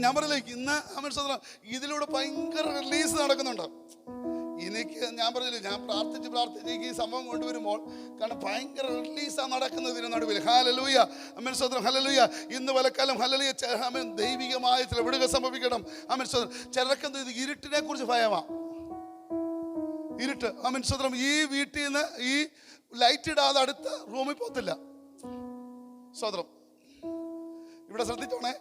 ഞാൻ പറയില്ലേ, ഇന്ന് അവൻ സ്തോത്രം ഇതിലൂടെ ഭയങ്കര റിലീസ് നടക്കുന്നുണ്ട്. എനിക്ക് ഞാൻ പറഞ്ഞില്ലേ, ഞാൻ പ്രാർത്ഥിച്ച് ഈ സംഭവം കൊണ്ടുവരുമ്പോൾ കാരണം ഭയങ്കര റിലീസാണ് നടക്കുന്നത് ഇതിന് നടുവിൽ. ഹല്ലേലൂയ. ആമേൻ സ്തോത്രം. ഹല്ലേലൂയ. ഇന്ന് പലക്കാലം ഹല്ലേലൂയ ആമേൻ ദൈവികമായ ചില വിടുതൽ സംഭവിക്കണം. ആമേൻ സ്തോത്രം. ചിലർക്ക് ഇത് ഇരുട്ടിനെ കുറിച്ച് ഭയമാണ്. ഇരുട്ട്. ആമേൻ സ്തോത്രം. ഈ വീട്ടിൽ നിന്ന് ഈ ലൈറ്റ് ഇടാതെ അടുത്ത റൂമിൽ പോകത്തില്ല. സ്തോത്രം. ഇവിടെ ശ്രദ്ധിച്ചോണേ,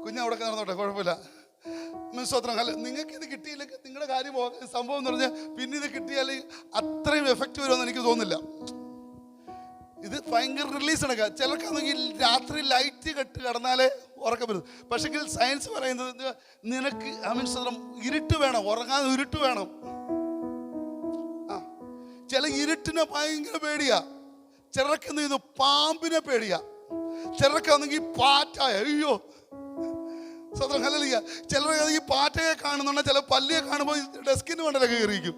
കുഞ്ഞവിടെ നടന്നോട്ടെ, കുഴപ്പമില്ല. സ്തോത്രം. നിങ്ങൾക്ക് ഇത് കിട്ടിയില്ലെങ്കിൽ നിങ്ങളുടെ കാര്യം സംഭവം എന്ന് പറഞ്ഞാൽ പിന്നെ ഇത് കിട്ടിയാൽ അത്രയും എഫക്റ്റ് വരുമെന്ന് എനിക്ക് തോന്നുന്നില്ല. ഇത് ഭയങ്കര റിലീസ് എടുക്കുക. ചിലർക്കാണെങ്കിൽ രാത്രി ലൈറ്റ് കെട്ട് കിടന്നാലേ ഉറക്കം വരും. പക്ഷെങ്കിൽ സയൻസ് പറയുന്നത് നിനക്ക് സ്തോത്രം ഇരുട്ട് വേണം, ഉറങ്ങാൻ ഇരുട്ട് വേണം. ചില ഇരുട്ടിനെ ഭയങ്കര പേടിയാ. ചിലർക്ക് എന്ത് ചെയ്യുന്നു, പാമ്പിനെ പേടിയാ. ചിലർക്കാണെങ്കിൽ പാറ്റായ അയ്യോ സ്വതന്ത്രം. ഹല്ലേലൂയ. ചിലർ ഈ പാറ്റയെ കാണുന്നുണ്ട്, ചില പല്ലിയെ കാണുമ്പോൾ ഡെസ്കിന് വേണ്ടതൊക്കെ കയറിയിരിക്കും.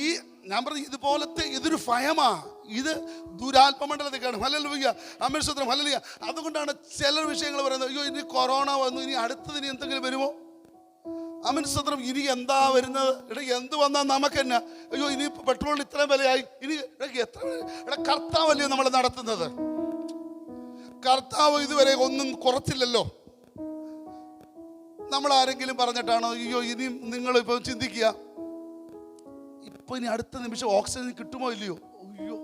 ഈ ഞാൻ പറഞ്ഞു ഇതുപോലത്തെ ഇതൊരു ഭയമാ, ഇത് ദുരാത്മമണ്ഡലത്തിൽ കാണും. ഹല്ലേലൂയ. ആമേൻ സ്തോത്രം. ഹല്ലേലൂയ. അതുകൊണ്ടാണ് ചില വിഷയങ്ങൾ പറയുന്നത്, അയ്യോ ഇനി കൊറോണ വന്നു, ഇനി അടുത്തത് ഇനി എന്തെങ്കിലും വരുമോ? ആമേൻ സ്തോത്രം. ഇനി എന്താ വരുന്നത്? എന്ത് വന്നാൽ നമുക്ക് തന്നെ അയ്യോ ഇനി പെട്രോളിന് ഇത്രയും വിലയായി, ഇനി എത്ര കർത്താവല്ലയോ നമ്മൾ നടത്തുന്നത്. കർത്താവ് ഇതുവരെ ഒന്നും കുറച്ചില്ലല്ലോ. നമ്മൾ ആരെങ്കിലും പറഞ്ഞിട്ടാണോ? അയ്യോ ഇനി നിങ്ങളിപ്പോൾ ചിന്തിക്കുക, ഇപ്പൊ ഇനി അടുത്ത നിമിഷം ഓക്സിജൻ കിട്ടുമോ ഇല്ലയോ? അയ്യോ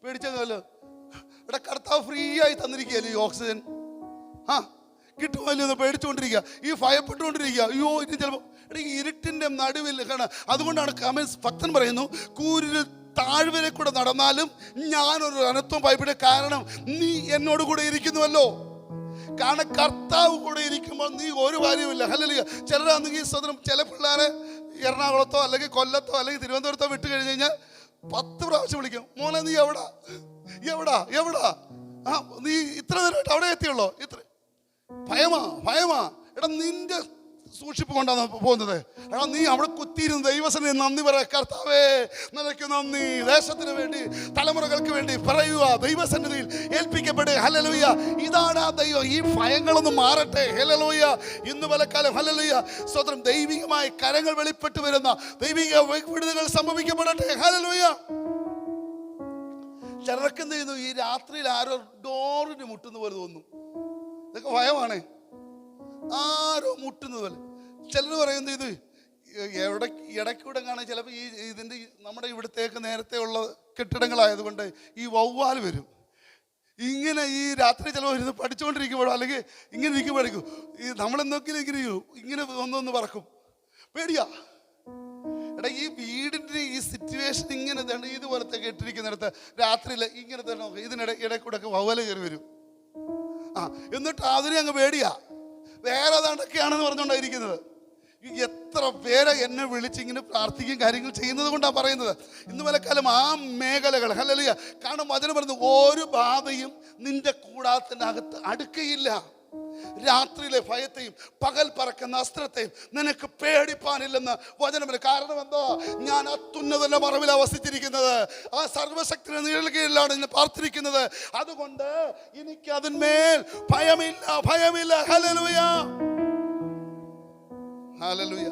പേടിച്ചല്ലോ. കർത്താവ് ഫ്രീ ആയി തന്നിരിക്കുകയല്ലേ ഈ ഓക്സിജൻ. കിട്ടുമോ ഇല്ലയോ എന്ന് പേടിച്ചുകൊണ്ടിരിക്കുക, ഈ ഭയപ്പെട്ടുകൊണ്ടിരിക്കുക. അയ്യോ ഇനി ചിലപ്പോൾ ഈ ഇരുട്ടിന്റെ നടുവിൽ കാണാം. അതുകൊണ്ടാണ് ഭക്തൻ പറയുന്നു, കൂരിൽ താഴ്വരെ കൂടെ നടന്നാലും ഞാനൊരു അനത്വം ഭയപ്പെടുക, കാരണം നീ എന്നോട് കൂടെ ഇരിക്കുന്നുവല്ലോ. കാരണം കർത്താവ് കൂടെ ഇരിക്കുമ്പോൾ നീ ഒരു കാര്യമില്ല. ഹല്ലേലൂയ. ചിലരാണെങ്കിൽ സ്വതന്ത്രം, ചില പിള്ളേരെ എറണാകുളത്തോ അല്ലെങ്കിൽ കൊല്ലത്തോ അല്ലെങ്കിൽ തിരുവനന്തപുരത്തോ വിട്ട് കഴിഞ്ഞ് കഴിഞ്ഞാൽ 10 പ്രാവശ്യം വിളിക്കും, മോനെ നീ എവിടാ നീ ഇത്ര നേരമായിട്ട് അവിടെ എത്തിയുള്ളോ? ഇത്ര ഭയമാ. എടാ നിന്റെ സൂക്ഷിപ്പ് കൊണ്ടാണ് പോകുന്നത്. എടാ നീ അവിടെ കുത്തിയിരുന്ന് ദൈവസനെ നന്ദി പറയാ, കർത്താവേ നിനക്ക് നന്ദി. ദേശത്തിന് വേണ്ടി, തലമുറകൾക്ക് വേണ്ടി പറയുക, ദൈവസന്നിധിയിൽ ഏൽപ്പിക്കപ്പെടുക. ഹല്ലേലൂയ. ഇതാണ് ആ ദൈവം. ഈ ഭയങ്ങളൊന്നും മാറട്ടെ. ഹല്ലേലൂയ. ഇന്ന് പലക്കാലം ഹല്ലേലൂയ സ്വതന്ത്രം ദൈവികമായ കരങ്ങൾ വെളിപ്പെട്ട് വരുന്ന ദൈവിക വിടുതലുകൾ സംഭവിക്കപ്പെടട്ടെ. ഹല്ലേലൂയ. ചിലർക്ക് എന്ത് ചെയ്യുന്നു, ഈ രാത്രിയിൽ ആരോ ഡോറിന് മുട്ടുന്ന പോലെ തോന്നുന്നു. ഇതൊക്കെ ഭയമാണ്. ആരോ മുട്ടുന്നത് പോലെ. ചിലർ പറയുന്നത് ഇത് ഇടയ്ക്കൂടെ കാണാൻ ചിലപ്പോൾ ഇതിൻ്റെ നമ്മുടെ ഇവിടത്തേക്ക് നേരത്തെ ഉള്ള കെട്ടിടങ്ങളായതുകൊണ്ട് ഈ വവ്വാൽ വരും. ഇങ്ങനെ ഈ രാത്രി ചിലപ്പോൾ ഇരുന്ന് പഠിച്ചുകൊണ്ടിരിക്കുമ്പോഴോ അല്ലെങ്കിൽ ഇങ്ങനെ ഇരിക്കുമ്പോഴേക്കും ഈ നമ്മളെന്തൊക്കെയും ഇങ്ങനെ ഒന്നൊന്ന് പറക്കും. പേടിയാ. എടാ ഈ വീടിൻ്റെ ഈ സിറ്റുവേഷൻ ഇങ്ങനെ ഇതുപോലത്തെ കെട്ടിരിക്കുന്നിടത്ത് രാത്രിയിൽ ഇങ്ങനത്തെ ഇതിനിടയ്ക്കൂടെ ഒക്കെ വവ്വാൽ കയറി വരും. എന്നിട്ട് അതിനെ അങ്ങ് പേടിയാ. വേറെ ഏതാണ്ടൊക്കെയാണെന്ന് പറഞ്ഞുകൊണ്ടായിരിക്കുന്നത്. എത്ര പേരെ എന്നെ വിളിച്ചിങ്ങനെ പ്രാർത്ഥിക്കുകയും കാര്യങ്ങൾ ചെയ്യുന്നത് കൊണ്ടാണ് പറയുന്നത്. ഇന്ന് പലക്കാലം ആ മേഖലകൾ ഹല്ലേലൂയ. കാരണം വചനം പറയുന്നത് ഒരു ബാധയും നിന്റെ കൂടാരത്തിൻ്റെ അകത്ത് അടുക്കയില്ല. രാത്രിയിലെ ഭയത്തെയും പകൽ പറക്കുന്ന അസ്ത്രത്തെയും നിനക്ക് പേടിപ്പാനില്ലെന്ന് വചനം. കാരണം എന്തോ, ഞാൻ അത്യുന്നതന്റെ മറവിൽ വസിച്ചിരിക്കുന്നത്, ആ സർവശക്തിയുടെ നിഴൽകീഴിലാണ് ഇന്ന് പാർത്തിരിക്കുന്നത്. അതുകൊണ്ട് എനിക്ക് അതിന്മേൽ ഭയമില്ല. ഹല്ലേലൂയ. ഹല്ലേലൂയ.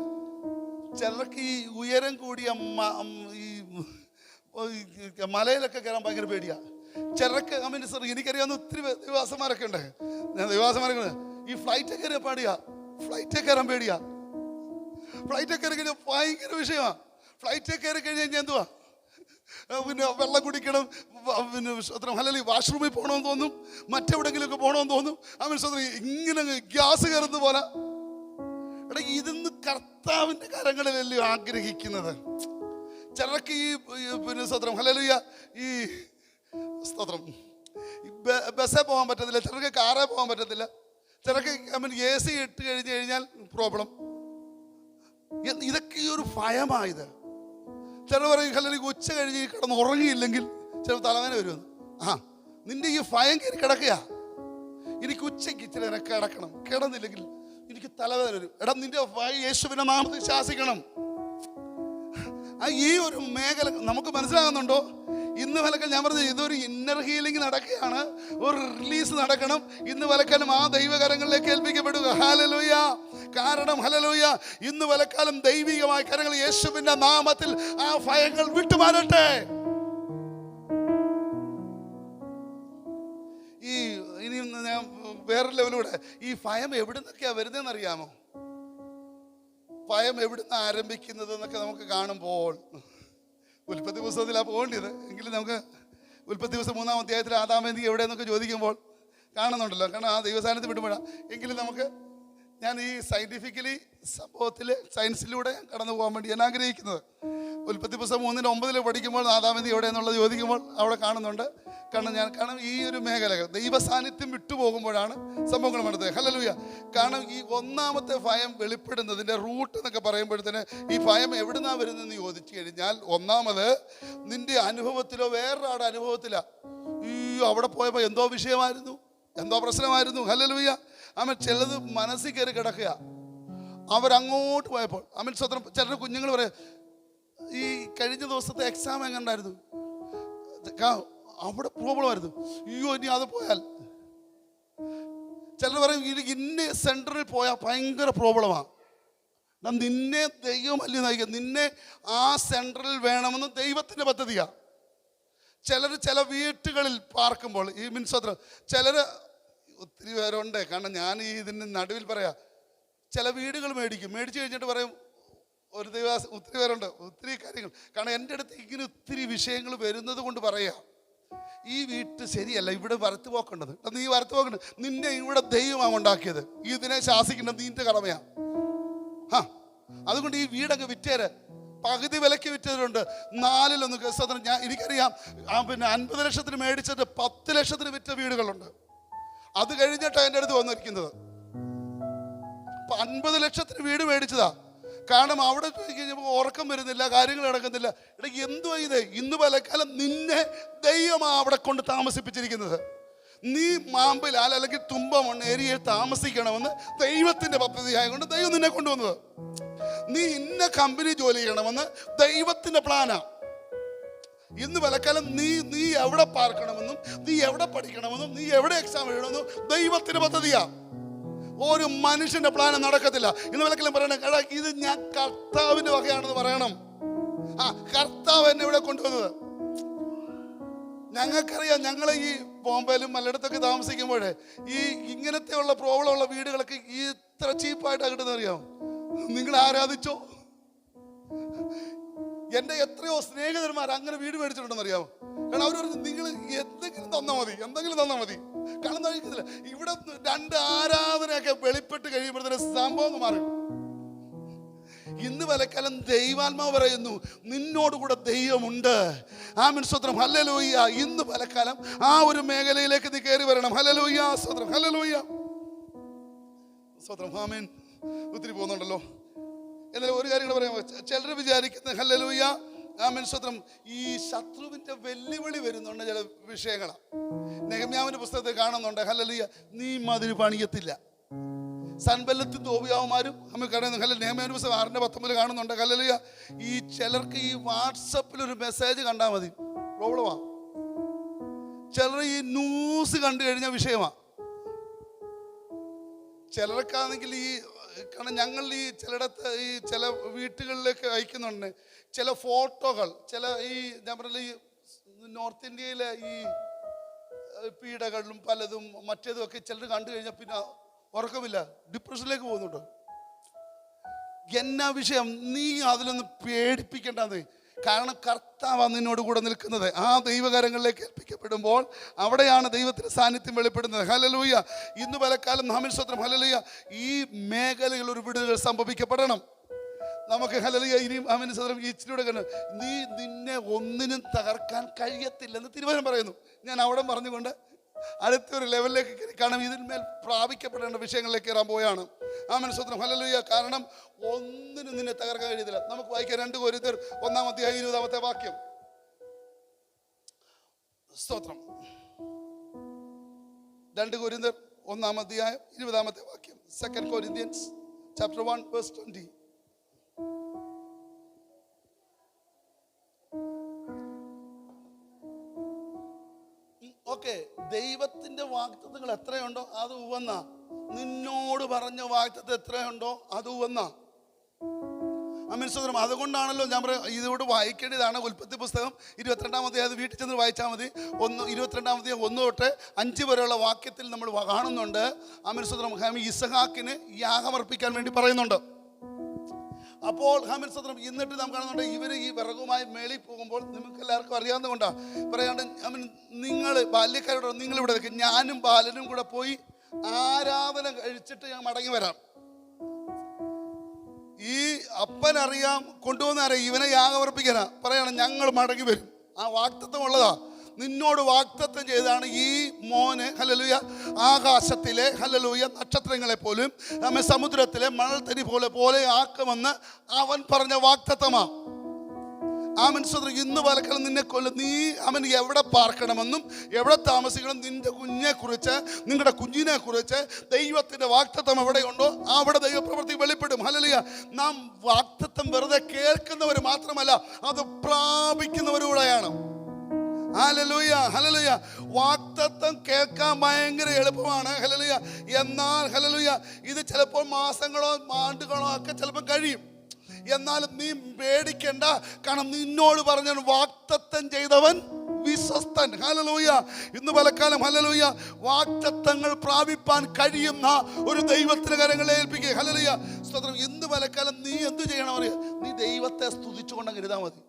ചിലർക്ക് ഈ ഉയരം കൂടിയ ഈ മലയിലൊക്കെ കയറാൻ ഭയങ്കര പേടിയാ. ചിലർക്ക് എനിക്കറിയാവുന്ന ഒത്തിരി ദിവാസന്മാരൊക്കെ ഉണ്ട്. ദിവാസന്മാരൊക്കെ ഈ ഫ്ലൈറ്റ് കയറിയ ഫ്ലൈറ്റ് കയറാൻ പേടിയാ. ഫ്ലൈറ്റ് കയറി കഴിഞ്ഞാൽ ഭയങ്കര വിഷയമാണ്. ഫ്ലൈറ്റ് കയറി കഴിഞ്ഞാൽ എന്തുവാ, പിന്നെ വെള്ളം കുടിക്കണം, പിന്നെ ഹല്ലേലൂയ വാഷ്റൂമിൽ പോകണമെന്ന് തോന്നും, മറ്റെവിടെങ്കിലുമൊക്കെ പോകണമെന്ന് തോന്നും. ഇങ്ങനെ ഗ്യാസ് കയറുന്ന പോലെ. എടാ ഇതിന്ന് കർത്താവിൻ്റെ കരങ്ങളിലല്ലേ ആഗ്രഹിക്കുന്നത്. ചിലർക്ക് ഈ പിന്നെ ഹല്ലേലൂയ ഈ ബസ്സേ പോകാൻ പറ്റത്തില്ല, ചിലർക്ക് കാറേ പോകാൻ പറ്റത്തില്ല, ചിലർക്ക് AC ഇട്ട് കഴിഞ്ഞ് കഴിഞ്ഞാൽ പ്രോബ്ലം. ഇതൊക്കെ ഈ ഒരു ഭയമായത്. ചിലർ പറയും അല്ലെങ്കിൽ ഉച്ച കഴിഞ്ഞ് കിടന്ന് ഉറങ്ങിയില്ലെങ്കിൽ ചില തലവേദന വരുമെന്ന്. നിന്റെ ഈ ഭയം കയറി കിടക്കുക. എനിക്ക് ഉച്ചയ്ക്ക് ഇച്ചിരി നേരം കിടക്കണം, കിടന്നില്ലെങ്കിൽ എനിക്ക് തലവേദന വരും. എടാ, നിന്റെ യേശുവിന്റെ നാമത്തിൽ ശാസിക്കണം. ഈ ഒരു മേഖല നമുക്ക് മനസ്സിലാകുന്നുണ്ടോ? ഇന്ന് വലക്കൽ ഞാൻ പറഞ്ഞത് ഇതൊരു ഇന്നർ ഹീലിംഗ് നടക്കുകയാണ്, ഒരു റിലീസ് നടക്കണം. ഇന്ന് വലക്കാലം ആ ദൈവകരങ്ങളിലേക്ക് ഏൽപ്പിക്കപ്പെടുക. ഹല്ലേലൂയ. കാരണം ഹല്ലേലൂയ, ഇന്ന് വലക്കാലം ദൈവികമായ കരങ്ങൾ യേശുവിന്റെ നാമത്തിൽ ആ ഭയങ്ങൾ വിട്ടുമാറട്ടെ. ഇനി ഞാൻ വേറെ ലെവലൂടെ, ഈ ഭയം എവിടുന്നൊക്കെയാ വരുന്നതെന്ന് അറിയാമോ? ഭയം എവിടുന്ന് ആരംഭിക്കുന്നത് എന്നൊക്കെ നമുക്ക് കാണുമ്പോൾ ഉൽപ്പത്തി പുസ്തകത്തിലാണ് പോകേണ്ടത്. എങ്കിലും നമുക്ക് ഉൽപ്പത്തി പുസ്തകം 3-ാം അധ്യായത്തിൽ ആദാമേന്തി എവിടെയെന്നൊക്കെ ചോദിക്കുമ്പോൾ കാണുന്നുണ്ടല്ലോ. കാരണം ആ ദൈവസാന്നിധ്യം വിട്ടുപോഴാം. എങ്കിലും നമുക്ക് ഞാൻ ഈ സയൻറ്റിഫിക്കലി സംഭവത്തിൽ സയൻസിലൂടെ കടന്നു പോകാൻ വേണ്ടി ഞാൻ ആഗ്രഹിക്കുന്നത്. ഉൽപ്പത്തി പുസ്തകം 3:9 പഠിക്കുമ്പോൾ ആദാമേന്തി എവിടെയെന്നുള്ളത് ചോദിക്കുമ്പോൾ അവിടെ കാണുന്നുണ്ട്. കാരണം ഈ ഒരു മേഖലകൾ ദൈവസാന്നിധ്യം വിട്ടുപോകുമ്പോഴാണ് സംഭവങ്ങൾ നടത്തുക. ഹല്ലേലൂയ. കാരണം ഈ ഒന്നാമത്തെ ഭയം വെളിപ്പെടുന്നതിൻ്റെ റൂട്ട് എന്നൊക്കെ പറയുമ്പോഴത്തേന് ഈ ഭയം എവിടുന്നാണ് വരുന്നതെന്ന് ചോദിച്ചു കഴിഞ്ഞാൽ, ഒന്നാമത് നിന്റെ അനുഭവത്തിലോ വേറൊരാളുടെ അനുഭവത്തിലോ, അവിടെ പോയപ്പോൾ എന്തോ വിഷയമായിരുന്നു, എന്തോ പ്രശ്നമായിരുന്നു. ഹല്ലേലൂയ. ചിലത് മനസ്സിൽ കയറി കിടക്കുക. അവരങ്ങോട്ട് പോയപ്പോൾ സ്വന്തം ചിലർ കുഞ്ഞുങ്ങൾ പറയാം, ഈ കഴിഞ്ഞ ദിവസത്തെ എക്സാം എങ്ങനെയുണ്ടായിരുന്നു, അവിടെ പ്രോബ്ലം ആയിരുന്നു, ഇനി അത് പോയാൽ. ചിലർ പറയും ഇന്ന സെൻറ്ററിൽ പോയാൽ ഭയങ്കര പ്രോബ്ലമാണ്. നിന്നെ ദൈവമല്ലേ നയിക്കുക, നിന്നെ ആ സെൻറ്ററിൽ വേണമെന്ന് ദൈവത്തിൻ്റെ പദ്ധതിയാണ്. ചിലർ ചില വീട്ടുകളിൽ പാർക്കുമ്പോൾ ചിലർ ഒത്തിരി പേരുണ്ട്. കാരണം ഞാൻ ഇതിൻ്റെ നടുവിൽ പറയാം, ചില വീടുകൾ മേടിച്ചു കഴിഞ്ഞിട്ട് പറയും ഒരു ഒത്തിരി പേരുണ്ട്, ഒത്തിരി കാര്യങ്ങൾ. കാരണം എൻ്റെ അടുത്ത് ഇങ്ങനെ ഒത്തിരി വിഷയങ്ങൾ വരുന്നത് കൊണ്ട് പറയാം, ഈ വീട്ട് ശരിയല്ല, ഇവിടെ വരത്ത് പോക്കേണ്ടത്. നീ വരത്ത് പോക്കേണ്ടത്, നിന്നെ ഇവിടെ ദൈവമാണ് ഉണ്ടാക്കിയത്, ഇതിനെ ശാസിക്കേണ്ടത് നിന്റെ കടമയാണ്. അതുകൊണ്ട് ഈ വീടങ്ങ് വിറ്റേര്. പകുതി വിലയ്ക്ക് വിറ്റവരുണ്ട്, 4-1 ഞാൻ എനിക്കറിയാം. 50 ലക്ഷത്തിന് മേടിച്ചിട്ട് 10 ലക്ഷത്തിന് വിറ്റ വീടുകളുണ്ട്. അത് കഴിഞ്ഞിട്ടാണ് എൻ്റെ അടുത്ത് വന്നിരിക്കുന്നത്. 50 ലക്ഷത്തിന് വീട് മേടിച്ചതാ. കാരണം അവിടെ കഴിഞ്ഞപ്പോൾ ഉറക്കം വരുന്നില്ല, കാര്യങ്ങൾ നടക്കുന്നില്ല. എടാ, എന്തുവാ ഇത്? ഇന്ന് പലക്കാലം നിന്നെ ദൈവമാണ് അവിടെ കൊണ്ട് താമസിപ്പിച്ചിരിക്കുന്നത്. നീ മാമ്പിലാൽ അല്ലെങ്കിൽ തുമ്പമണ്ണ് ഏരിയയിൽ താമസിക്കണമെന്ന് ദൈവത്തിൻ്റെ പദ്ധതി ആയതുകൊണ്ട് ദൈവം നിന്നെ കൊണ്ടുവന്നത്. നീ ഇന്ന കമ്പനി ജോലി ചെയ്യണമെന്ന് ദൈവത്തിൻ്റെ പ്ലാനാ. ഇന്ന് പലക്കാലം നീ എവിടെ പാർക്കണമെന്നും നീ എവിടെ പഠിക്കണമെന്നും നീ എവിടെ എക്സാം എഴുതണമെന്നും ദൈവത്തിൻ്റെ പദ്ധതിയാ. ഒരു മനുഷ്യന്റെ പ്ലാന് നടക്കത്തില്ല. ഇന്ന് വിലക്കെല്ലാം പറയണം, എടാ ഇത് ഞാൻ കർത്താവിന്റെ വകയാണെന്ന് പറയണം. കർത്താവ് എന്നെ ഇവിടെ കൊണ്ടുവന്നത്. ഞങ്ങൾക്കറിയാം, ഞങ്ങൾ ഈ ബോംബെയിലും പലയിടത്തൊക്കെ താമസിക്കുമ്പോഴേ ഈ ഇങ്ങനത്തെ ഉള്ള പ്രോബ്ലം ഉള്ള വീടുകളൊക്കെ ഇത്ര ചീപ്പായിട്ടാണ് കിട്ടുന്നത് അറിയാമോ? നിങ്ങൾ ആരാധിച്ചോ? എൻ്റെ എത്രയോ സ്നേഹിതന്മാർ അങ്ങനെ വീട് മേടിച്ചിട്ടുണ്ടെന്ന് അറിയാമോ? കാരണം അവർ പറഞ്ഞു, നിങ്ങൾ എന്തെങ്കിലും തന്നാൽ മതി. കാരണം കഴിക്കുന്നില്ല. ഇവിടെ 2 ആരാധനയൊക്കെ വെളിപ്പെട്ട് കഴിയുമ്പോഴത്തേന് സംഭവം മാറി. ഇന്ന് പലക്കാലം ദൈവാത്മാവ് പറയുന്നു, നിന്നോടുകൂടെ ദൈവമുണ്ട്. സ്തോത്രം. ഹല്ലേലൂയ. ഇന്ന് പലക്കാലം ആ ഒരു മേഖലയിലേക്ക് നീ കയറി വരണം. ഹല്ലേലൂയ. സ്തോത്രം. ഹല്ലേലൂയ. സ്തോത്രം. ആമേൻ. ഒത്തിരി പോകുന്നുണ്ടല്ലോ. എന്നാലും ഒരു കാര്യം കൂടെ പറയാമോ? ചിലർ വിചാരിക്കുന്നത് ഹല്ലേലൂയ സ്തോത്രം, ഈ ശത്രുവിൻ്റെ വെല്ലുവിളി വരുന്നുണ്ട് ചില വിഷയങ്ങളാണ്. നെഹമ്യാവിൻ്റെ പുസ്തകത്തിൽ കാണുന്നുണ്ട്, ഹല്ലേലൂയ, നീ മതിൽ പണിയത്തില്ല. സൻബല്ലത്തും തോബിയാവുമാരും നമ്മൾ കാണുന്നു. നെഹമ്യാവിൻ്റെ പുസ്തകം 6:19 കാണുന്നുണ്ട്. ഹല്ലേലൂയ. ഈ ചിലർക്ക് ഈ വാട്സപ്പിൽ ഒരു മെസ്സേജ് കണ്ടാൽ മതി, പ്രോബ്ലമാണ്. ചിലർ ഈ ന്യൂസ് കണ്ടു കഴിഞ്ഞ വിഷയമാണ്. ചിലർക്കാണെങ്കിൽ കാരണം ഞങ്ങൾ ചിലയിടത്ത് ചില വീട്ടുകളിലേക്ക് അയക്കുന്നുണ്ട് ചില ഫോട്ടോകൾ. ഞാൻ പറഞ്ഞ നോർത്ത് ഇന്ത്യയിലെ പീഡകളിലും പലതും മറ്റേതും ഒക്കെ ചിലർ കണ്ടു കഴിഞ്ഞാൽ പിന്നെ ഉറക്കമില്ല, ഡിപ്രഷനിലേക്ക് പോകുന്നുണ്ട്. എന്നാ വിഷയം? നീ അതിലൊന്നും പേടിപ്പിക്കേണ്ടത്. കാരണം കർത്താവാണ് നിന്നോട് കൂടെ നിൽക്കുന്നത്. ആ ദൈവകരങ്ങളിലേക്ക് ഏൽപ്പിക്കപ്പെടുമ്പോൾ അവിടെയാണ് ദൈവത്തിൻ്റെ സാന്നിധ്യം വെളിപ്പെടുന്നത്. ഹല്ലേലൂയ. ഇന്ന് പലക്കാലം സ്തോത്രം. ഹല്ലേലൂയ. ഈ മേഖലയിൽ ഒരു വിടുതൽ സംഭവിക്കപ്പെടണം നമുക്ക്. ഹല്ലേലൂയ. ഇനിയും സ്തോത്രം. ഇച്ചിലൂടെ നിന്നെ ഒന്നിനും തകർക്കാൻ കഴിയത്തില്ലെന്ന് തിരുവചനം പറയുന്നു. ഞാൻ അവിടെ പറഞ്ഞുകൊണ്ട് അടുത്തൊരു ലെവലിലേക്ക് കയറി. കാരണം ഇതിന്മേൽ പ്രാപിക്കപ്പെടേണ്ട വിഷയങ്ങളിലേക്ക് കയറാൻ പോയാണ്. ആമേൻ സ്തോത്രം. ഹല്ലേലൂയ. കാരണം ഒന്നിനും നിന്നെ തകർക്കാൻ കഴിയത്തില്ല. നമുക്ക് വായിക്കാം 2 കൊരിന്ത്യർ 1-ാം വാക്യം. സ്തോത്രം. 2 കൊരിന്ത്യർ 1-ാം വാക്യം. 2 Corinthians chapter 1 verse 20. ഓക്കെ, ദൈവത്തിന്റെ വാഗ്ദത്തങ്ങൾ എത്രയുണ്ടോ അത് ഉവന്ന. നിന്നോട് പറഞ്ഞ വാഗ്ദത്തം എത്രയുണ്ടോ അത് ഉവന്ന. ആമേൻ സ്തോത്രം. അതുകൊണ്ടാണല്ലോ ഞാൻ ഇതോട് വായിക്കേണ്ടതാണ്. ഉൽപ്പത്തി പുസ്തകം 22-ാം അത് വീട്ടിൽ ചെന്ന് വായിച്ചാൽ മതി. 22-ാം 1 തൊട്ട് 5 വരെയുള്ള വാക്യത്തിൽ നമ്മൾ കാണുന്നുണ്ട്. ആമേൻ സ്തോത്രം. ഇസഹാക്കിന് യാഗമർപ്പിക്കാൻ വേണ്ടി പറയുന്നുണ്ട്. അപ്പോൾ ആമേൻ സ്തോത്രം. എന്നിട്ട് നാം കാണുന്നുണ്ട് ഇവർ ഈ വിറകുമായി മേളിൽ പോകുമ്പോൾ നിങ്ങൾക്ക് എല്ലാവർക്കും അറിയാവുന്ന കൊണ്ടാണ് പറയാണ്ട്, ആമേൻ, നിങ്ങൾ ബാല്യക്കാരോട് നിങ്ങൾ ഇവിടെ നിൽക്കും, ഞാനും ബാലനും കൂടെ പോയി ആരാധന കഴിച്ചിട്ട് ഞാൻ മടങ്ങി വരാം. ഈ അപ്പനറിയാം, കൊണ്ടുവന്നറിയാം ഇവനെ യാഗമർപ്പിക്കാനാ. പറയണം ഞങ്ങൾ മടങ്ങി വരും. ആ വാഗ്ദത്തം ഉള്ളതാ. നിന്നോട് വാഗ്ദത്തം ചെയ്താണ് ഈ മോനെ ഹല്ലേലൂയ ആകാശത്തിലെ ഹല്ലേലൂയ നക്ഷത്രങ്ങളെ പോലും നമ്മെ സമുദ്രത്തിലെ മണൽത്തരി പോലെ ആക്കുമെന്ന് അവൻ പറഞ്ഞ വാഗ്ദത്തമാ. ആമേൻ സ്തോത്രം. ഇന്ന് പലക്കാലം നിന്നെ നീ അവൻ എവിടെ പാർക്കണമെന്നും എവിടെ താമസിക്കണം, നിന്റെ കുഞ്ഞെ കുറിച്ച് നിങ്ങളുടെ കുഞ്ഞിനെ കുറിച്ച് ദൈവത്തിന്റെ വാഗ്ദത്തം എവിടെയുണ്ടോ അവിടെ ദൈവപ്രവൃത്തി വെളിപ്പെടും. ഹല്ലേലൂയ. നാം വാഗ്ദത്തം വെറുതെ കേൾക്കുന്നവർ മാത്രമല്ല, അത് പ്രാപിക്കുന്നവരൂടെയാണ്. Hallelujah, hallelujah. വാഗ്ദത്തം കേൾക്കാൻ ഭയങ്കര എളുപ്പമാണ്. ഹല്ലേലൂയ. എന്നാൽ ഹല്ലേലൂയ ഇത് ചിലപ്പോൾ മാസങ്ങളോ ആണ്ടുകളോ ഒക്കെ ചിലപ്പോൾ കഴിയും. എന്നാലും നീ പേടിക്കണ്ട. കാരണം നിന്നോട് പറഞ്ഞ വാഗ്ദത്തം ചെയ്തവൻ വിശ്വസ്തൻ. ഹല്ലേലൂയ. ഇന്ന് പലക്കാലം ഹല്ലേലൂയ വാഗ്ദത്തങ്ങൾ പ്രാപിപ്പാൻ കഴിയുന്ന ഒരു ദൈവത്തിന്റെ കരങ്ങളെ ഏൽപ്പിക്കുക. ഹല്ലേലൂയ സ്തോത്രം. ഇന്ന് പലക്കാലം നീ എന്ത് ചെയ്യണം അറിയാം? നീ ദൈവത്തെ സ്തുതിച്ചുകൊണ്ട് കരുതാൻ മതി.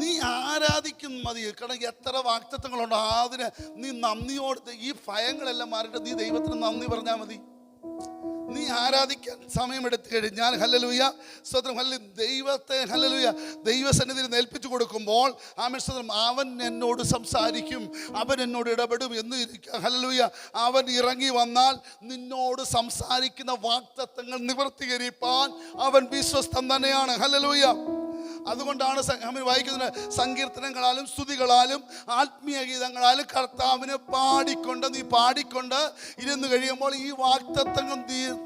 നീ ആരാധിക്കും മതി. കാരണം എത്ര വാഗ്ദത്തങ്ങളുണ്ടോ അതിന് നീ നന്ദിയോട് ഈ ഭയങ്ങളെല്ലാം മാറിയിട്ട് നീ ദൈവത്തിന് നന്ദി പറഞ്ഞാൽ മതി. നീ ആരാധിക്കാൻ സമയമെടുത്ത് കഴിഞ്ഞാൽ ഹല്ലേലൂയ സ്തോത്രം. ദൈവത്തെ ഹല്ലേലൂയ ദൈവസന്നിധിയിൽ ഏൽപ്പിച്ചു കൊടുക്കുമ്പോൾ ആമേൻ സ്തോത്രം അവൻ എന്നോട് സംസാരിക്കും, അവൻ എന്നോട് ഇടപെടും എന്ന് ഹല്ലേലൂയ. അവൻ ഇറങ്ങി വന്നാൽ നിന്നോട് സംസാരിക്കുന്ന വാഗ്ദത്തങ്ങൾ നിവർത്തീകരിപ്പാൻ അവൻ വിശ്വസ്തൻ തന്നെയാണ്. ഹല്ലേലൂയ. അതുകൊണ്ടാണ് വായിക്കുന്നത്, സങ്കീർത്തനങ്ങളാലും സ്തുതികളാലും ആത്മീയ ഗീതങ്ങളാലും കർത്താവിനെ നീ പാടിക്കൊണ്ട് ഇരുന്ന് കഴിയുമ്പോൾ ഈ വാഗ്ദത്തങ്ങൾ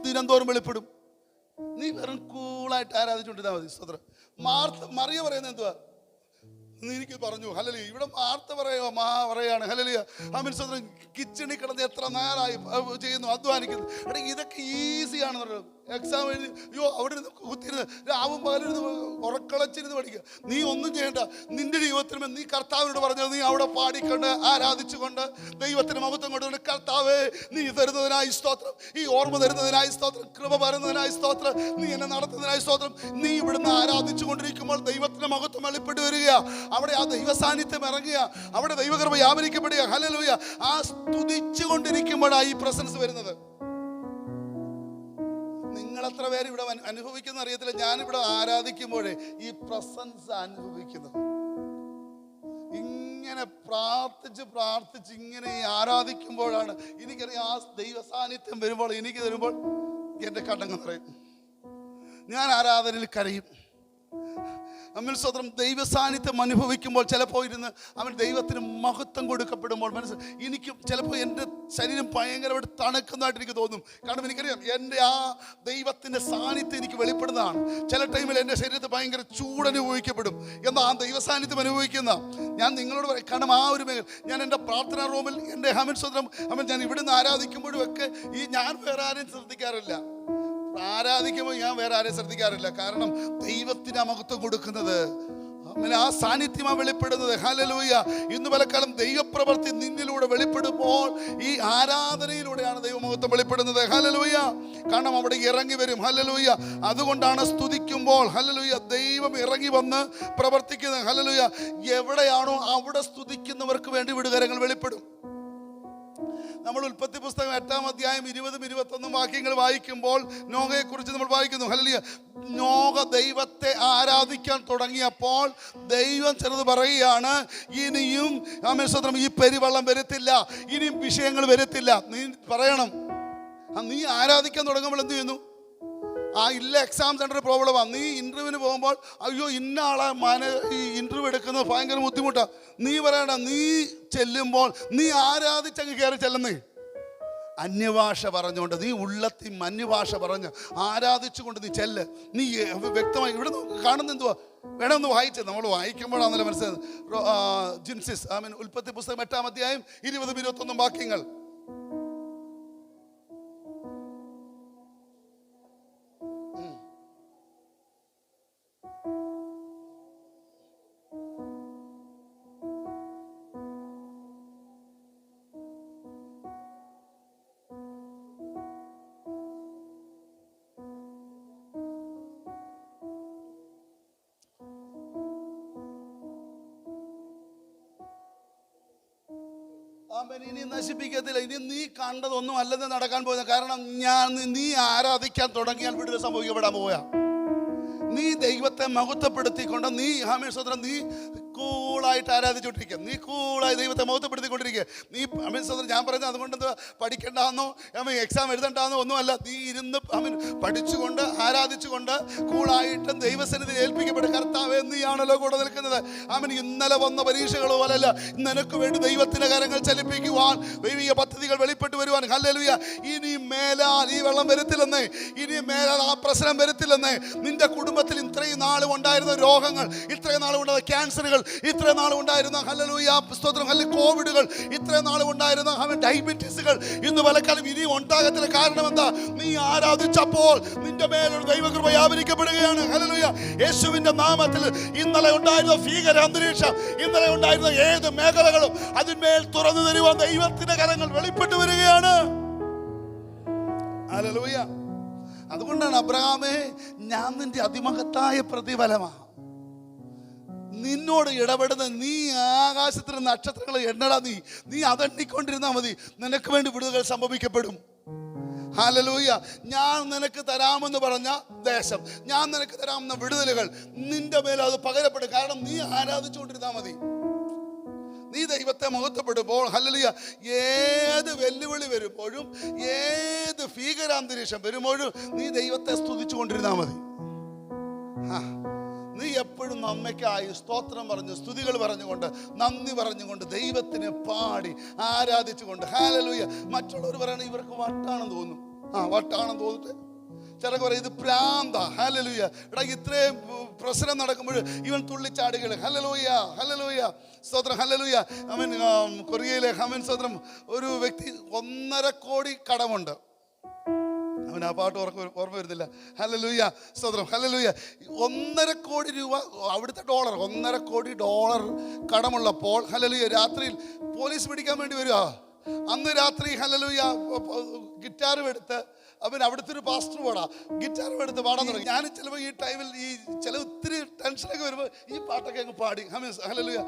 ദിനംതോറും വെളിപ്പെടും. നീ വെറും കൂളായിട്ട് ആരാധിച്ചുകൊണ്ടിരുന്നാൽ മതി. സ്തോത്രം. മറിയ പറയുന്നത് എന്തുവാ? എനിക്ക് പറഞ്ഞു ഹല്ലേലൂയ. ഇവിടെ മാർത്ത പറയാണ് ഹല്ലേലൂയ. ആമേൻ സ്തോത്രം. കിച്ചണിൽ കിടന്ന് എത്ര നേരമായി ചെയ്യുന്നു, അധ്വാനിക്കുന്നു. എടാ ഇതൊക്കെ ഈസിയാണെന്ന് പറയുന്നത്. എക്സാം എഴുതി അവിടെ നിന്ന് കുത്തിരുന്ന് രാവും പകലിരുന്ന് ഉറക്കളച്ചിരുന്ന് പഠിക്കുക. നീ ഒന്നും ചെയ്യണ്ട. നിന്റെ ജീവിതത്തിന് നീ കർത്താവിനോട് പറഞ്ഞത് നീ അവിടെ പാടിക്കൊണ്ട് ആരാധിച്ചുകൊണ്ട് ദൈവത്തിന് മഹത്വം കൊണ്ടുകൊണ്ട് കർത്താവേ നീ തരുന്നതിനായി സ്തോത്രം, ഈ ഓർമ്മ തരുന്നതിനായി സ്തോത്രം, കൃപ പരന്നതിനായി സ്തോത്രം, നീ എന്നെ നടത്തുന്നതിനായി സ്തോത്രം. നീ ഇവിടുന്ന് ആരാധിച്ചു കൊണ്ടിരിക്കുമ്പോൾ ദൈവത്തിന്റെ മഹത്വം വെളിപ്പെട്ട് വരിക. അവിടെ ആ ദൈവ സാന്നിധ്യം ഇറങ്ങുക, അവിടെ ദൈവകൃപ വ്യാപരിക്കപ്പെടുക. ഹല്ലേലൂയ. ആ സ്തുതിച്ചു കൊണ്ടിരിക്കുമ്പോഴാണ് ഈ പ്രസൻസ് വരുന്നത്. നിങ്ങൾ എത്ര പേര് ഇവിടെ അനുഭവിക്കുന്ന അറിയത്തില്ല. ഞാനിവിടെ ആരാധിക്കുമ്പോഴേ ഈ പ്രസൻസ് അനുഭവിക്കുന്നത്. ഇങ്ങനെ പ്രാർത്ഥിച്ച് ഇങ്ങനെ ഈ ആരാധിക്കുമ്പോഴാണ് എനിക്കറിയാം ആ ദൈവ സാന്നിധ്യം വരുമ്പോൾ എനിക്ക് തരുമ്പോൾ എൻ്റെ കണ്ണങ്ങ് നിറയും. ഞാൻ ആരാധനയിൽ കരയും. അമ്മ സ്വതന്ത്രം ദൈവ സാന്നിധ്യം അനുഭവിക്കുമ്പോൾ ചിലപ്പോൾ ഇരുന്ന് അവൻ ദൈവത്തിന് മഹത്വം കൊടുക്കപ്പെടുമ്പോൾ എനിക്ക് ചിലപ്പോൾ എൻ്റെ ശരീരം ഭയങ്കരമായിട്ട് തണുക്കുന്നതായിട്ട് എനിക്ക് തോന്നും. കാരണം എനിക്കറിയാം എൻ്റെ ആ ദൈവത്തിൻ്റെ സാന്നിധ്യം എനിക്ക് വെളിപ്പെടുന്നതാണ്. ചില ടൈമിൽ എൻ്റെ ശരീരത്തിൽ ഭയങ്കര ചൂടനുഭവിക്കപ്പെടും. എന്നാൽ ആ ദൈവ സാന്നിധ്യം അനുഭവിക്കുന്ന ഞാൻ നിങ്ങളോട് പറയും. കാരണം ആ ഒരു ഞാൻ എൻ്റെ പ്രാർത്ഥനാ റൂമിൽ എൻ്റെ ഹമൻ സ്വതന്ത്രം ഞാൻ ഇവിടുന്ന് ആരാധിക്കുമ്പോഴും ഒക്കെ ഞാൻ വേറെ ആരെയും ശ്രദ്ധിക്കാറില്ല. ആരാധിക്കുമ്പോൾ ഞാൻ വേറെ ആരെയും ശ്രദ്ധിക്കാറില്ല. കാരണം ദൈവത്തിന് മഹത്വം കൊടുക്കുന്നത് ആ സാന്നിധ്യമാണ് വെളിപ്പെടുന്നത്. ഹല്ലേലൂയ. ഇന്ന് പലക്കാലം ദൈവപ്രവൃത്തി നിന്നിലൂടെ വെളിപ്പെടുമ്പോൾ ഈ ആരാധനയിലൂടെയാണ് ദൈവമഹത്വം വെളിപ്പെടുന്നത്. ഹല്ലേലൂയ. കാരണം അവിടെ ഇറങ്ങി വരും. ഹല്ലേലൂയ. അതുകൊണ്ടാണ് സ്തുതിക്കുമ്പോൾ ഹല്ലേലൂയ ദൈവം ഇറങ്ങി വന്ന് പ്രവർത്തിക്കുന്നത്. ഹല്ലേലൂയ. എവിടെയാണോ അവിടെ സ്തുതിക്കുന്നവർക്ക് വേണ്ടി വിടുകരങ്ങൾ വെളിപ്പെടും. നമ്മൾ ഉൽപ്പത്തി പുസ്തകം 8-ാം അധ്യായം 20-21 വാക്യങ്ങൾ വായിക്കുമ്പോൾ നോഹയെക്കുറിച്ച് നമ്മൾ വായിക്കുന്നു. ഹല്ലേലൂയ. നോഹ ദൈവത്തെ ആരാധിക്കാൻ തുടങ്ങിയപ്പോൾ ദൈവം ചെറുത് പറയുകയാണ്, ഇനിയും ഈ പെരുവെള്ളം വരത്തില്ല, ഇനിയും വിഷയങ്ങൾ വരത്തില്ല. നീ പറയണം, നീ ആരാധിക്കാൻ തുടങ്ങുമ്പോൾ എന്ത് ചെയ്യുന്നു? ഇല്ല, എക്സാം സെൻറ്റർ പ്രോബ്ലമാണ്. നീ ഇൻ്റർവ്യൂവിന് പോകുമ്പോൾ അയ്യോ ഇന്ന ആളെ ഈ ഇൻ്റർവ്യൂ എടുക്കുന്നത് ഭയങ്കര ബുദ്ധിമുട്ടാണ്. നീ പറയണം, നീ ചെല്ലുമ്പോൾ നീ ആരാധിച്ചങ്ങ് കയറി ചെല്ലുന്നേ. അന്യഭാഷ പറഞ്ഞുകൊണ്ട് നീ ഉള്ളത്തിൽ അന്യഭാഷ പറഞ്ഞ് ആരാധിച്ചുകൊണ്ട് നീ ചെല്ല്. നീ വ്യക്തമായി ഇവിടെ കാണുന്ന എന്തുവാ വേണമെന്ന് വായിച്ചത് നമ്മൾ വായിക്കുമ്പോഴാണല്ലോ മനസ്സിലായത്. ജിൻസിസ് ഉൽപ്പത്തി പുസ്തകം 8-ാം അധ്യായം 20-21 വാക്യങ്ങൾ. ഇനി നശിപ്പിക്കത്തില്ല. ഇനി നീ കണ്ടതൊന്നും അല്ലെന്ന് നടക്കാൻ പോകുന്നത്. കാരണം നീ ആരാധിക്കാൻ തുടങ്ങിയാൽ വിടുതൽ സംഭവിക്കപ്പെടാൻ പോവുക. നീ ദൈവത്തെ മഹത്വപ്പെടുത്തിക്കൊണ്ട് നീ നീ കൂളായിട്ട് ആരാധിച്ചുകൊണ്ടിരിക്കുക. നീ കൂളായി ദൈവത്തെ മഹത്വപ്പെടുത്തിക്കൊണ്ടിരിക്കുക. നീ ഞാൻ പറയുന്നത് അതുകൊണ്ട് എന്താ പഠിക്കേണ്ടെന്നോ എക്സാം എഴുതണ്ടെന്നോ ഒന്നുമല്ല. നീ ഇരുന്ന് പഠിച്ചുകൊണ്ട് ആരാധിച്ചുകൊണ്ട് കൂളായിട്ട് ദൈവസന്നിധിയിൽ ഏൽപ്പിക്കപ്പെടും. കർത്താവേ, നീയാണല്ലോ കൂടെ നിൽക്കുന്നത്. ഇന്നലെ വന്ന പരീക്ഷകൾ പോലല്ല, നിനക്ക് വേണ്ടി ദൈവത്തിന്റെ കരങ്ങൾ ചലിപ്പിക്കുവാൻ ദൈവിക പദ്ധതികൾ വെളിപ്പെട്ട് വരുവാൻ. ഹല്ലേലൂയ. ഇനി മേലാൽ ഈ വെള്ളം വരത്തില്ലെന്നേ, ഇനി മേലാൽ ആ പ്രശ്നം വരത്തില്ലെന്നേ. നിന്റെ കുടുംബത്തിൽ ഇത്രയും നാളും ഉണ്ടായിരുന്ന രോഗങ്ങൾ, ഇത്രയും നാളും ഉണ്ടായിരുന്ന ക്യാൻസറുകൾ, ഇത്രയും നാളും ഉണ്ടായിരുന്ന ഹല്ലേലൂയ സ്തോത്രം കോവിഡുകൾ, ഇത്രയും നാളും ഉണ്ടായിരുന്ന ഡയബറ്റീസുകൾ ഇന്ന് പലക്കാലം ഇനി ഉണ്ടാകത്തില്ല. കാരണം എന്താ? നീ ആരാധിച്ചപ്പോൾ നിന്റെ മേലൊരു ദൈവകൃപ വ്യാപരിക്കപ്പെടുകയാണ്. ഹല്ലേലൂയ. യേശുവിന്റെ നാമത്തിൽ ഇന്നലെ ഉണ്ടായിരുന്ന ഭീകര അന്തരീക്ഷം, ഇന്നലെ ഉണ്ടായിരുന്ന ഏത് മേഖലകളും അതിന്മേൽ തുറന്നു തരുവാൻ ദൈവത്തിന്റെ കരങ്ങൾ വെളിപ്പെട്ടു വരികയാണ്. ഹല്ലേലൂയ. അതുകൊണ്ടാണ് അബ്രഹാമേ, ഞാൻ നിന്റെ അതിമഹത്തായ പ്രതിഫലമാണ്. നിന്നോട് ഇടപെടുന്ന നീ ആകാശത്തിലെ നക്ഷത്രങ്ങൾ എണ്ണടാ. നീ അതെണ്ണിക്കൊണ്ടിരുന്നാൽ മതി, നിനക്ക് വേണ്ടി വിടുതലുകൾ സംഭവിക്കപ്പെടും. ഹല്ലേലൂയ. ഞാൻ നിനക്ക് തരാമെന്ന് പറഞ്ഞ ദേശം, ഞാൻ നിനക്ക് തരാമെന്ന വിടുതലുകൾ നിന്റെ മേൽ അത് പകരപ്പെടും. കാരണം നീ ആരാധിച്ചുകൊണ്ടിരുന്നാൽ മതി. നീ ദൈവത്തെ മഹത്വപ്പെടുമ്പോൾ ഹല്ലേലൂയ, ഏത് വെല്ലുവിളി വരുമ്പോഴും ഏത് ഭീകരാന്തരീക്ഷം വരുമ്പോഴും നീ ദൈവത്തെ സ്തുതിച്ചു കൊണ്ടിരുന്നാൽ മതി. നീ എപ്പോഴും നന്മയ്ക്കായി സ്തോത്രം പറഞ്ഞ് സ്തുതികൾ പറഞ്ഞുകൊണ്ട് നന്ദി പറഞ്ഞുകൊണ്ട് ദൈവത്തിനെ പാടി ആരാധിച്ചുകൊണ്ട്. ഹല്ലേലൂയ. മറ്റുള്ളവർ പറയണ ഇവർക്ക് വട്ടാണെന്ന് തോന്നും. വട്ടാണെന്ന് തോന്നിട്ട് ചിലക്ക് പറയും ഇത് പ്രാന്ത. ഹല്ലേലൂയ. എടാ, ഇത്രയും പ്രശ്നം നടക്കുമ്പോൾ ഇവൻ തുള്ളിച്ചാടുകൾ. ഹല്ലേലൂയ, ഹല്ലേലൂയ, സ്തോത്രം. ഹല്ലേലൂയ. കൊറിയയിലെ സ്തോത്രം ഒരു വ്യക്തി 1.5 കോടി കടമുണ്ട്. ആ പാട്ട് ഓർമ്മ വരുന്നില്ല. ഹല്ലേലൂയ, സ്തോത്രം. ഹല്ലേലൂയ. 1.5 കോടി രൂപ അവിടുത്തെ ഡോളർ, 1.5 കോടി ഡോളർ കടമുള്ളപ്പോൾ ഹല്ലേലൂയ രാത്രിയിൽ പോലീസ് പിടിക്കാൻ വേണ്ടി വരിക. അന്ന് രാത്രി ഹല്ലേലൂയ ഗിറ്റാറും എടുത്ത് അവിടുത്തെ ഒരു പാസ്റ്റർ പാടാ ഗിറ്റാറും എടുത്ത് പാടാൻ തുടങ്ങി. ഞാൻ ചിലപ്പോൾ ഈ ടൈമിൽ ചില ഒത്തിരി ടെൻഷനൊക്കെ വരുമ്പോൾ ഈ പാട്ടൊക്കെ അങ്ങ് പാടി ഹല്ലേലൂയ,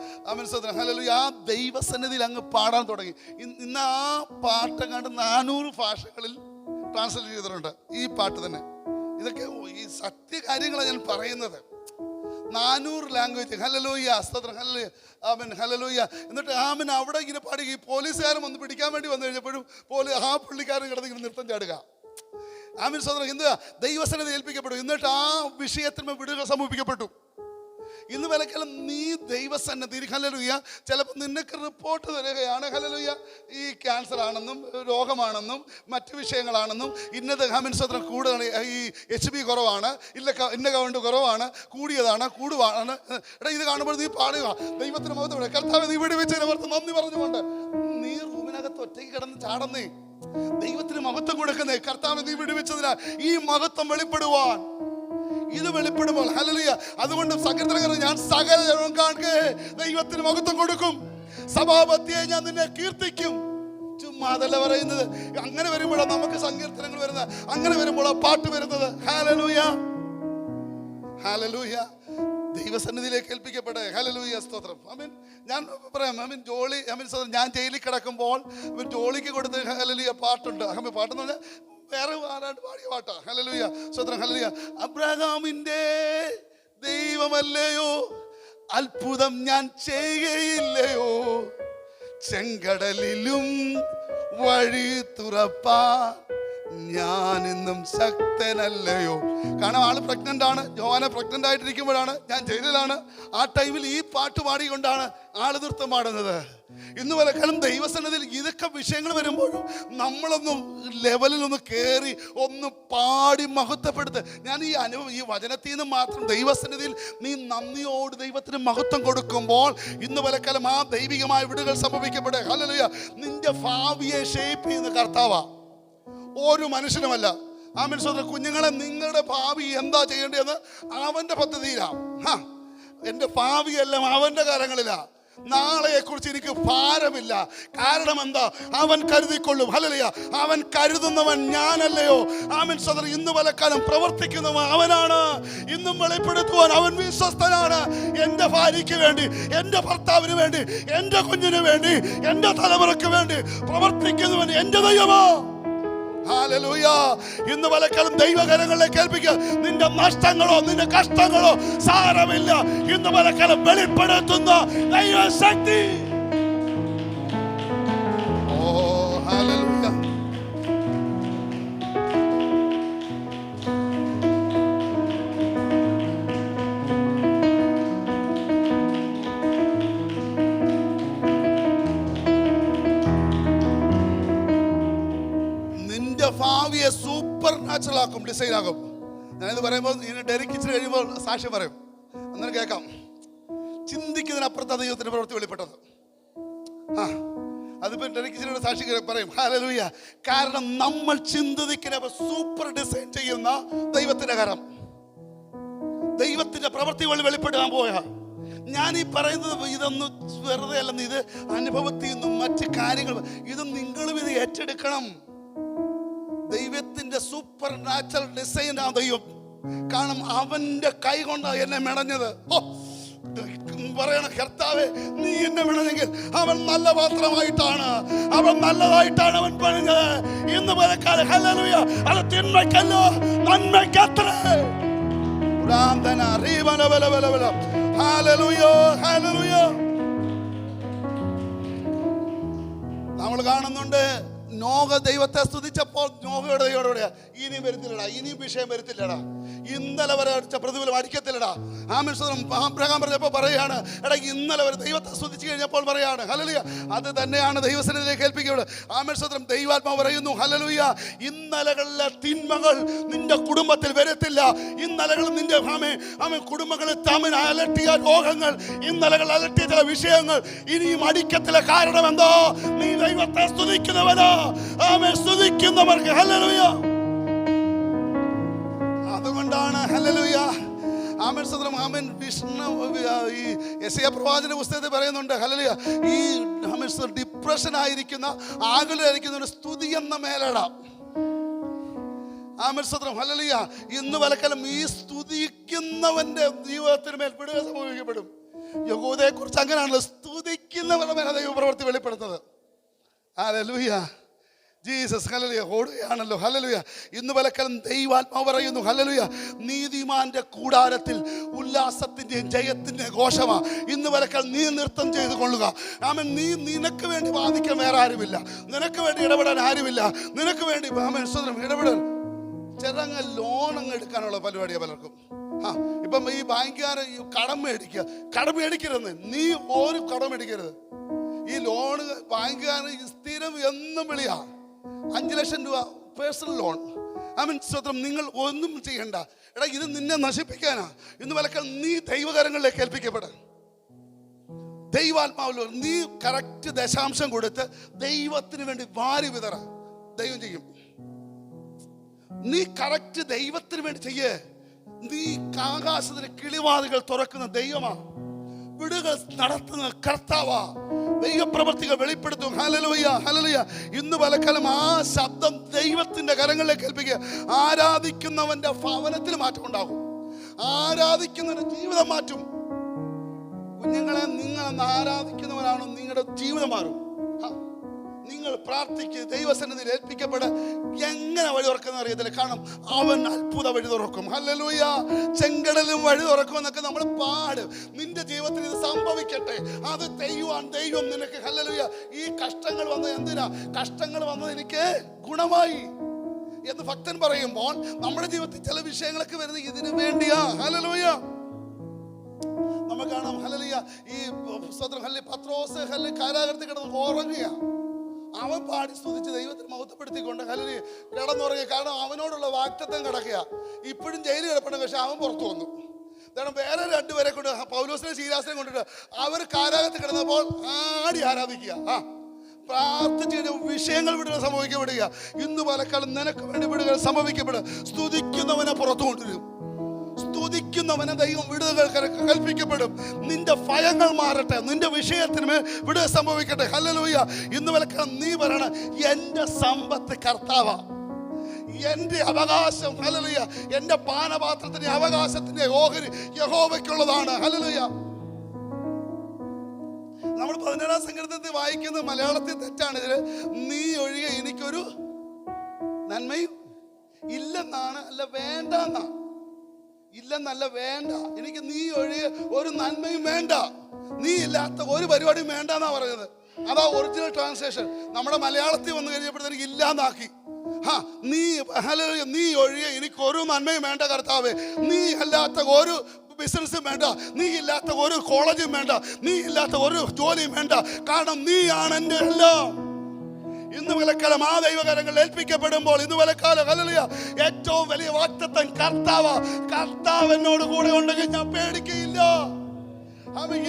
സ്തോത്രം. ഹല്ലേലൂയ. ആ ദൈവസന്നിധിയിൽ അങ്ങ് പാടാൻ തുടങ്ങി. ഇന്ന് ആ പാട്ടങ്ങാണ്ട് 400 ഭാഷകളിൽ ട്രാൻസ്ലേറ്റ് ചെയ്തിട്ടുണ്ട് ഈ പാട്ട് തന്നെ. ഇതൊക്കെ ഈ സത്യകാര്യങ്ങളാണ് ഞാൻ പറയുന്നത്. 400 ലാംഗ്വേജ്. ഹല്ലേലൂയ, സ്തോത്രം. Hallelujah, hallelujah. എന്നിട്ട് അവിടെ ഇങ്ങനെ പാടി. ഈ പോലീസുകാരൻ വന്ന് പിടിക്കാൻ വേണ്ടി വന്നു കഴിഞ്ഞപ്പോഴും ആ പുള്ളിക്കാരൻ കിടന്ന് ഇങ്ങനെ നൃത്തം ചാടുക. സ്തോത്രം. എന്താ? ദൈവസന്നിധി ഏൽപ്പിക്കപ്പെട്ടു. എന്നിട്ട് ആ വിഷയത്തിന് വിടുതൽ സംഭവിക്കപ്പെട്ടു. ഇന്ന് വിലക്കെല്ലാം നീ ദൈവസന്നിധി ഹല്ലേലൂയ. ചിലപ്പോൾ നിനക്ക് റിപ്പോർട്ട് തരികയാണ് ഹല്ലേലൂയ ഈ ക്യാൻസർ ആണെന്നും രോഗമാണെന്നും മറ്റു വിഷയങ്ങളാണെന്നും ഇന്നത് സ്തോത്രം കൂടുതലാണ്, ഈ HB കുറവാണ്, ഇന്ന കൗണ്ട് കുറവാണ്, കൂടിയതാണ്, കൂടുവാണ്. എടാ, ഇത് കാണുമ്പോൾ നീ പാടുക ദൈവത്തിന് മഹത്വം. കർത്താവ് നീ വിടുവിച്ചതിനെ ഓർത്ത് നന്ദി പറഞ്ഞുകൊണ്ട് നീ റൂമിനകത്ത് ഒറ്റയ്ക്ക് കിടന്ന് ചാടുന്നേ, ദൈവത്തിന് മഹത്വം കൊടുക്കുന്നേ. കർത്താവ് നീ വിടുവിച്ചതിനാൽ ഈ മഹത്വം വെളിപ്പെടുവാൻ ഇത് വെളിപ്പെടുമ്പോൾ ഹല്ലേലൂയ. അതുകൊണ്ട് സങ്കീർത്തനക്കാരൻ ഞാൻ സകല ജനവും കാണുകെ ദൈവത്തിന് മഹത്വം കൊടുക്കും, സഭാപതിയെ ഞാൻ നിന്നെ കീർത്തിക്കും. ചുമ്മാ അതല്ല പറയുന്നത്. അങ്ങനെ വരുമ്പോഴാണ് നമുക്ക് സങ്കീർത്തനങ്ങൾ വരുന്നത്, അങ്ങനെ വരുമ്പോൾ പാട്ട് വരുന്നത്. Hallelujah, hallelujah. ദൈവസന്നിധിയിലേക്ക് ഏൽപ്പിക്കപ്പെടേ. ഹല്ലേലൂയ, സ്തോത്രം. ആമേൻ. ഞാൻ പറയാം, ആമേൻ. ജോളി, ആമേൻ, ഞാൻ ജയിലിൽ കിടക്കുമ്പോൾ ജോളിക്ക് കൊടുത്ത് ഹല്ലേലൂയ പാട്ടുണ്ട്. ആമേൻ. പാട്ടെന്ന് പറഞ്ഞാൽ വേറെ ആരാണ്ട് പാടിയ പാട്ടാ. ഹല്ലേലൂയ, സ്തോത്രം. ഹല്ലേലൂയ. അബ്രഹാമിന്റെ ദൈവമല്ലയോ, അത്ഭുതം ഞാൻ ചെയ്യുകയില്ലയോ, ചെങ്കടലിലും വഴി തുറപ്പാൻ ഞാനിന്നും ശക്തനല്ലയോ. കാരണം ആള് പ്രഗ്നന്റ് ആണ്. ജോന പ്രഗ്നന്റ് ആയിട്ടിരിക്കുമ്പോഴാണ്, ഞാൻ ജയിലിലാണ്. ആ ടൈമിൽ ഈ പാട്ട് പാടിക്കൊണ്ടാണ് ആള് നൃത്തം പാടുന്നത്. ഇന്ന് പലക്കാലം ദൈവസന്നിധിയിൽ ഇതൊക്കെ വിഷയങ്ങൾ വരുമ്പോഴും നമ്മളൊന്നും ലെവലിലൊന്ന് കയറി ഒന്ന് പാടി മഹത്വപ്പെടുത്ത്. ഞാൻ ഈ വചനത്തിൽ നിന്ന് മാത്രം ദൈവസന്നിധിയിൽ നീ നന്ദിയോട് ദൈവത്തിന് മഹത്വം കൊടുക്കുമ്പോൾ ഇന്ന് പലക്കാലം ആ ദൈവികമായ വിടുതൽ സംഭവിക്കപ്പെടുക. ഹല്ലേലൂയ. നിന്റെ ഭാവിയെ ഷേപ്പ് ചെയ്യുന്ന കർത്താവാ, ഒരു മനുഷ്യനുമല്ല. ആമേൻ. സഹോദര കുഞ്ഞുങ്ങളെ, നിങ്ങളുടെ ഭാവി എന്താ ചെയ്യേണ്ടതെന്ന് അവന്റെ പദ്ധതിയിലാണ്. എൻ്റെ ഭാവിയെല്ലാം അവന്റെ കാര്യങ്ങളിലാ. നാളെയെക്കുറിച്ച് എനിക്ക് ഭാരമില്ല. കാരണം എന്താ? അവൻ കരുതിക്കൊള്ളും. ഹല്ലേലൂയ. അവൻ കരുതുന്നവൻ ഞാനല്ലയോ. ആമേൻ. സഹോദര ഇന്ന് പലക്കാലം പ്രവർത്തിക്കുന്നവൻ അവനാണ്. ഇന്നും വെളിപ്പെടുത്തുവാൻ അവൻ വിശ്വസ്തനാണ്. എൻ്റെ ഭാര്യയ്ക്ക് വേണ്ടി, എൻ്റെ ഭർത്താവിന് വേണ്ടി, എൻ്റെ കുഞ്ഞിന് വേണ്ടി, എൻ്റെ തലമുറയ്ക്ക് വേണ്ടി പ്രവർത്തിക്കുന്നവൻ എൻ്റെ ദൈവമോ. ഹല്ലേലൂയ. ഇന്ന് പലക്കാലം ദൈവകരങ്ങളിലേക്ക് ഏൽപ്പിക്കുക. നിന്റെ നഷ്ടങ്ങളോ നിന്റെ കഷ്ടങ്ങളോ സാരമില്ല. ഇന്ന് പലക്കാലം വെളിപ്പെടുത്തുന്ന ദൈവശക്തി. ഓ ഹല്ലേലൂയ. ഭാവിയെ സൂപ്പർ നാച്ചുറൽ ആക്കും, ഡിസൈൻ ആക്കും. ഞാനിത് പറയുമ്പോൾ ഇതിനെ ഡെറിക്കിച്ച് കഴിയുമ്പോൾ സാക്ഷ്യം പറയും. അന്നേരം കേൾക്കാം. ചിന്തിക്കുന്നതിനപ്പുറത്ത് ദൈവത്തിന്റെ പ്രവൃത്തി വെളിപ്പെട്ടത്. അതിപ്പോ ഡെറിക്കിച്ചിനോട് സാക്ഷി പറയും. ഹല്ലേലൂയ. കാരണം നമ്മൾ ചിന്തിക്കുന്ന സൂപ്പർ ഡിസൈൻ ചെയ്യുന്ന ദൈവത്തിന്റെ കരം, ദൈവത്തിന്റെ പ്രവൃത്തികൾ വെളിപ്പെടാൻ പോയാ. ഞാൻ ഈ പറയുന്നത് ഇതൊന്നും വെറുതെ അല്ലെന്ന്, ഇത് അനുഭവത്തിൽ നിന്നും മറ്റ് കാര്യങ്ങൾ, ഇത് നിങ്ങളും ഇത് ഏറ്റെടുക്കണം. ദൈവത്തിന്റെ സൂപ്പർ നാച്ചുറൽ ഡിസൈൻ ആ ദൈവം. കാരണം അവന്റെ കൈ കൊണ്ടാണ് എന്നെ മെടഞ്ഞത്. പറയണ കർത്താവേ, നീ എന്നെ മെടഞ്ഞെങ്കിൽ അവൻ നല്ല പാത്രമായിട്ടാണ്, അവൻ നല്ലതായിട്ടാണ് അവൻ പണിഞ്ഞത്. ഇന്ന് പലക്കാലം ഹല്ലേലൂയ. അത് തിന്മയ്ക്കല്ലോ, നന്മയ്ക്കത്രേ. നമ്മൾ കാണുന്നുണ്ട്, നോഹ ദൈവത്തെ സ്തുതിച്ചപ്പോൾ നോഹയുടെ ദൈവത്തോടെയാ, ഇനിയും വരുത്തില്ലടാ, ഇനിയും വിഷയം വരുത്തില്ലടാ, ഇന്നലെ വരെ അടിച്ച പ്രതിഫലം അടിക്കത്തില്ലടാ. അബ്രഹാം പറഞ്ഞപ്പോൾ പറയാണ്, എടാ ഇന്നലെ വരെ ദൈവത്തെ സ്തുതിച്ചു കഴിഞ്ഞപ്പോൾ പറയാണ്. ഹല്ലേലൂയ. അത് തന്നെയാണ് ദൈവസന്നിധിയിലേക്ക് ഏൽപ്പിക്കുന്നത്. ആമേൻ. സ്തോത്രം. ദൈവാത്മാവ് പറയുന്നു, ഹല്ലേലൂയ, ഇന്നലകളിലെ തിന്മകൾ നിന്റെ കുടുംബത്തിൽ വരത്തില്ല. ഇന്നലകൾ നിന്റെ കുടുംബങ്ങളിൽ തമ്മിൽ അലട്ടിയ രോഗങ്ങൾ, ഇന്നലകൾ അലട്ടിയ ചില വിഷയങ്ങൾ ഇനിയും അടിക്കത്തില്ല. കാരണം എന്തോ? നീ ദൈവത്തെ സ്തുതിക്കുന്നവനോ. ആമേൻ. സ്തുതിക്കുന്നവർക്ക് ഹല്ലേലൂയ. അതുകൊണ്ടാണ് ഹല്ലേലൂയ. ആമേൻ. സ്തോത്രം. ആമേൻ. വിഷ്ണു ഈ യെശയ്യാ പ്രവാചകന്റെ പുസ്തകത്തിൽ പറയുന്നുണ്ട്, ഹല്ലേലൂയ, ഈ ഡിപ്രഷൻ ആയിരിക്കുന്ന, ആകുലരായിരിക്കുന്ന ഒരു സ്തുതി എന്ന മേലട. ആമേൻ. സ്തോത്രം. ഹല്ലേലൂയ. ഇന്ന് പലക്കാലം ഈ സ്തുതിക്കുന്നവന്റെ ജീവിതത്തിന് മേൽ വിടുതൽ സംഭവിക്കപ്പെടും. യഹൂദയെ കുറിച്ച് അങ്ങനെയാണല്ലോ, സ്തുതിക്കുന്നവരുടെ മേലെ ദൈവ പ്രവൃത്തി വെളിപ്പെടുത്തുന്നത്. ഹല്ലേലൂയ. ജീസസ്. ഹല്ലേലൂയ. ഓടുകയാണല്ലോ. ഹല്ലേലൂയ. ഇന്ന് പലക്കാലം ദൈവാത്മാവ് പറയുന്നു, ഹല്ലേലൂയ, നീതിമാന്റെ കൂടാരത്തിൽ ഉല്ലാസത്തിന്റെയും ജയത്തിന്റെയും ഘോഷമാ. ഇന്ന് പലക്കാലം നീ നൃത്തം ചെയ്ത് കൊള്ളുക. ആമേൻ. നിനക്ക് വേണ്ടി വാദിക്കാൻ വേറെ ആരുമില്ല, നിനക്ക് വേണ്ടി ഇടപെടാൻ ആരുമില്ല, നിനക്ക് വേണ്ടി ആമേൻ സ്വന്തം ഇടപെടാൻ. ചെറങ്ങ ലോൺ അങ്ങ് എടുക്കാനുള്ള പരിപാടിയാണ് പലർക്കും. ഇപ്പം ഈ ബാങ്കുകാരൻ കടം മേടിക്കരുത്. നീ ഒരു കടം മേടിക്കരുത്. ഈ ലോണ് ബാങ്കുകാരൻ സ്ഥിരം എന്നും വിളിയാ, 5 ലക്ഷം രൂപ പേഴ്സണൽ ലോൺ. ആമേൻ. സ്തോത്രം. നിങ്ങൾ ഒന്നും ചെയ്യണ്ട. എടാ, ഇത് നിന്നെ നശിപ്പിക്കാനാ. ഇന്ന് പലക്കാലം നീ ദൈവകരങ്ങളിലേക്ക് ഏൽപ്പിക്കപ്പെട. ദൈവാത്മാവിലോ നീ കറക്റ്റ് ദശാംശം കൊടുത്ത് ദൈവത്തിന് വേണ്ടി വാരി വിതറ. ദൈവം ചെയ്യും. നീ കറക്റ്റ് ദൈവത്തിന് വേണ്ടി ചെയ്യേ. നീ ആകാശത്തിന് കിളിവാതികൾ തുറക്കുന്ന ദൈവമാ, വിടുകൾ നടത്തുന്ന കർത്താവാ, ദൈവപ്രവൃത്തികൾ വെളിപ്പെടുത്തും. ഹല്ലേലൂയ. ഹല്ലേലൂയ. ഇന്ന് പലക്കാലം ആ ശബ്ദം ദൈവത്തിന്റെ കരങ്ങളിലേക്ക് ഏൽപ്പിക്കുക. ആരാധിക്കുന്നവന്റെ ഭവനത്തിൽ മാറ്റം ഉണ്ടാകും. ആരാധിക്കുന്നവരുടെ ജീവിതം മാറ്റും. കുഞ്ഞുങ്ങളെ, നിങ്ങളെന്ന് ആരാധിക്കുന്നവരാണോ നിങ്ങളുടെ ജീവിതം മാറും. നിങ്ങൾ പ്രാർത്ഥിക്കുക, ദൈവസന്നിധിയിൽ ഏൽപ്പിക്കപ്പെട്. എങ്ങനെ വഴി തുറക്കുന്ന അറിയത്തില്ല, കാരണം അവൻ അത്ഭുത വഴി തുറക്കും. ഹല്ലേലൂയ. ചെങ്കടലും വഴി തുറക്കും എന്നൊക്കെ നമ്മൾ പാടും. നിന്റെ ജീവിതത്തിൽ ഇത് സംഭവിക്കട്ടെ, അത് ചെയ്യുവാൻ ദൈവം നിനക്ക്. ഹല്ലേലൂയ. ഈ കഷ്ടങ്ങൾ വന്നത് എന്തിനാ? കഷ്ടങ്ങൾ വന്നത് എനിക്ക് ഗുണമായി എന്ന് ഭക്തൻ പറയുമ്പോൾ നമ്മുടെ ജീവിതത്തിൽ ചില വിഷയങ്ങളൊക്കെ വരുന്നത് ഇതിനു വേണ്ടിയാ. ഹല്ലേലൂയ. നമുക്ക് കാണാം, ഹല്ലേലൂയ, ഈ പത്രോസ് കാരാഗ്രഹത്തിൽ കിടന്ന് ഉറങ്ങുക. അവൻ പാടി സ്തുതിച്ച് ദൈവത്തിന് മഹത്വപ്പെടുത്തിക്കൊണ്ട് ഹല്ലേലൂയ കിടന്നുറങ്ങുക. കാരണം അവനോടുള്ള വാഗ്ദത്തം കിടക്കുക. ഇപ്പോഴും ജയിലിൽ കിടപ്പുണ്ട്, പക്ഷെ അവൻ പുറത്തു വന്നു. കാരണം വേറെ രണ്ടുപേരെ കൊണ്ട്, പൗലോസിനെ ശീലാസിനെ കൊണ്ടിട്ട് അവർ കാരാഗ്രഹത്തിൽ കിടന്നപ്പോൾ ആടി ആരാധിക്കുക. പ്രാർത്ഥിച്ച് വിഷയങ്ങൾ വിടുക സംഭവിക്കപ്പെടുക. ഇന്ന് പലക്കാലം നിനക്ക് വേണ്ടി വിടുകൾ സംഭവിക്കപ്പെടുക. സ്തുതിക്കുന്നവനെ പുറത്തു കൊണ്ടുവരും. സ്തുതിക്കുന്നവനെ ദൈവം വിടുതൽ കൽപ്പിക്കപ്പെടും. നിന്റെ ഭയങ്ങൾ മാറട്ടെ, നിന്റെ വിഷയത്തിന് വിടുതൽ സംഭവിക്കട്ടെ. ഹല്ലേലൂയ. ഇന്ന് വിലക്കണം നീ പറയണ, എന്റെ സമ്പത്ത് കർത്താവാ, എന്റെ അവകാശം. ഹല്ലേലൂയ. എന്റെ പാനപാത്രത്തിന്റെ അവകാശത്തിന്റെ ഓഹരി യഹോവയ്ക്കുള്ളതാണ്. ഹല്ലേലൂയ. നമ്മൾ 17-ാം സങ്കീർത്തനത്തിൽ വായിക്കുന്നത് മലയാളത്തിൽ തെറ്റാണ്. ഇതിൽ നീ ഒഴികെ എനിക്കൊരു നന്മയും ഇല്ലെന്നാണ്, അല്ല വേണ്ടെന്നാ. ഇല്ലെന്നല്ല, വേണ്ട. എനിക്ക് നീ ഒഴികെ ഒരു നന്മയും വേണ്ട, നീ ഇല്ലാത്ത ഒരു പരിപാടിയും വേണ്ട എന്നാ പറയുന്നത്. അതാ ഒറിജിനൽ ട്രാൻസ്ലേഷൻ. നമ്മുടെ മലയാളത്തിൽ വന്നു കഴിഞ്ഞപ്പോഴത്തേക്ക് ഇല്ലാന്നാക്കി. നീ ഒഴികെ എനിക്കൊരു നന്മയും വേണ്ട കർത്താവേ. നീ അല്ലാത്ത ഒരു ബിസിനസ്സും വേണ്ട, നീ ഇല്ലാത്ത ഒരു കോളേജും വേണ്ട, നീ ഇല്ലാത്ത ഒരു ജോലിയും വേണ്ട, കാരണം നീയാണ് എൻ്റെ എല്ലാം. ഇന്ന് വിലക്കാലം ആ ദൈവകരങ്ങൾ ഏൽപ്പിക്കപ്പെടുമ്പോൾ, ഇന്ന് വിലക്കാലം ഹല്ലേലൂയ, ഏറ്റവും വലിയ വാഗ്ദത്തം കർത്താവ്. കർത്താവ് എന്നോട് കൂടെ ഉണ്ടെങ്കിൽ ഞാൻ പേടിക്കയില്ല.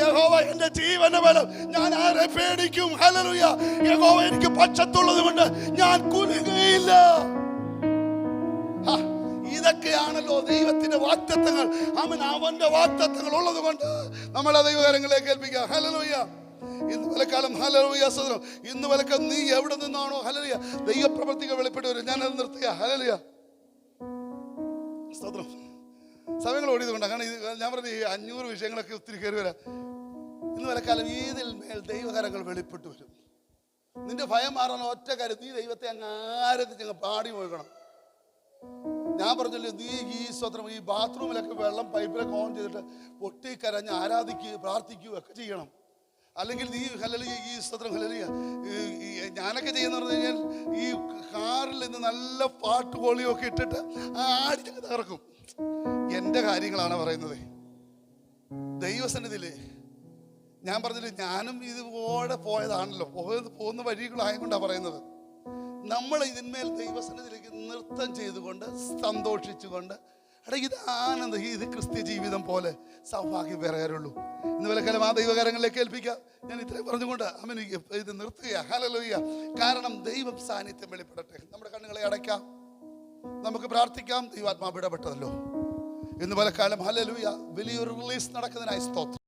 യഹോവ എന്റെ ജീവന്റെ ബലം, ഞാൻ ആരെ പേടിക്കും? ഹല്ലേലൂയ. യഹോവ എനിക്ക് പക്ഷത്തുള്ളത് കൊണ്ട് ഞാൻ കുലുങ്ങുകയില്ല. ഇതൊക്കെയാണല്ലോ ദൈവത്തിന്റെ വാഗ്ദത്തങ്ങൾ. അവന്റെ വാഗ്ദത്തങ്ങൾ ഉള്ളത് കൊണ്ട് നമ്മളെ ദൈവകരങ്ങളിലേക്ക് ഏൽപ്പിക്കുക. ഹല്ലേലൂയ. ഇന്ന് വിലക്കാലം ഹല്ലേലൂയ. ഇന്ന് വിലക്കാലം നീ എവിടെ നിന്നാണോ ഹല്ലേലൂയ ദൈവപ്രവൃത്തികൾ വെളിപ്പെട്ട് വരും. ഞാനത് നിർത്തുക. ഹല്ലേലൂയ. സ്തോത്രം. സമയങ്ങൾ ഓടിയതുകൊണ്ടാണ്. കാരണം ഞാൻ പറഞ്ഞ ഈ 500 വിഷയങ്ങളൊക്കെ ഒത്തിരി കയറി വരാം. ഇന്ന് വിലക്കാലം ഇതിൽ മേൽ ദൈവകരങ്ങൾ വെളിപ്പെട്ട് വരും. നിന്റെ ഭയം മാറാൻ ഒറ്റ കാര്യം, നീ ദൈവത്തെ അങ്ങ് ആരാധിച്ച് പാടി പോയിക്കണം. ഞാൻ പറഞ്ഞല്ലോ, നീ ഈ സ്വത്രം ഈ ബാത്റൂമിലൊക്കെ വെള്ളം പൈപ്പിലൊക്കെ ഓൺ ചെയ്തിട്ട് പൊട്ടിക്കരഞ്ഞ് ആരാധിക്കുകയും പ്രാർത്ഥിക്കുകയും ഒക്കെ ചെയ്യണം. അല്ലെങ്കിൽ നീ ഹല്ലേലൂയ ഈ സ്വത്രം ഹല്ലേലൂയ ഞാനൊക്കെ ചെയ്യുന്ന പറഞ്ഞു കഴിഞ്ഞാൽ ഈ കാറിൽ നിന്ന് നല്ല പാട്ട് കോളിയൊക്കെ ഇട്ടിട്ട് ആടിച്ചൊക്കെ തകർക്കും. എൻ്റെ കാര്യങ്ങളാണ് പറയുന്നത്. ദൈവസന്നിധിയില് ഞാൻ പറഞ്ഞില്ല, ഞാനും ഇതുപോലെ പോയതാണല്ലോ, പോകുന്ന വഴികളായതുകൊണ്ടാണ് പറയുന്നത്. നമ്മൾ ഇതിന്മേൽ ദൈവസന്നിധിയിലേക്ക് നൃത്തം ചെയ്തുകൊണ്ട് സന്തോഷിച്ചുകൊണ്ട്, ഇത് ആനന്ദം, ഇത് ക്രിസ്ത്യ ജീവിതം പോലെ സൗഭാഗ്യം വേറെ ആരുള്ളൂ. ഇന്ന് വിലക്കാലം ആ ദൈവകാരങ്ങളിലേക്ക് ഏൽപ്പിക്കാം. ഞാൻ ഇത്രയും പറഞ്ഞുകൊണ്ട് ഇത് നിർത്തുക. ഹല്ലേലൂയ. കാരണം ദൈവം സാന്നിധ്യം വെളിപ്പെടട്ടെ. നമ്മുടെ കണ്ണുകളെ അടയ്ക്കാം, നമുക്ക് പ്രാർത്ഥിക്കാം. ദൈവാത്മാവ് ഇടപെട്ടതല്ലോ ഇന്ന് വിലക്കാലം. ഹല്ലേലൂയ. വലിയൊരു റിലീസ് നടക്കുന്നതിനായി സ്തോത്രം.